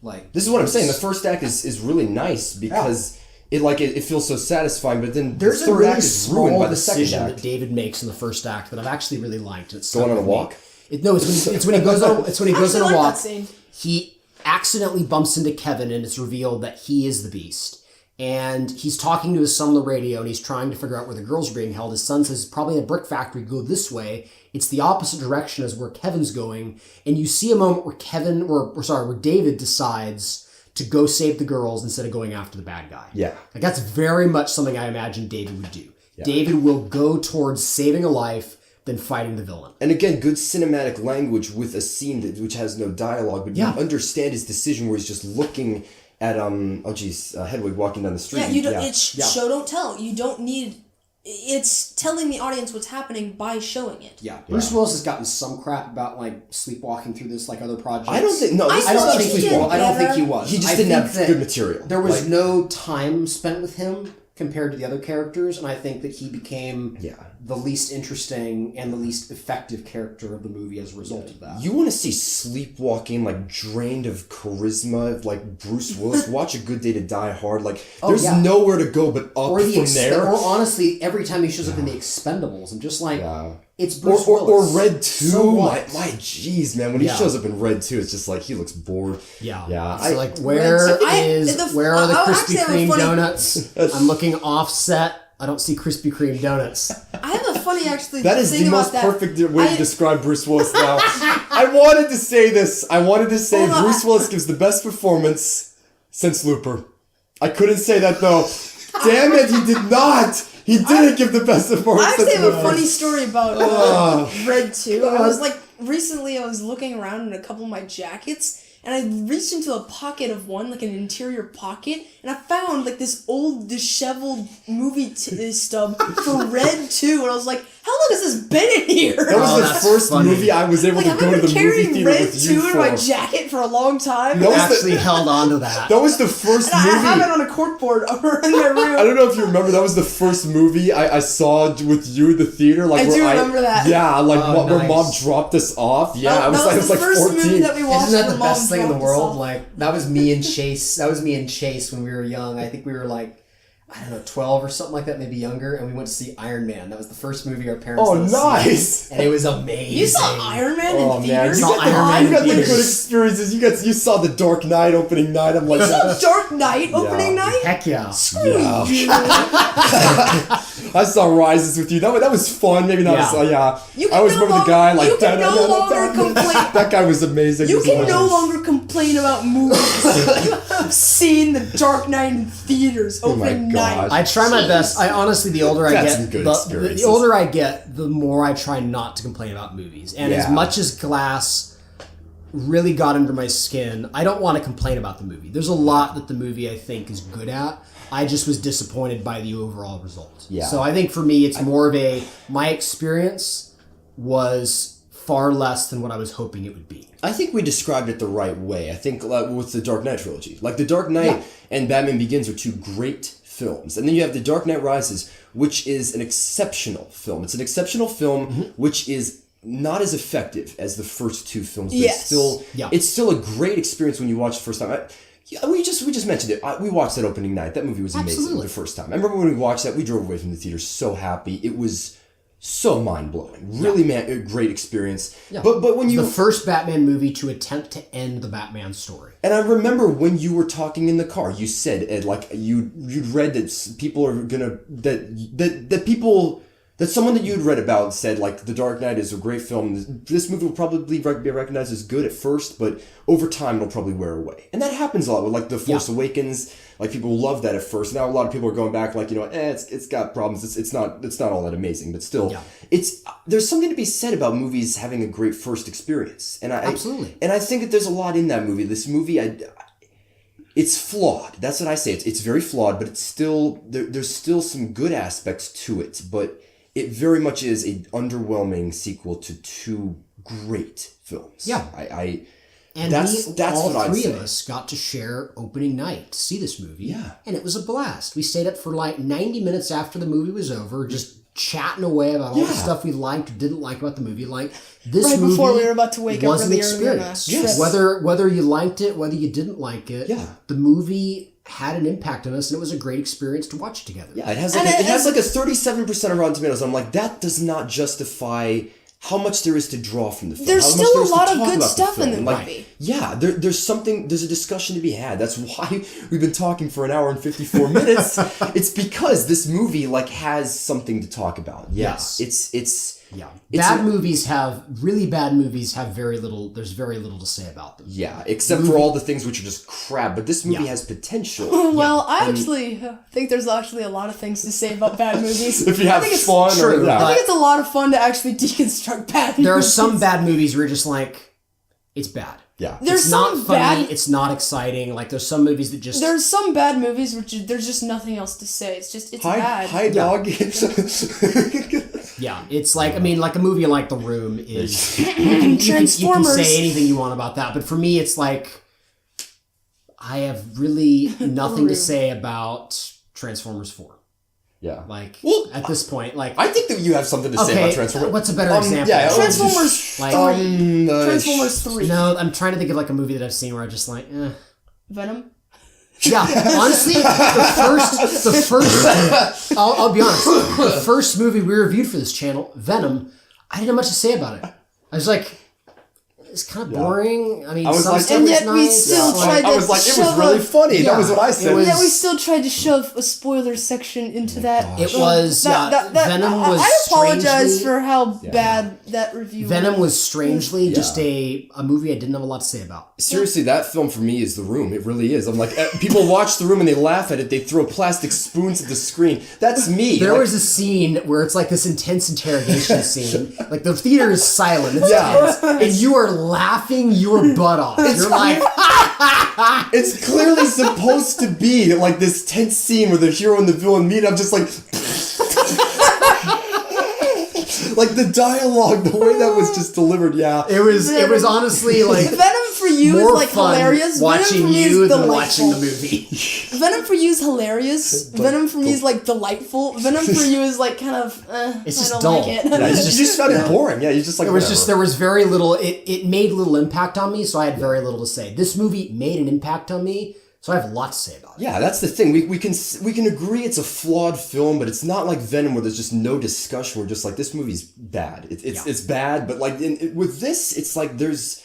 Like this is what I'm saying. The first act is really nice because it feels so satisfying, but then there's the third act is ruined by the second decision act that David makes in the first act that I've actually really liked. It's going on a walk. It's when he goes on. It's when he goes on a walk. That scene. He accidentally bumps into Kevin, and it's revealed that he is the Beast. And he's talking to his son on the radio, and he's trying to figure out where the girls are being held. His son says, probably in a brick factory, go this way. It's the opposite direction as where Kevin's going. And you see a moment where where David decides to go save the girls instead of going after the bad guy. Yeah. Like that's very much something I imagine David would do. Yeah. David will go towards saving a life than fighting the villain. And again, good cinematic language with a scene which has no dialogue, but you understand his decision where he's just looking at Hedwig walking down the street. Yeah, it's show don't tell. You don't need. It's telling the audience what's happening by showing it. Yeah. Bruce Willis has gotten some crap about like sleepwalking through this like other projects. I don't think he was. He just didn't have good material. There was no time spent with him compared to the other characters, and I think that he became the least interesting and the least effective character of the movie as a result of that. You want to see sleepwalking, like drained of charisma, like Bruce Willis? Watch A Good Day to Die Hard. Like there's nowhere to go but up from there. Or honestly, every time he shows up in The Expendables, I'm just like, it's Bruce Willis. Or Red 2. So my jeez, man, when he shows up in Red 2, it's just like he looks bored. Yeah. So like, where are the Krispy Kreme donuts? I'm looking offset. I don't see Krispy Kreme donuts. I have a funny that is the most perfect way to describe Bruce Willis now. I wanted to say this. Bruce Willis gives the best performance since Looper. I couldn't say that though. Damn it, he did not. He didn't give the best of parts. I actually have a funny story about Red 2. I was like, recently I was looking around in a couple of my jackets, and I reached into a pocket of one, like an interior pocket, and I found like this old disheveled movie stub for Red 2, and I was like, how long has this been in here? That was the first movie I was able like, to I've go to been the movie carrying theater Red with 2 you in for. my jacket for a long time. That was Actually held on to that. That was the first And movie. I have it on a corkboard over in my room. I don't know if you remember, that was the first movie I saw with you in the theater. Like, I where do remember that. Yeah, like where nice. Mom dropped us off. Yeah, That I was, was I was the like first 14. movie that we watched. Isn't that when the best Mom thing in the dropped us world? off. Like, that was me and Chase. That was me and Chase when we were young. I think we were like, I don't know, 12 or something like that, maybe younger, and we went to see Iron Man. That was the first movie our parents Oh, let us nice! see. And it was amazing. You saw Iron Man Oh in man, theaters? you saw got, Iron Man you in got the theaters. good experiences. You saw the Dark Knight opening night. I'm like, You saw Dark Knight opening Yeah. night? Heck yeah. Screw you. I saw Rises with you. That was fun. Maybe not. Yeah. You I always can no remember the guy like you can no longer complain. That guy was amazing. You He was can no hilarious. longer complain about movies. You have seen The Dark Knight in theaters Oh my opening gosh. night. I try my best. I honestly, the older I That's some get, good the experiences. older I get, the more I try not to complain about movies. And as Yeah. much as Glass really got under my skin, I don't want to complain about the movie. There's a lot that the movie I think is good at. I just was disappointed by the overall result. Yeah. So I think for me, it's more of my experience was far less than what I was hoping it would be. I think we described it the right way. I think with the Dark Knight trilogy. Like, The Dark Knight and Batman Begins are two great films. And then you have The Dark Knight Rises, which is an exceptional film. It's an exceptional film which is not as effective as the first two films, but Yes. it's still a great experience when you watch it the first time. We just mentioned it. We watched that opening night. That movie was amazing Absolutely. the first time. I remember when we watched that, we drove away from the theater so happy. It was so mind-blowing. Really, a great experience. Yeah. But when you... The first Batman movie to attempt to end the Batman story. And I remember when you were talking in the car, you said, Ed, like you'd read that people are gonna that someone that you'd read about said like The Dark Knight is a great film. This movie will probably be recognized as good at first, but over time it'll probably wear away. And that happens a lot with like The Force Awakens. Like people love that at first. Now a lot of people are going back like, it's got problems. It's not all that amazing, but still, there's something to be said about movies having a great first experience. And Absolutely. And I think that there's a lot in that movie. This movie, it's flawed. That's what I say. It's very flawed, but it's still there's still some good aspects to it. But it very much is an underwhelming sequel to two great films. Yeah. And that's all what I'd three say. of us got to share opening night to see this movie. Yeah. And it was a blast. We stayed up for like 90 minutes after the movie was over, just chatting away about all the stuff we liked or didn't like about the movie. Like, this Right movie before we were about to wake up was an really early on a experience. trip. Whether you liked it, whether you didn't like it, Yeah. the movie had an impact on us, and it was a great experience to watch together. Yeah, it has like it has like a 37% of Rotten Tomatoes. I'm like, that does not justify how much there is to draw from the film. There's how much still there a is to lot of talk good about stuff in the film. Like, movie. yeah, there's a discussion to be had. That's why we've been talking for an hour and 54 minutes. It's because this movie like has something to talk about. Yeah, Yes. it's Really bad movies have there's very little to say about them. yeah, except for all the things which are just crap. But this movie has potential. Well, I actually think there's actually a lot of things to say about bad movies. If you have I think it's fun, true, or, I yeah. think it's a lot of fun to actually deconstruct bad movies. There are some bad movies where you're just like, it's bad. Yeah. There's It's not some funny, bad. it's not exciting. Like, there's some movies that just... There's some bad movies which there's just nothing else to say. It's bad. Hi, dog. Yeah, it's like, I mean, like a movie like The Room is... you can Transformers. say anything you want about that, but for me, it's like, I have really nothing to Room. say about Transformers 4. Yeah. Like, Well, at this point, like... I think that you have something to say about okay, Transformers. what's a better example? Yeah, Transformers Like, 3. Transformers 3. No, I'm trying to think of like a movie that I've seen where I'm just like, Venom. Yeah, honestly, the first, I'll be honest, the first movie we reviewed for this channel, Venom, I didn't have much to say about it. I was like, it's kind of boring. I mean, I was some like- stuff And is yet we nice. still tried I to was like, it was shove really a- funny. Yeah, That was what I said. it was- Yet we still tried to shove a spoiler section into that. It was, Venom was I apologize strangely- for how bad that review Venom was. was strangely just a movie I didn't have a lot to say about. Seriously, that film for me is The Room. It really is. I'm like, people watch The Room and they laugh at it. They throw plastic spoons at the screen. That's me. There Like, was a scene where it's like this intense interrogation scene. Like the theater is silent. It's Yeah. tense, and you are laughing your butt off. You're like, it's clearly supposed to be like this tense scene where the hero and the villain meet. I'm just like, like the dialogue, the way that was just delivered. Yeah, it was honestly like Venom for you is more like fun hilarious. watching Venom for me you is than delightful. watching the movie. Venom for you is hilarious. Venom for me is like delightful. Venom for you is like kind of. It's I just don't dull. like it. yeah, you just found it boring. Yeah, you just like It was whatever. just there was very little. It made little impact on me, so I had very little to say. This movie made an impact on me, so I have a lot to say about it. Yeah, that's the thing. We can agree it's a flawed film, but it's not like Venom where there's just no discussion. We're just like, this movie's bad. It's bad, but like with this, it's like there's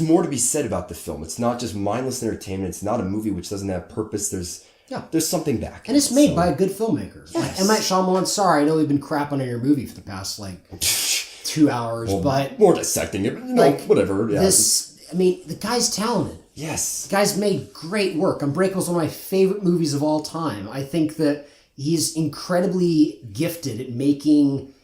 more to be said about the film. It's not just mindless entertainment. It's not a movie which doesn't have purpose. There's something back. And it's made by a good filmmaker. Like M. Night Shyamalan, sorry, I know we've been crapping on your movie for the past, 2 hours, but more dissecting it, but whatever. Yeah. the guy's talented. Yes. The guy's made great work. Unbreakable is one of my favorite movies of all time. I think that he's incredibly gifted at making,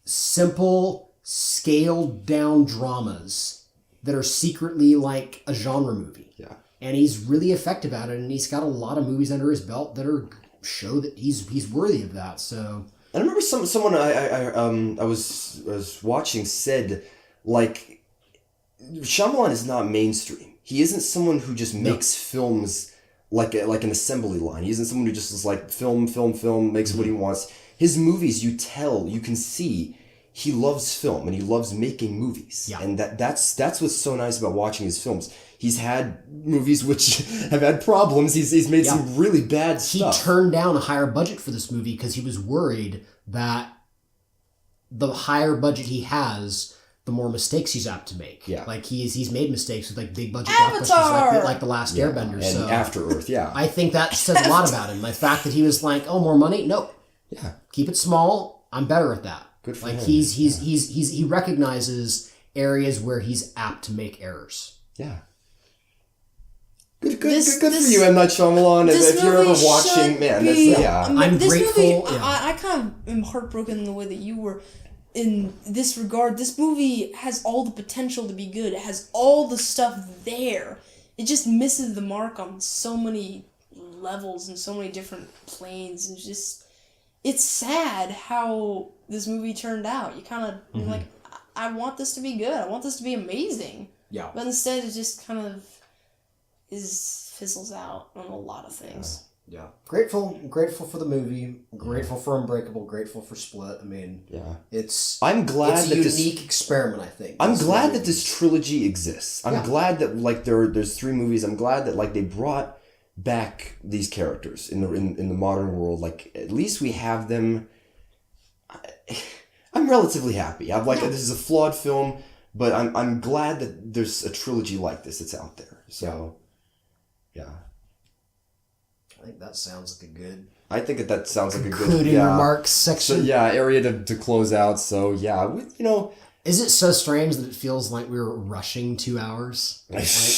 simple, scaled-down dramas that are secretly like a genre movie. Yeah. And he's really effective at it, and he's got a lot of movies under his belt that show that he's worthy of that. So I remember someone I was watching said, like, Shyamalan is not mainstream. He isn't someone who just makes films like an assembly line. He isn't someone who just is like film, makes what he wants. His movies, you can see he loves film and he loves making movies. Yeah. And that's what's so nice about watching his films. He's had movies which have had problems. He's made some really bad stuff. He turned down a higher budget for this movie because he was worried that the higher budget he has, the more mistakes he's apt to make. Yeah. Like he's made mistakes with big budget Avatar! blockbusters like The Last Airbender. And So After Earth, yeah. I think that says a lot about him. The fact that he was like, oh, more money? No. Yeah. Keep it small. I'm better at that. Good for him. him. He recognizes areas where he's apt to make errors. Yeah. Good for This- you, M. Night Shyamalan. This If you're ever movie watching, should man, be- that's, yeah. I'm this grateful, Movie, yeah. I kind of am heartbroken in the way that you were in this regard. This movie has all the potential to be good. It has all the stuff there. It just misses the mark on so many levels and so many different planes. And it's sad how this movie turned out. You kind of you're like, I want this to be good. I want this to be amazing. Yeah. But instead, it just kind of fizzles out on a lot of things. Yeah. Grateful for the movie. Grateful for Unbreakable. Grateful for Split. I mean, I'm glad it's that a this unique experiment, I think. I'm This glad movie. that this trilogy exists. I'm glad that there's 3 movies. I'm glad that they brought back these characters in the modern world. Like, at least we have them. I'm relatively happy. I'm like, this is a flawed film, but I'm glad that there's a trilogy like this that's out there. So, yeah. I think that sounds like a good I think that sounds like a good concluding remarks section. So, area to close out. So yeah, Is it so strange that it feels like we were rushing 2 hours?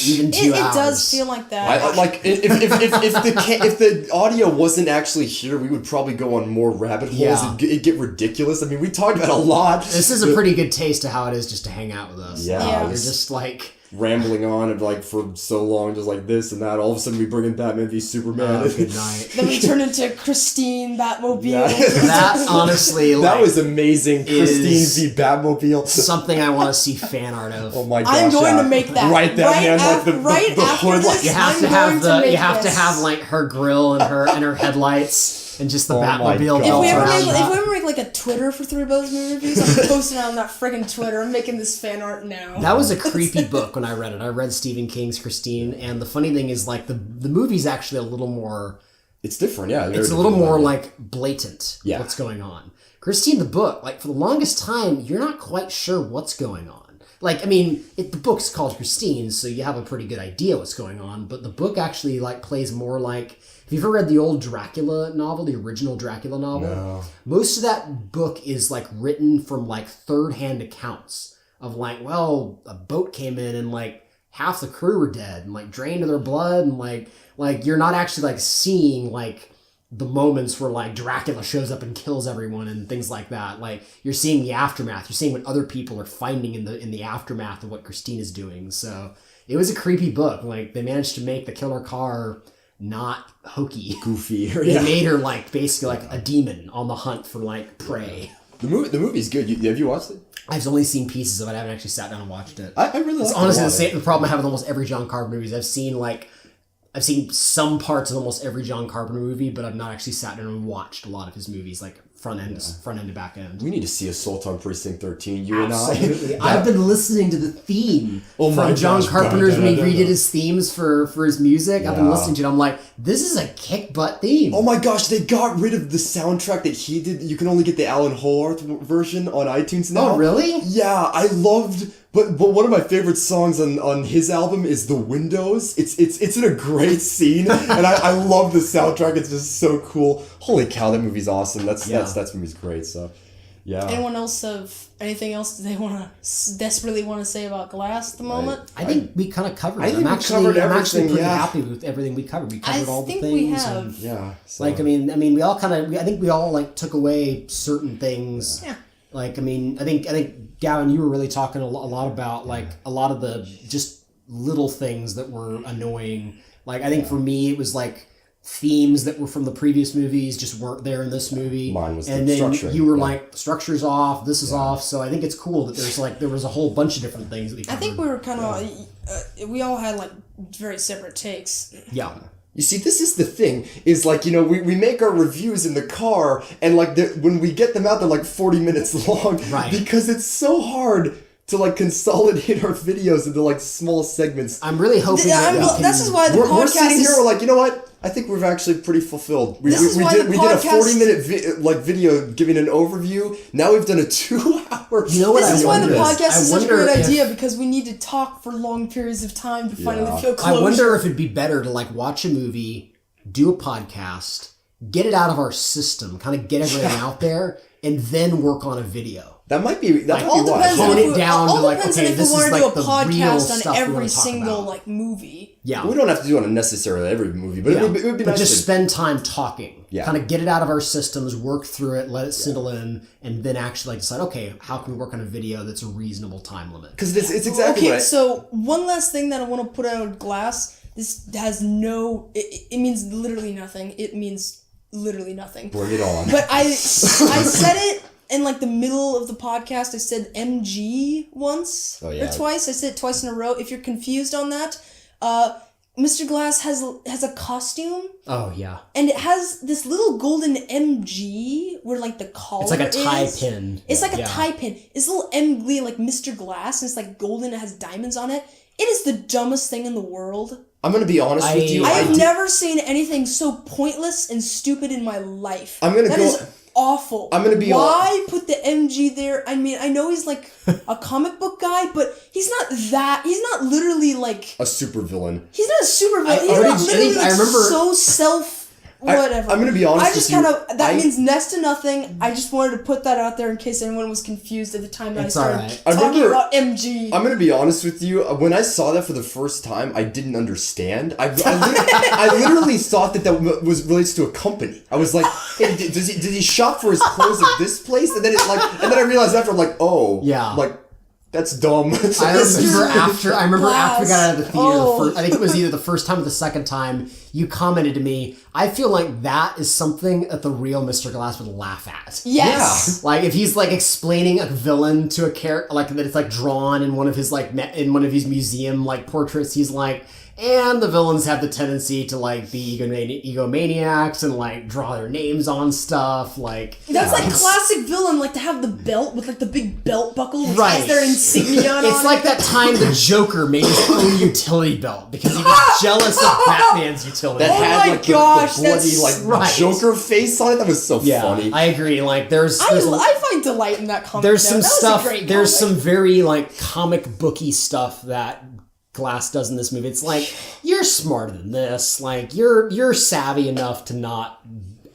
Even 2 It hours. does feel like that. if the audio wasn't actually here, we would probably go on more rabbit holes. Yeah. It'd get ridiculous. I mean, we talked about a lot. This is a pretty good taste of how it is just to hang out with us. Yeah. You're just like... Rambling on and for so long, just like this and that. All of a sudden, we bring in Batman v Superman. Oh, good night. Then we turn into Christine Batmobile. Yeah. That, honestly, that was amazing. Christine is v Batmobile. something I want to see fan art of. Oh my gosh! I'm going yeah. to make that. Right that Right man, after- the right after hood, this, You have I'm to have going to the. make You have to this. have her grill and her headlights and just the Oh my Batmobile God. built If we around that. ever make a Twitter for 3 Bows Movie Reviews, I'm posting it on that friggin' Twitter. I'm making this fan art now. That was a creepy book when I read it. I read Stephen King's Christine, and the funny thing is, the movie's actually a little more. It's different, yeah. It's a little more blatant. Yeah. What's going on? Christine, the book, for the longest time, you're not quite sure what's going on. like, I mean, the book's called Christine, so you have a pretty good idea what's going on, but the book actually, like, plays more like, have you ever read the old Dracula novel, the original Dracula novel? No. Most of that book is, like, written from, like, third-hand accounts of, like, well, a boat came in and, like, half the crew were dead and, like, drained of their blood, and, like, you're not actually, like, seeing, like, the moments where, like, Dracula shows up and kills everyone and things like that. Like, you're seeing the aftermath. You're seeing what other people are finding in the aftermath of what Christine is doing. So it was a creepy book. Like, they managed to make the killer car not hokey. Goofy. They made her, like, basically like a demon on the hunt for, like, prey. The movie's good. Have you watched it? I've only seen pieces of it. I haven't actually sat down and watched it. I really It's like honestly the problem I have with almost every John Carpenter movies. I've seen some parts of almost every John Carpenter movie, but I've not actually sat down and watched a lot of his movies, like front end to back end. We need to see Assault on Precinct 13, you Absolutely. and I. I've been listening to the theme Oh my from John gosh, Carpenter's when he da-da-da-da. redid his themes for his music. I've been Yeah. listening to it. I'm like, this is a kick butt theme. Oh my gosh, they got rid of the soundtrack that he did. You can only get the Alan Howarth version on iTunes now. Oh, really? Yeah, I loved. But one of my favorite songs on his album is The Windows. It's in a great scene, and I love the soundtrack. It's just so cool. Holy cow, that movie's awesome. That movie's great. So, yeah. Anyone else have anything else they want to desperately want to say about Glass at the moment? I think we kind of covered it. I think I'm we covered I'm actually everything, pretty yeah. happy with everything we covered. We covered all the think things. we and- have. Yeah. So. Like, I mean, we all I think we all, like, took away certain things. Yeah. Like, I mean, I think Gavin, you were really talking a lot about, like, a lot of the just little things that were annoying. Like, I think for me, it was like themes that were from the previous movies just weren't there in this movie. Mine was and the then structure. you were Yeah. like, structure's off, this is off. So I think it's cool that there was a whole bunch of different things that we I covered. think we were kind of we all had like very separate takes. Yeah. You see, this is the thing, is like, you know, we make our reviews in the car, and like, when we get them out, they're like 40 minutes long. Right. Because it's so hard to like consolidate our videos into like small segments. I'm really hoping This is why the We're podcast sitting is. here, we're like, you know what? I think we're actually pretty fulfilled. We This is why did the a podcast- 40-minute video giving an overview. Now we've done a 2-hour. You know what This I is why the wonder is- podcast I is such a wonder great if- idea, because we need to talk for long periods of time to finally feel I closure. wonder if it'd be better to, like, watch a movie, do a podcast, get it out of our system, kind of get everything out there, and then work on a video. That might be all wise. depends Hone on it if we, down all to, like, depends okay, on if this we is, want to like, do a the real podcast stuff on we every wanna talk single about. like movie. Yeah. We don't have to do it on necessarily every movie, but it would be But nice just to- spend time talking. Yeah. Kind of get it out of our systems, work through it, let it settle in, and then actually like decide, okay, how can we work on a video that's a reasonable time limit? Because it's exactly Okay, what so one last thing that I want to put out of Glass. This has no. It means literally nothing. It means literally nothing. Bring it on. But I said it in like the middle of the podcast. I said MG once Oh, yeah. or twice. I said it twice in a row. If you're confused on that, Mr. Glass has a costume, Oh yeah. and it has this little golden MG where like the collar. It's like a tie is. pin. It's like a Yeah. tie pin. It's a little MG like Mr. Glass, and it's like golden. It has diamonds on it. It is the dumbest thing in the world. I'm going to be honest with you. I have did- never seen anything so pointless and stupid in my life. I'm gonna That go- is awful. I'm gonna be Why put the MG there? I mean, I know he's like a comic book guy, but he's not that. He's not literally like. a super villain. He's not a super villain. He's already- not literally I remember- so self. Whatever. I'm gonna be honest I just with you, kind of that I- means next to nothing. I just wanted to put that out there in case anyone was confused at the time that It's I started alright. I talking remember- about MG. I'm gonna be honest with you. When I saw that for the first time, I didn't understand. I literally thought that was relates to a company. I was like, "Hey, did he shop for his clothes at this place?" And then I realized after, I'm like, "Oh, Yeah. like that's dumb." I remember after we got out of the theater, Oh. I think it was either the first time or the second time, you commented to me, I feel like that is something that the real Mr. Glass would laugh at. yes. Like if he's like explaining a villain to a character, like that it's like drawn in one of his like in one of his museum like portraits, he's like, And the villains have the tendency to like be egomaniacs and like draw their names on stuff. Like That's like classic villain, like to have the belt with like the big belt buckle which Right. has their insignia on it's like it. that time the Joker made his own utility belt because he was jealous of Batman's utility That belt. had my like gosh, the bloody that's like right. Joker face on it. That was so funny. I agree. Like there's I find delight in that comic. there's though. some That was a stuff. great There's comic. some very like comic booky stuff that Glass does in this movie. It's like you're smarter than this. Like you're savvy enough to not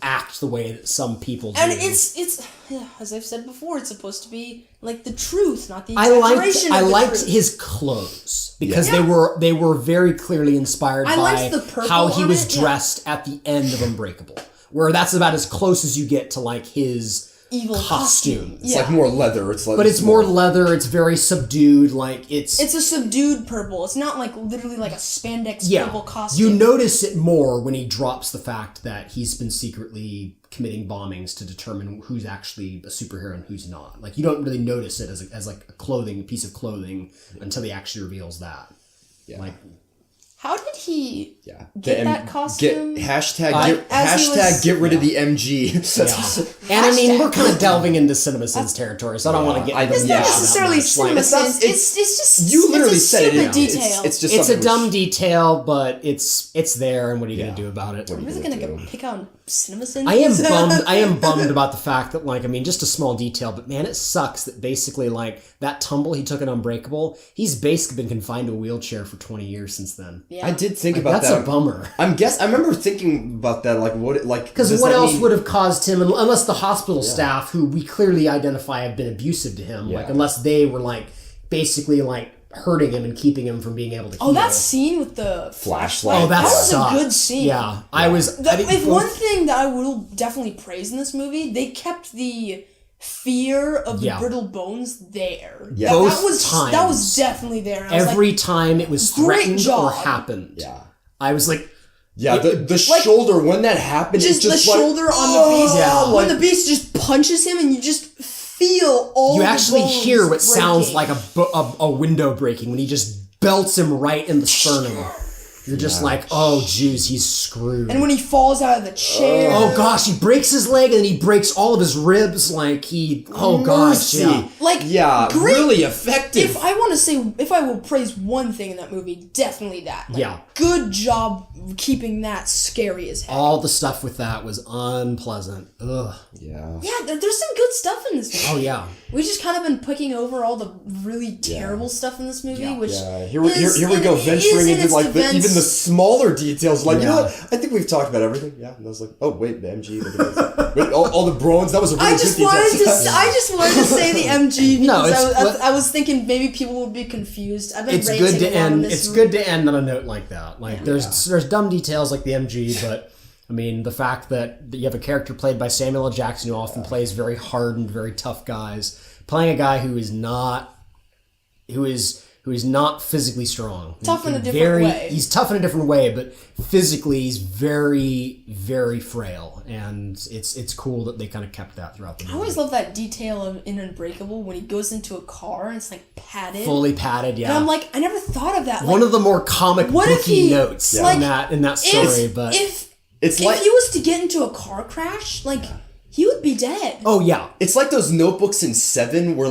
act the way that some people do. And it's yeah, as I've said before, it's supposed to be like the truth, not the I exaggeration. liked of the truth. his clothes because Yeah. they were very clearly inspired I by liked the purple how he on was it, yeah. dressed at the end of Unbreakable, where that's about as close as you get to like his evil costume. It's like more leather. It's like, But it's more leather. It's very subdued. Like It's a subdued purple. It's not like literally like a spandex purple you costume. notice it more when he drops the fact that he's been secretly committing bombings to determine who's actually a superhero and who's not. Like you don't really notice it as like a piece of clothing until he actually reveals that. Yeah. Like How did he Yeah. get that costume? Get rid of the MG. and I mean we're kind of delving into CinemaSins territory, so I don't want to get into It's the not that necessarily much. Like, CinemaSins. It's just You literally it's a said it. stupid Yeah. detail. It's just it's a something dumb which- detail, but it's there, and what are you gonna do about it? I'm really gonna go pick on CinemaSins. I am bummed about the fact that like I mean just a small detail, but man, it sucks that basically like that tumble he took in Unbreakable, he's basically been confined to a wheelchair for 20 years since then. Yeah. I did think Like, about that's that. a bummer. I remember thinking about that. Like what? Like Because does what that else mean- would have caused him, unless the hospital staff, who we clearly identify have been abusive to him, like unless they were like basically like hurting him and keeping him from being able to. Oh, heal. that scene with the flashlight? Oh, that was sucked. a good scene. Yeah, I think If one thing that I will definitely praise in this movie, they kept the fear of the Yeah. brittle bones there. Yeah. That Both was times. that was definitely there. I was every like, time it was great threatened job. or happened, Yeah. I was like, Yeah, the like- shoulder when that happened, just it's just the like, shoulder on the beast. Yeah. When the beast just punches him, and you just feel all. you the actually bones hear what sounds breaking. like a window breaking when he just belts him right in the sternum. You're just like, oh, jeez, he's screwed. And when he falls out of the chair. oh gosh, he breaks his leg and then he breaks all of his ribs. Like oh gosh, mercy. yeah. Like, Yeah, great. really effective. If I want to say, if I will praise one thing in that movie, definitely that. Like, Yeah. Good job keeping that scary as heck. All the stuff with that was unpleasant. Ugh. yeah. Yeah, there's some good stuff in this movie. Oh yeah. We've just kind of been picking over all the really terrible stuff in this movie, which Here we go venturing into like even the smaller details. Like you know Yeah. what? I think we've talked about everything. Yeah, and I was like, oh wait, the MG. Look at this. Wait, all the Brones. That was a really I just good wanted detail. to. I just wanted to say the MG because No, it's- I was thinking maybe people would be confused. I've been It's ranting good to a lot on end. this It's movie. good to end on a note like that. Like there's dumb details like the MG, but I mean the fact that you have a character played by Samuel L. Jackson who often plays very hardened, very tough guys, playing a guy who is not physically strong. Tough in a different way. He's tough in a different way, but physically he's very, very frail, and it's cool that they kind of kept that throughout the movie. I always love that detail of in Unbreakable when he goes into a car and it's like padded. Fully padded, yeah. And I'm like, I never thought of that. one Like, of the more comic what if booky he- notes like, in that story, but if It's if like he was to get into a car crash, like he would be dead. oh yeah. it's like those notebooks in Seven where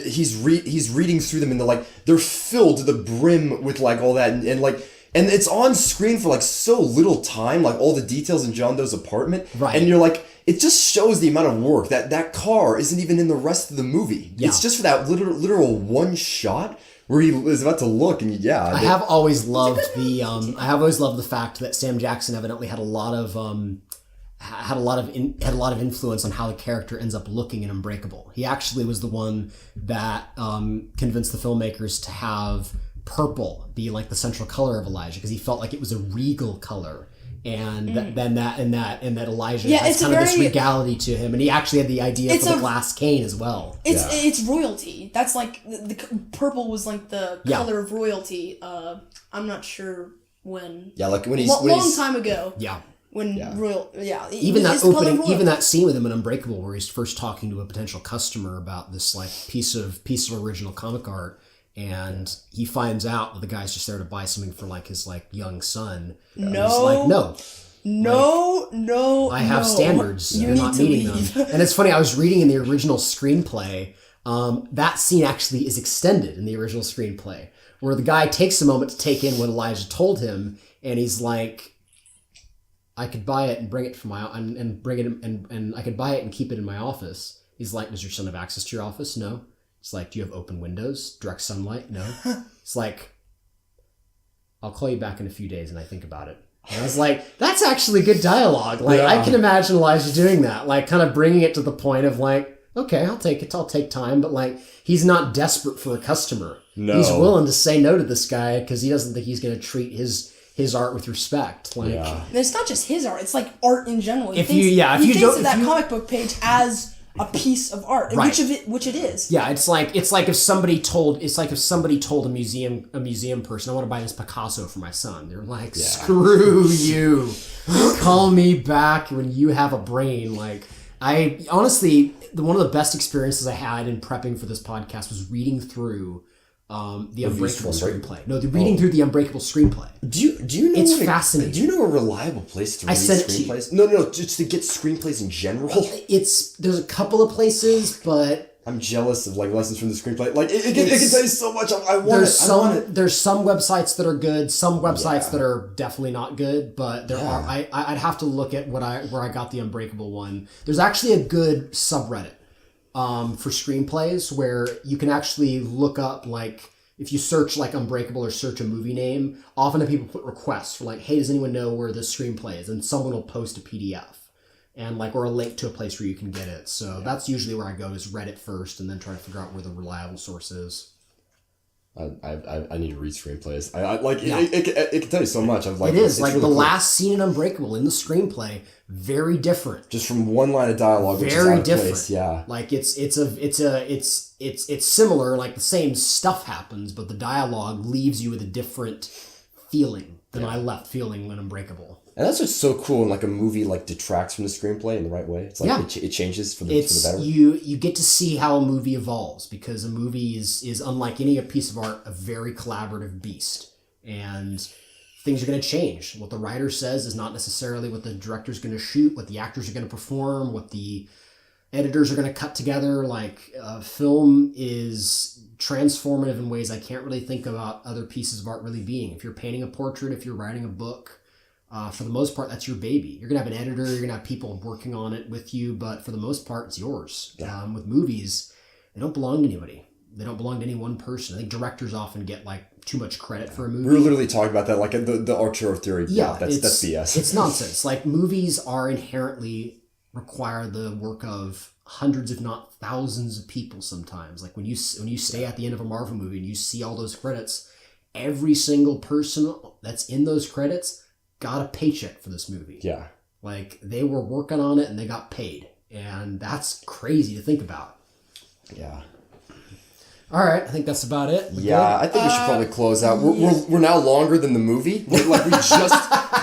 he's reading through them and they're filled to the brim with like all that and like. And it's on screen for like so little time, like all the details in John Doe's apartment. Right. And you're like, it just shows the amount of work that car isn't even in the rest of the movie. Yeah. It's just for that literal one shot where he is about to look and I have always loved the fact that Sam Jackson evidently had a lot of influence on how the character ends up looking in Unbreakable. He actually was the one that convinced the filmmakers to have purple be like the central color of Elijah because he felt like it was a regal color. And that Elijah Yeah, has it's a kind of this very- regality to him, and he actually had the idea It's for the a- glass cane as well. It's royalty. That's like the purple was like the Yeah. color of royalty. I'm not sure when. like when he's Long time ago. Yeah. When royal, Even that it's the color of opening, royalty. even that scene with him in Unbreakable, where he's first talking to a potential customer about this like piece of original comic art, and he finds out that the guy's just there to buy something for like his like young son. No. And he's like, no, I have standards. You're not meeting them. And it's funny, I was reading in the original screenplay, that scene actually is extended in the original screenplay, where the guy takes a moment to take in what Elijah told him, and he's like, I could buy it and bring it from and I could buy it and keep it in my office. He's like, does your son have access to your office? No. It's like, do you have open windows, direct sunlight? No. It's like, I'll call you back in a few days and I think about it. And I was like, that's actually good dialogue. Like, I can imagine Elijah doing that, like kind of bringing it to the point of like, okay, I'll take it. I'll take time. But like, he's not desperate for a customer. No. He's willing to say no to this guy because he doesn't think he's going to treat his art with respect. Like, And it's not just his art; it's like art in general. He If thinks, you- yeah, if he you thinks don't- of that if you- comic book page as a piece of art, and Right. which it is. yeah, it's like if somebody told a museum person, I want to buy this Picasso for my son. They're like, screw you. Call me back when you have a brain. Like, I honestly, one of the best experiences I had in prepping for this podcast was reading through the Unbreakable screenplay. No, reading through the Unbreakable screenplay. Do you know? It's fascinating. Do you know a reliable place to read sent it to you. screenplays? No, just to get screenplays in general. There's a couple of places, but I'm jealous of like lessons from the screenplay. Like it can tell you so much. I want there's it. I want it. there's some websites that are good, some websites that are definitely not good, but there are. I'd have to look at where I got the Unbreakable one. There's actually a good subreddit for screenplays where you can actually look up, like, if you search like Unbreakable or search a movie name, often people put requests for like, hey, does anyone know where this screenplay is? And someone will post a PDF and like, or a link to a place where you can get it. So that's usually where I go, is Reddit first and then try to figure out where the reliable source is. I need to read screenplays. I like it can tell you so much. I'm like, It is it's like really the cool. last scene in Unbreakable in the screenplay, very different. Just from one line of dialogue, which is Very out of different. place. Yeah. Like it's similar, like the same stuff happens, but the dialogue leaves you with a different feeling than I left feeling when Unbreakable. And that's what's so cool. And like a movie like detracts from the screenplay in the right way. It's like it changes for the better. You get to see how a movie evolves, because a movie is unlike any piece of art, a very collaborative beast, and things are going to change. What the writer says is not necessarily what the director's going to shoot, what the actors are going to perform, what the editors are going to cut together. Like, film is transformative in ways I can't really think about other pieces of art really being. If you're painting a portrait, if you're writing a book, for the most part, that's your baby. You're going to have an editor, you're going to have people working on it with you, but for the most part, it's yours. Yeah. With movies, they don't belong to anybody. They don't belong to any one person. I think directors often get like too much credit for a movie. We were literally talking about that, like the Arturo theory. Yeah, that's BS. It's nonsense. Like, movies are inherently require the work of hundreds, if not thousands, of people sometimes. Like when you stay at the end of a Marvel movie and you see all those credits, every single person that's in those credits got a paycheck for this movie. Yeah. Like, they were working on it and they got paid. And that's crazy to think about. Yeah. All right, I think that's about it. We're Yeah, good? I think we should probably close out. We're now longer than the movie. Like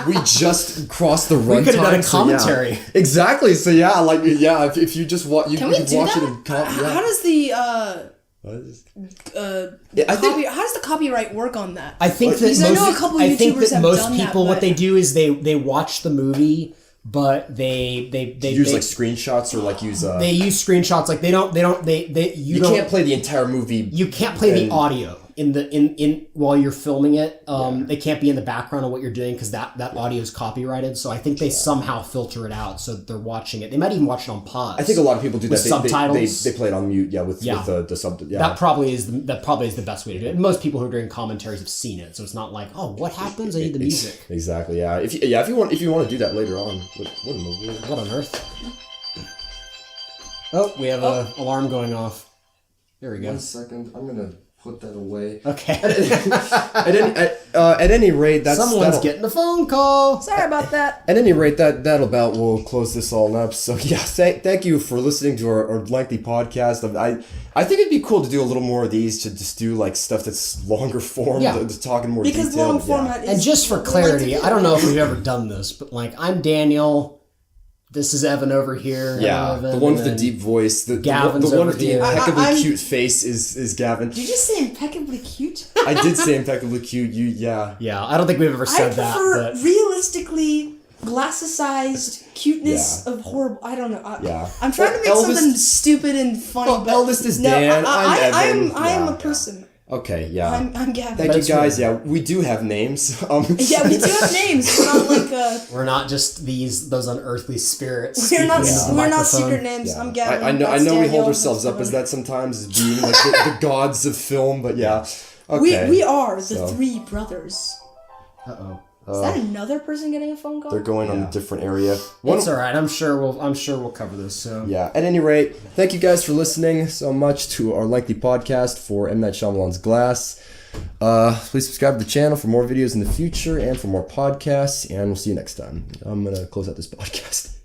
we just crossed the runtime. We could have done a so yeah. commentary. Exactly. So yeah, like if you just watch, you Can we can do watch that? it and How does the I think how does the copyright work on that? I think that Because I know a couple YouTubers have most done that, people, what but- they do is they watch the movie, but they use like screenshots or like use they use screenshots. Like you can't play the entire movie. You can't play the audio in while you're filming it. They can't be in the background of what you're doing because that audio is copyrighted. So I think they somehow filter it out so that they're watching it. They might even watch it on pause. I think a lot of people do with that. Subtitles. They play it on mute. Yeah, with the sub. Yeah. That probably is the best way to do it. Most people who are doing commentaries have seen it, so it's not like, oh, what happens? I need the music. Exactly. Yeah. If you want to do that later on. What a movie. What on earth? Oh, we have an alarm going off. There we go. 1 second. I'm gonna put that away. Okay. At any rate, that's Someone's getting a phone call. Sorry about that. At any rate, that about will close this all up. So yeah, thank you for listening to our lengthy podcast. I think it'd be cool to do a little more of these, to just do like stuff that's longer form, to talk in more detail. Because long format is... And just for clarity, I don't know if we've ever done this, but like, I'm Daniel. this is Evan over here. Yeah, Evan, the one with and the deep voice. The Gavin's one over with the here. impeccably cute face is Gavin. Did you just say impeccably cute? I did say impeccably cute. Yeah. Yeah, I don't think we've ever I said prefer that, but realistically glasses-sized cuteness of horrible. I don't know. Yeah. I'm trying to make Elvis- something stupid and funny. Oh, but eldest is no, Dan, I'm Evan. I am Yeah. a person. Okay, yeah. I'm Gavin. Thank you it's guys. Yeah, we do have names. Yeah, we do have names. We're not like we're not just those unearthly spirits. we're not speaking into the we're not microphone. secret names. Yeah. I'm Gavin. I know That's we hold Danielle, ourselves that's up as Evan. that sometimes as being like the gods of film, but yeah. Okay. We are the So. three brothers. Uh-oh. Is that another person getting a phone call? They're going on a different area. It's all right. I'm sure we'll cover this. So Yeah, at any rate, thank you guys for listening so much to our lengthy podcast for M. Night Shyamalan's Glass. Please subscribe to the channel for more videos in the future and for more podcasts, and we'll see you next time. I'm going to close out this podcast.